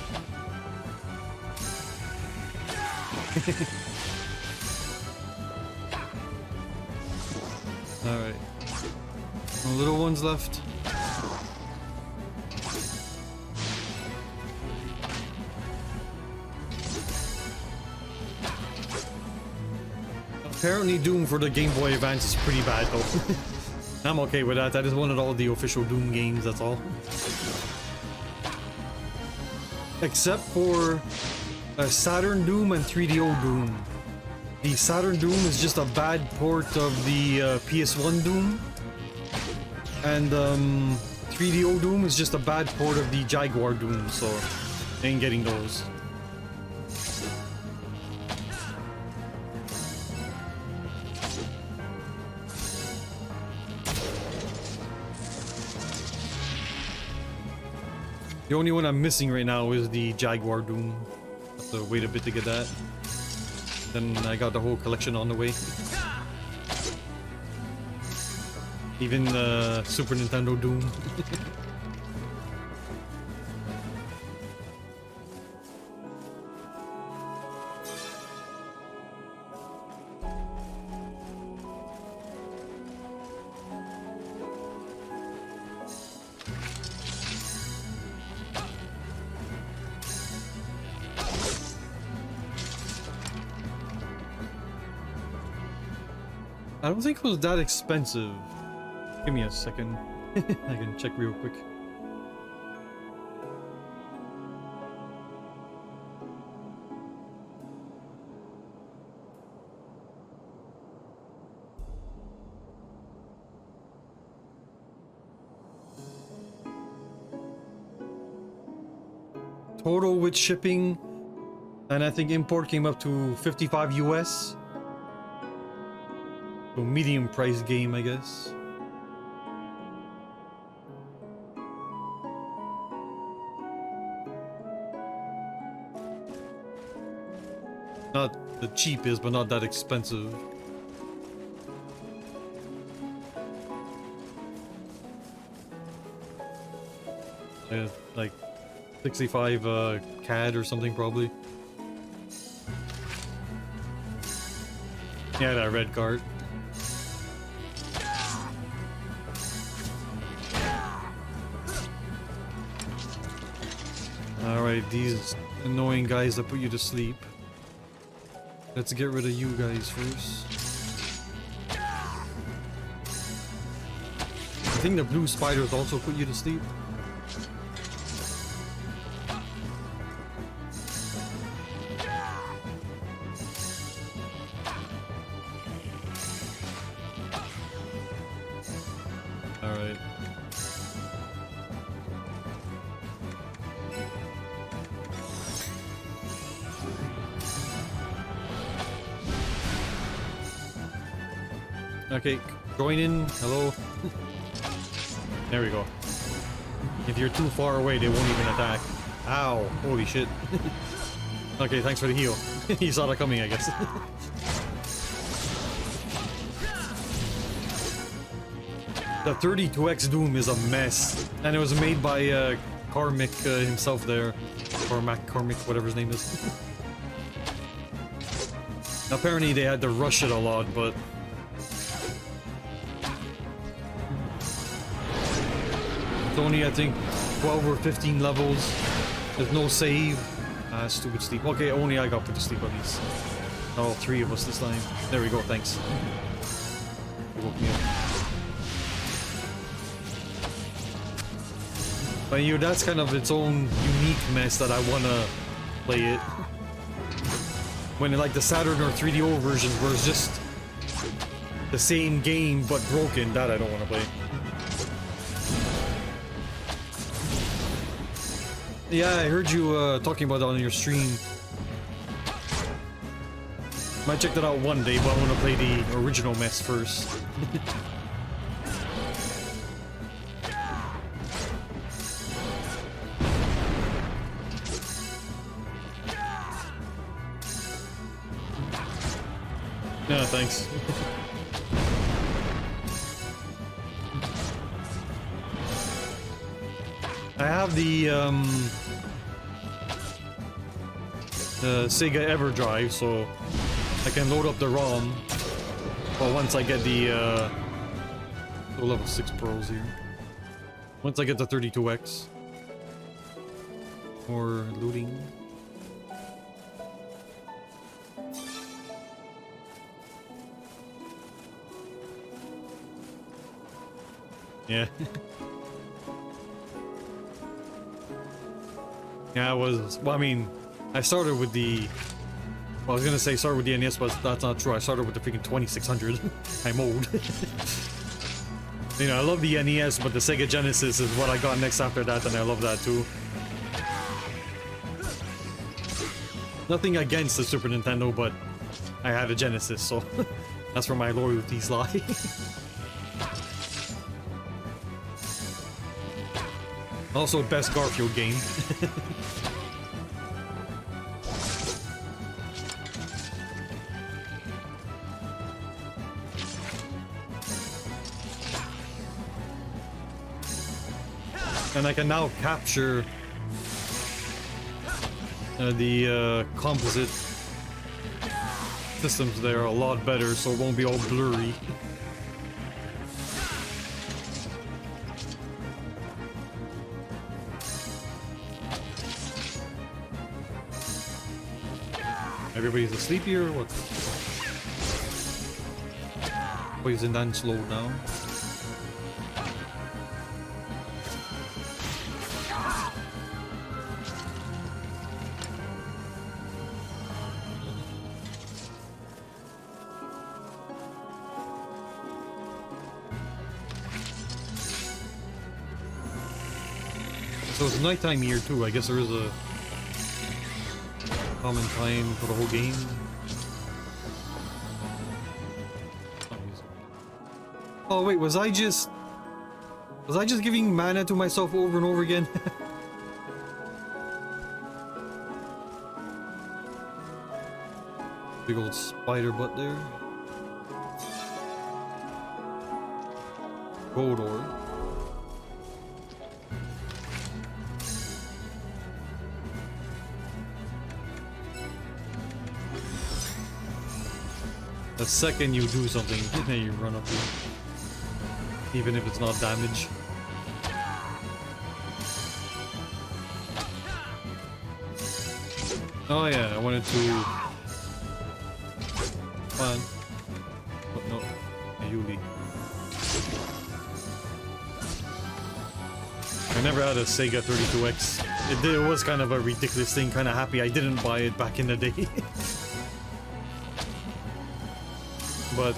Alright. No little ones left. Apparently Doom for the Game Boy Advance is pretty bad though. I'm okay with that. I just wanted all the official Doom games, that's all. Except for Saturn Doom and 3DO Doom. The Saturn Doom is just a bad port of the PS1 Doom. And 3DO Doom is just a bad port of the Jaguar Doom, so I ain't getting those. The only one I'm missing right now is the Jaguar Doom. Have to wait a bit to get that. Then I got the whole collection on the way. Even Super Nintendo Doom. I don't think it was that expensive. Give me a second. I can check real quick. Total with shipping, and I think import came up to 55 US. So medium price game, I guess. Not the cheapest, but not that expensive. Like 65 CAD or something probably. Yeah, that red card. Alright, these annoying guys that put you to sleep. Let's get rid of you guys first. I think the blue spiders also put you to sleep. Alright. Okay, join in. Hello. There we go. If you're too far away, they won't even attack. Ow. Holy shit. Okay, thanks for the heal. He saw that coming, I guess. The 32X Doom is a mess. And it was made by Carmick himself there. Carmick, whatever his name is. Apparently they had to rush it a lot, but... It's only, I think, 12 or 15 levels. There's no save. Stupid sleep. Okay, only I got put to sleep at least. Not all three of us this time. There we go, thanks. You woke me up. But you know, that's kind of its own unique mess that I wanna play it. When like the Saturn or 3DO versions where it's just the same game but broken, that I don't wanna play. Yeah, I heard you talking about that on your stream. Might check that out one day, but I want to play the original mess first. Yeah, thanks. I have the Sega EverDrive, so I can load up the ROM. Well, once I get the level 6 pearls here. Once I get the 32X. More looting. Yeah. Yeah, it was. Well, I mean, I started with the. Well, I was gonna say start with the NES, but that's not true. I started with the freaking 2600. I mode. You know, I love the NES, but the Sega Genesis is what I got next after that, and I love that too. Nothing against the Super Nintendo, but I had a Genesis, so that's where my loyalties lie. Also, best Garfield game. And I can now capture the composite systems there a lot better, so it won't be all blurry. Everybody's asleep here or what? Poison dance slowed down. So it's nighttime here too. I guess there is a common time for the whole game. Oh wait, was I just giving mana to myself over and over again? Big old spider butt there. Gold ore. The second you do something, then you run up here. Even if it's not damage. Oh yeah, I wanted to... Fine. Oh, no. Yuli. I never had a Sega 32X. It was kind of a ridiculous thing, kind of happy I didn't buy it back in the day. But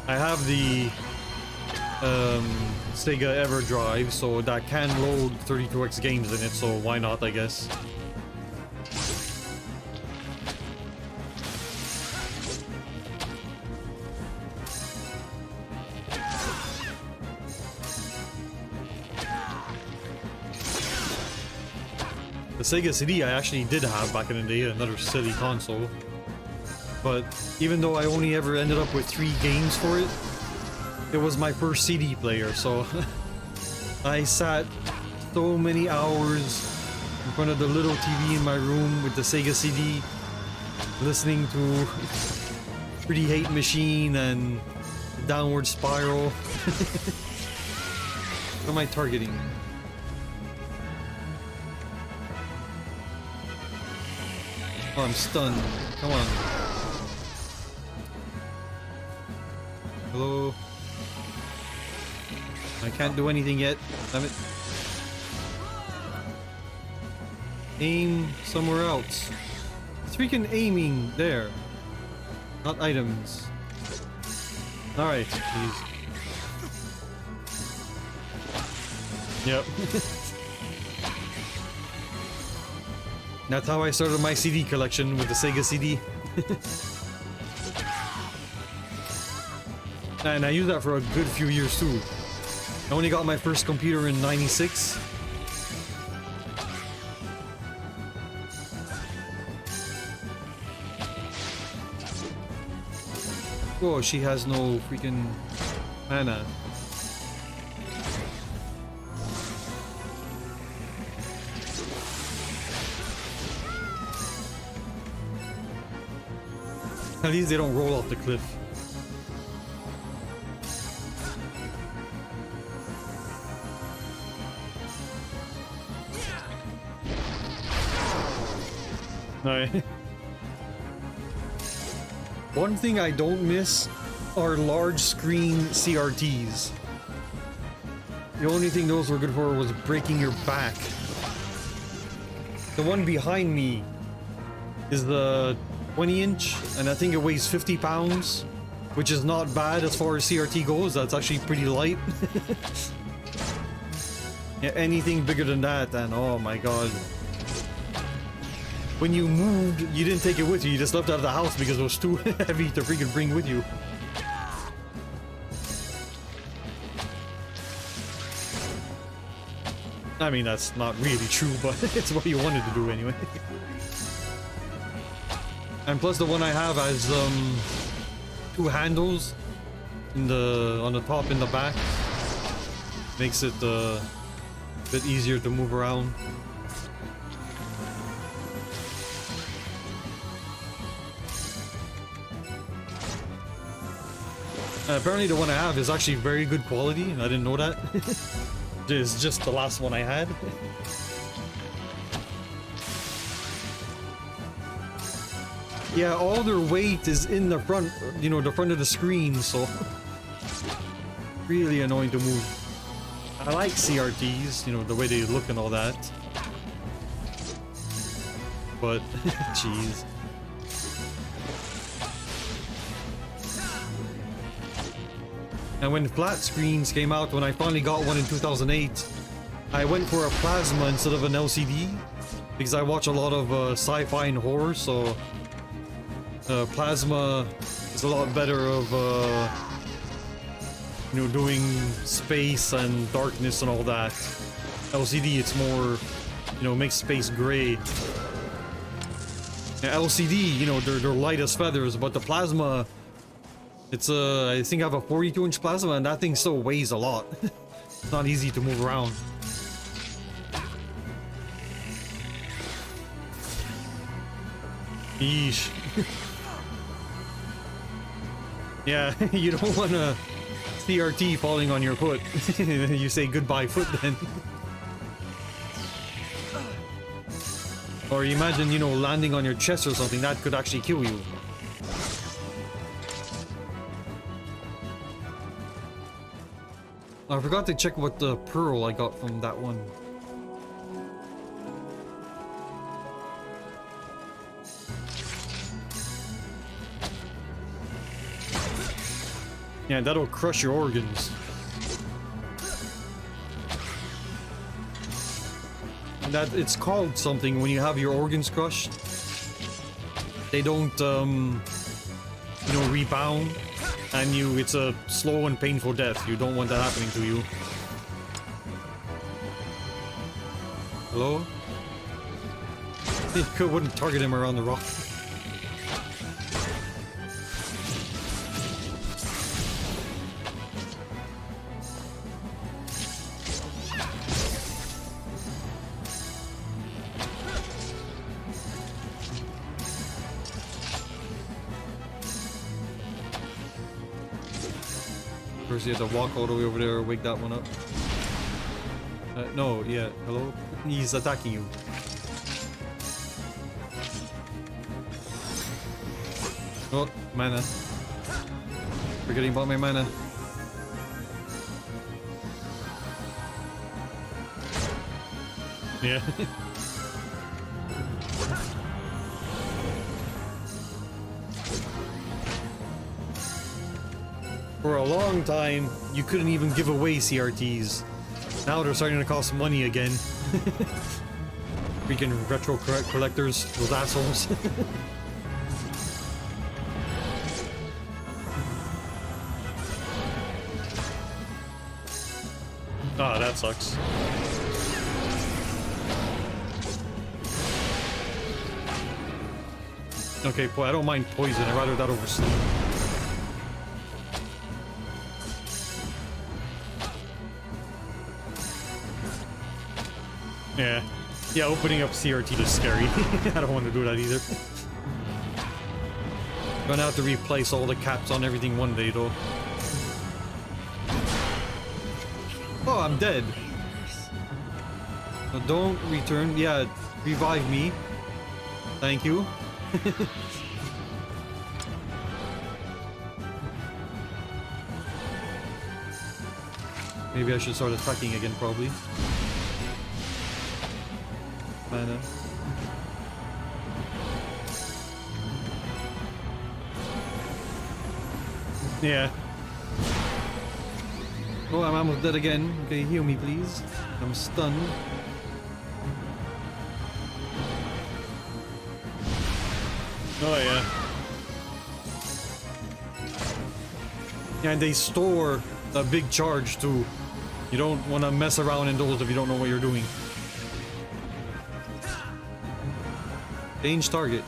I have the Sega EverDrive, so that can load 32X games in it, so why not, I guess. The Sega CD I actually did have back in the day, another silly console. But even though I only ever ended up with 3 games for it, it was my first CD player, so I sat so many hours in front of the little TV in my room with the Sega CD, listening to Pretty Hate Machine and Downward Spiral. What am I targeting? Oh, I'm stunned. Come on. Hello? I can't do anything yet. Damn it. Aim somewhere else. It's freaking aiming there. Not items. Alright, please. Yep. That's how I started my CD collection, with the Sega CD. And I used that for a good few years too. I only got my first computer in '96. Oh, she has no freaking mana. At least they don't roll off the cliff. No. One thing I don't miss are large screen CRTs. The only thing those were good for was breaking your back. The one behind me is the 20-inch, and I think it weighs 50 pounds, which is not bad as far as CRT goes. That's actually pretty light. Yeah, anything bigger than that, and oh my god. When you moved, you didn't take it with you, you just left it at the house because it was too heavy to freaking bring with you. I mean, that's not really true, but it's what you wanted to do anyway. And plus the one I have has two handles in on the top and the back. Makes it a bit easier to move around. Apparently the one I have is actually very good quality, and I didn't know that. It's just the last one I had. Yeah, all their weight is in the front, you know, the front of the screen, so really annoying to move. I like CRTs, you know, the way they look and all that. But, jeez. And when flat screens came out, when I finally got one in 2008, I went for a plasma instead of an LCD because I watch a lot of sci-fi and horror, so plasma is a lot better of you know, doing space and darkness and all that. LCD, it's more, you know, makes space gray. And LCD, you know, they're light as feathers, but the plasma, it's I think I have a 42-inch plasma, and that thing still weighs a lot. It's not easy to move around. Yeesh. Yeah, you don't want a CRT falling on your foot. You say goodbye foot then. Or you imagine, you know, landing on your chest or something, that could actually kill you. I forgot to check what the pearl I got from that one. Yeah, that'll crush your organs. And that it's called something when you have your organs crushed. They don't you know, rebound. And it's a slow and painful death. You don't want that happening to you. Hello? You wouldn't target him around the rock. First you have to walk all the way over there, wake that one up. No, yeah, hello? He's attacking you. Oh, mana. Forgetting about my mana. Yeah. For a long time, you couldn't even give away CRTs. Now they're starting to cost money again. Freaking retro collectors, those assholes. Ah, that sucks. Okay, I don't mind poison. I'd rather that over sleep. Yeah. Yeah, opening up CRT is scary. I don't want to do that either. Gonna have to replace all the caps on everything one day, though. Oh, I'm dead. So don't return. Yeah, revive me. Thank you. Maybe I should start attacking again, probably. Mana. Yeah. Oh, I'm almost dead again. Okay, heal me, please. I'm stunned. Oh, yeah. Yeah, and they store a big charge, too. You don't want to mess around in those if you don't know what you're doing. Change target.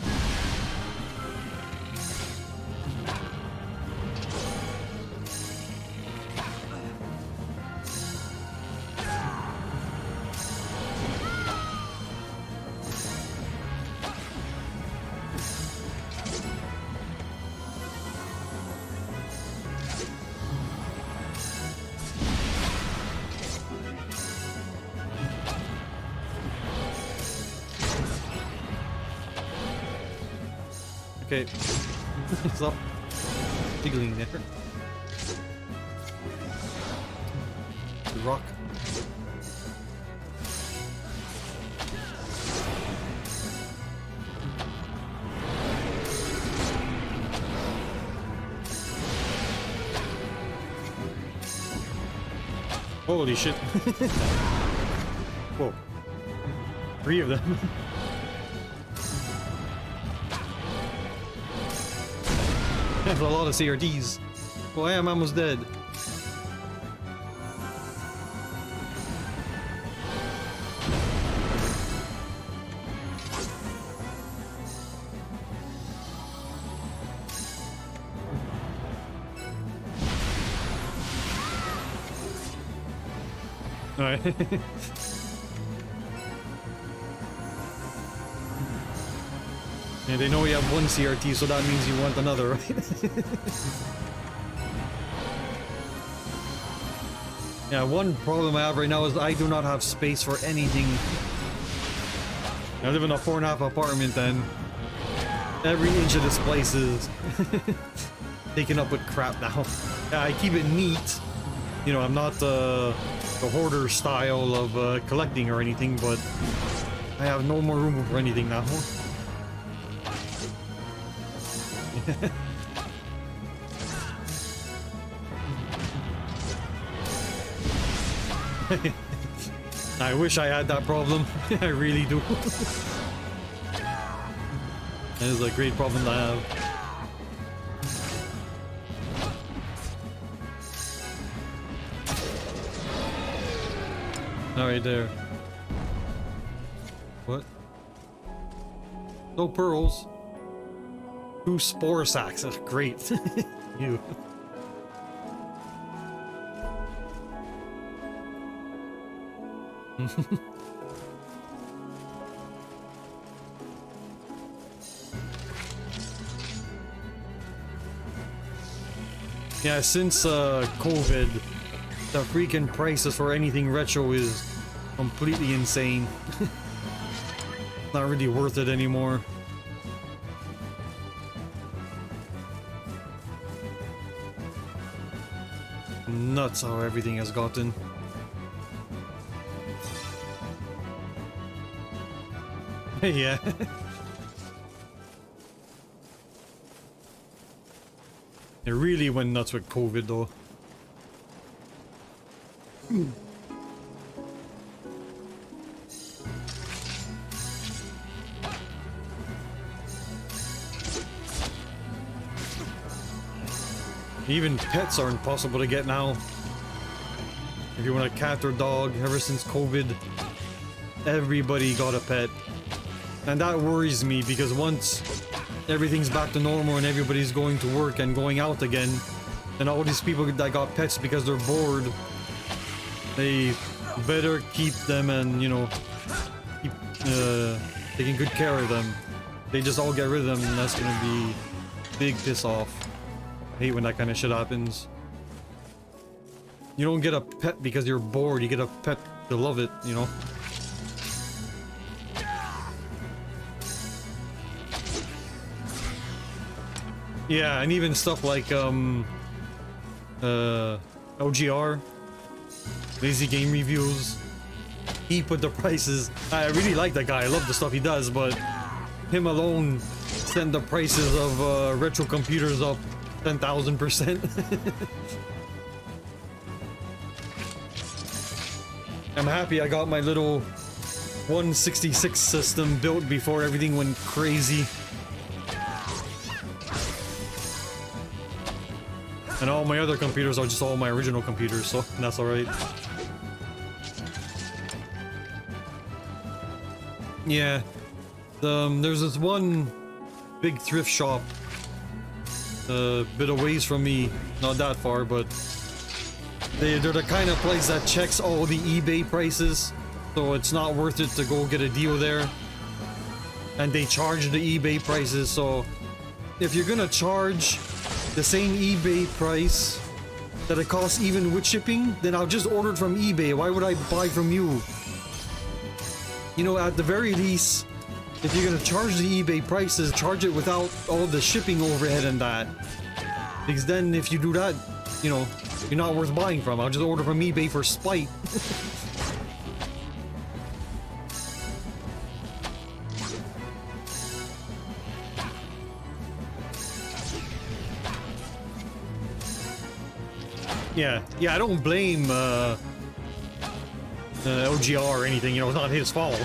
Okay. Stop jiggling there. The rock. Holy shit. Whoa. 3 of them. I have a lot of CRTs. Well, I am almost dead. Alright. Yeah, they know you have one CRT, so that means you want another, right? Yeah, one problem I have right now is I do not have space for anything. I live in a 4.5 apartment and every inch of this place is taken up with crap now. Yeah, I keep it neat. You know, I'm not the hoarder style of collecting or anything, but I have no more room for anything now. I wish I had that problem. I really do. That is a great problem to have. Alright, there. What? No pearls. 2 spore sacks. That's great. You. Yeah, since COVID, the freaking prices for anything retro is completely insane. Not really worth it anymore. nuts how everything has gotten. Yeah. It really went nuts with COVID though. Even pets aren't possible to get now. If you want a cat or dog, ever since COVID, everybody got a pet. And that worries me because once everything's back to normal and everybody's going to work and going out again, then all these people that got pets because they're bored, they better keep them and, you know, keep taking good care of them. They just all get rid of them and that's gonna be big piss off. I hate when that kind of shit happens. You don't get a pet because you're bored, you get a pet to love it, you know? Yeah, and even stuff like, LGR, Lazy Game Reviews, he put the prices, I really like that guy, I love the stuff he does, but him alone sent the prices of retro computers up 10,000%. I'm happy I got my little 166 system built before everything went crazy. And all my other computers are just all my original computers, so that's alright. Yeah. There's this one big thrift shop a bit of ways from me, not that far, but they're the kind of place that checks all the eBay prices, so it's not worth it to go get a deal there. And they charge the eBay prices, so if you're gonna charge the same eBay price that it costs even with shipping, then I'll just order it from eBay. Why would I buy from you? You know, at the very least, if you're gonna charge the eBay prices, charge it without all the shipping overhead and that. Because then if you do that, you know, you're not worth buying from. I'll just order from eBay for spite. Yeah, I don't blame LGR or anything, you know, it's not his fault.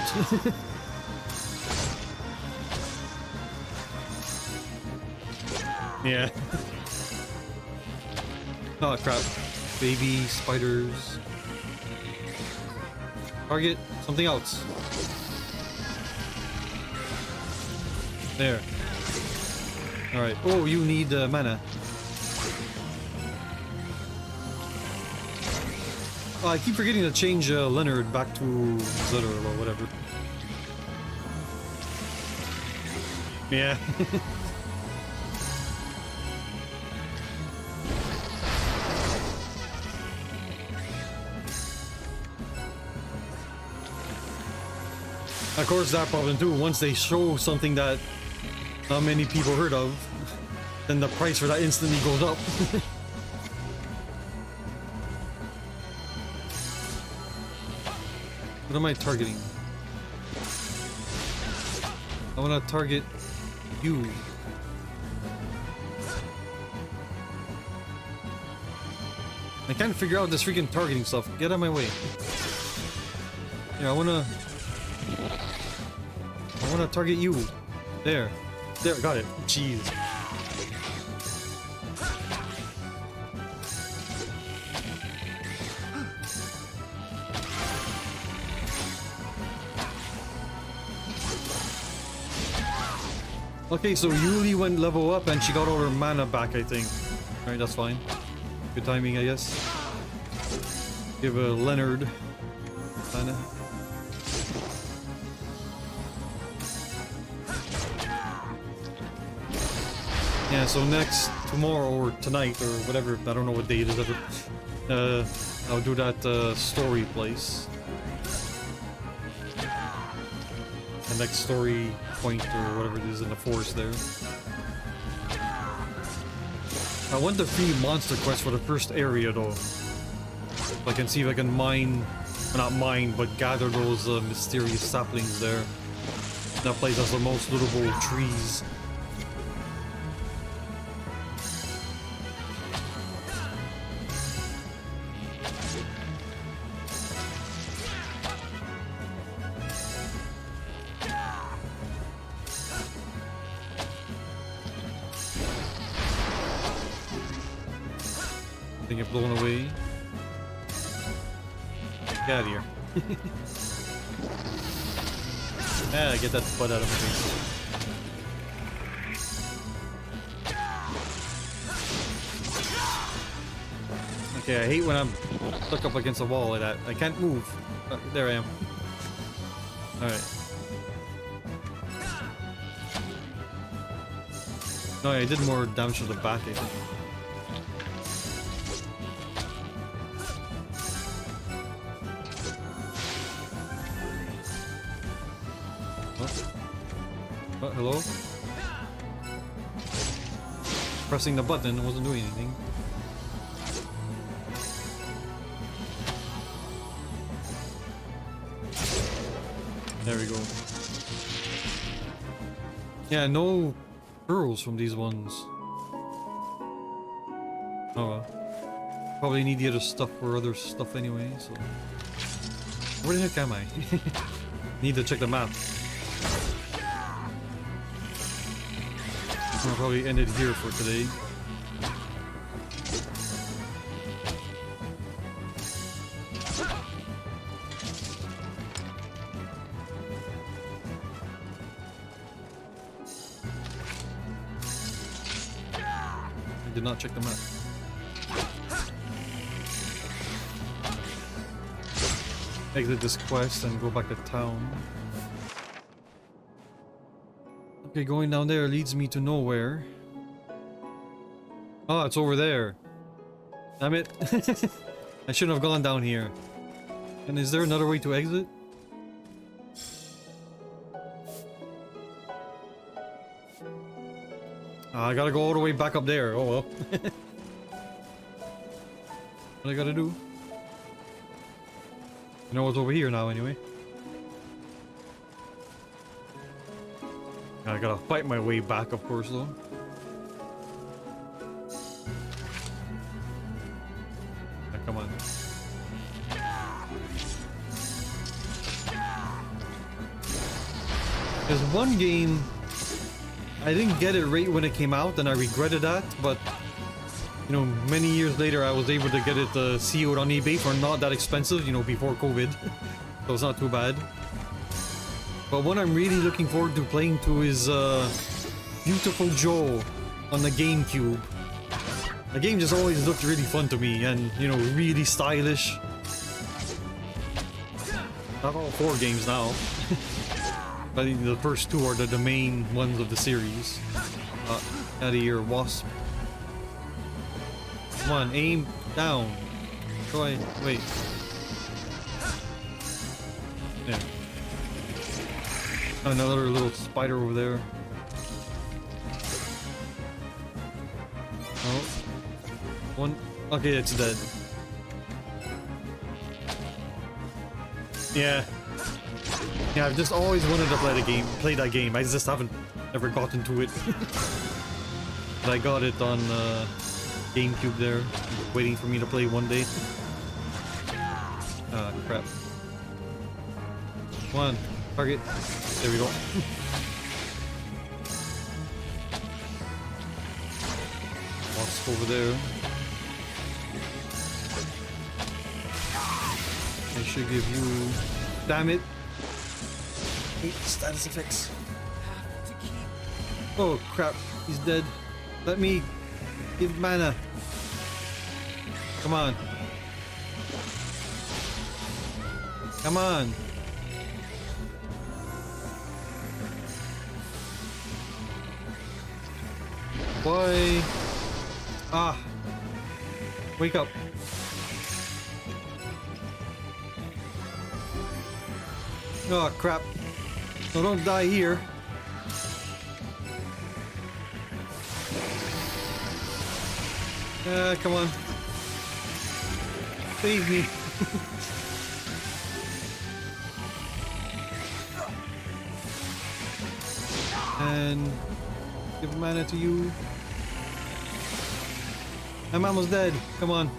Yeah. Oh crap. Baby spiders. Target something else. There. Alright. Oh, you need mana. Oh, I keep forgetting to change Leonard back to Zither or whatever. Yeah. Of course, that problem too, once they show something that not many people heard of, then the price for that instantly goes up. What am I targeting? I want to target you. I can't figure out this freaking targeting stuff. Get out of my way. Yeah, I wanna target you. There, got it. Jeez. Okay, so Yuli went level up and she got all her mana back, I think. Alright, that's fine. Good timing, I guess. Give Leonard mana. Yeah, so tomorrow or tonight or whatever, I don't know what day it is ever, I'll do that story place. The next story point or whatever it is in the forest there. I want the free monster quest for the first area though. I can see if I can mine, well, not mine, but gather those mysterious saplings there. That place has the most lootable trees. They get blown away. Get out of here. Ah, get that butt out of my face. Okay, I hate when I'm stuck up against a wall like that. I can't move. There I am. Alright. No, I did more damage to the back, I think. Oh, hello? Pressing the button wasn't doing anything. There we go. Yeah, no pearls from these ones. Oh well. Probably need the other stuff for other stuff anyway, so... Where the heck am I? Need to check the map. I'll probably end it here for today. I did not check the map. Exit this quest and go back to town. Okay, going down there leads me to nowhere. Oh, it's over there. Damn it. I shouldn't have gone down here. And is there another way to exit? I gotta go all the way back up there. Oh well. What I gotta do? I know what's over here now anyway. I gotta fight my way back, of course, though. Ah, come on. There's one game I didn't get it right when it came out, and I regretted that, but you know, many years later I was able to get it CO'd on eBay for not that expensive, you know, before COVID. So it's not too bad. But what I'm really looking forward to playing to is Beautiful Joe on the GameCube. The game just always looked really fun to me, and you know, really stylish. Not all 4 games now. I think the first 2 are the main ones of the series. Out of here, wasp. Come on, aim down. Try, wait. Yeah. Another little spider over there. Oh. One. Okay, it's dead. Yeah. Yeah, I've just always wanted to play that game. I just haven't ever gotten to it. But I got it on GameCube there, waiting for me to play one day. Ah, crap. Come on, target. There we go. Wasp over there. I should give you... Damn it! Status effects. Oh crap, he's dead. Let me give mana. Come on. Come on. Boy. Ah. Wake up. Oh crap. No, don't die here. Come on. Save me. And give mana to you. I'm almost dead. Come on.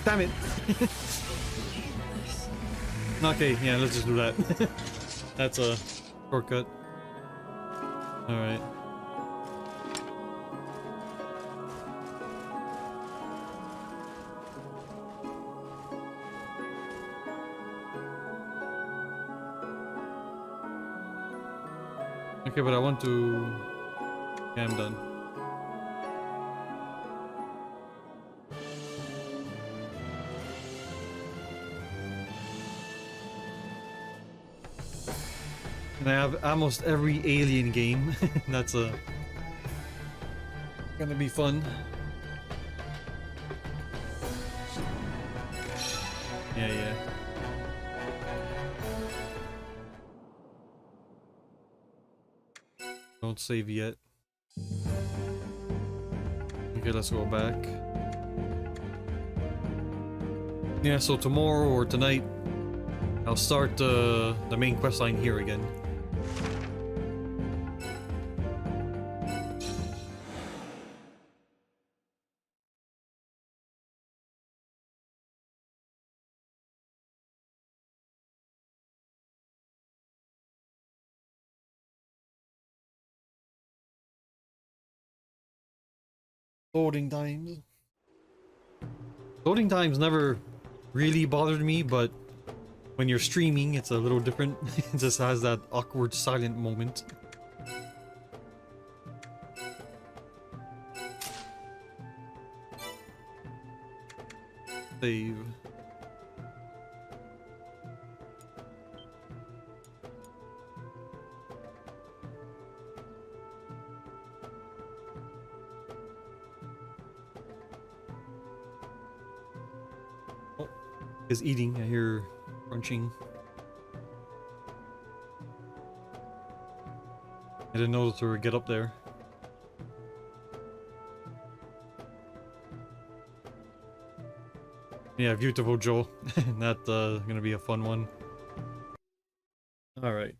Damn it. Okay, yeah, let's just do that. That's a shortcut. Alright. Okay, but I want to... Yeah, I'm done. And I have almost every alien game. That's gonna be fun. Yeah, yeah. Don't save yet. Okay, let's go back. Yeah, so tomorrow or tonight, I'll start the main quest line here again. Loading times. Loading times never really bothered me, but when you're streaming, it's a little different. It just has that awkward silent moment. Save. Oh, is eating. I hear crunching. I didn't notice her get up there. Yeah, beautiful Joel. That gonna be a fun one. All right.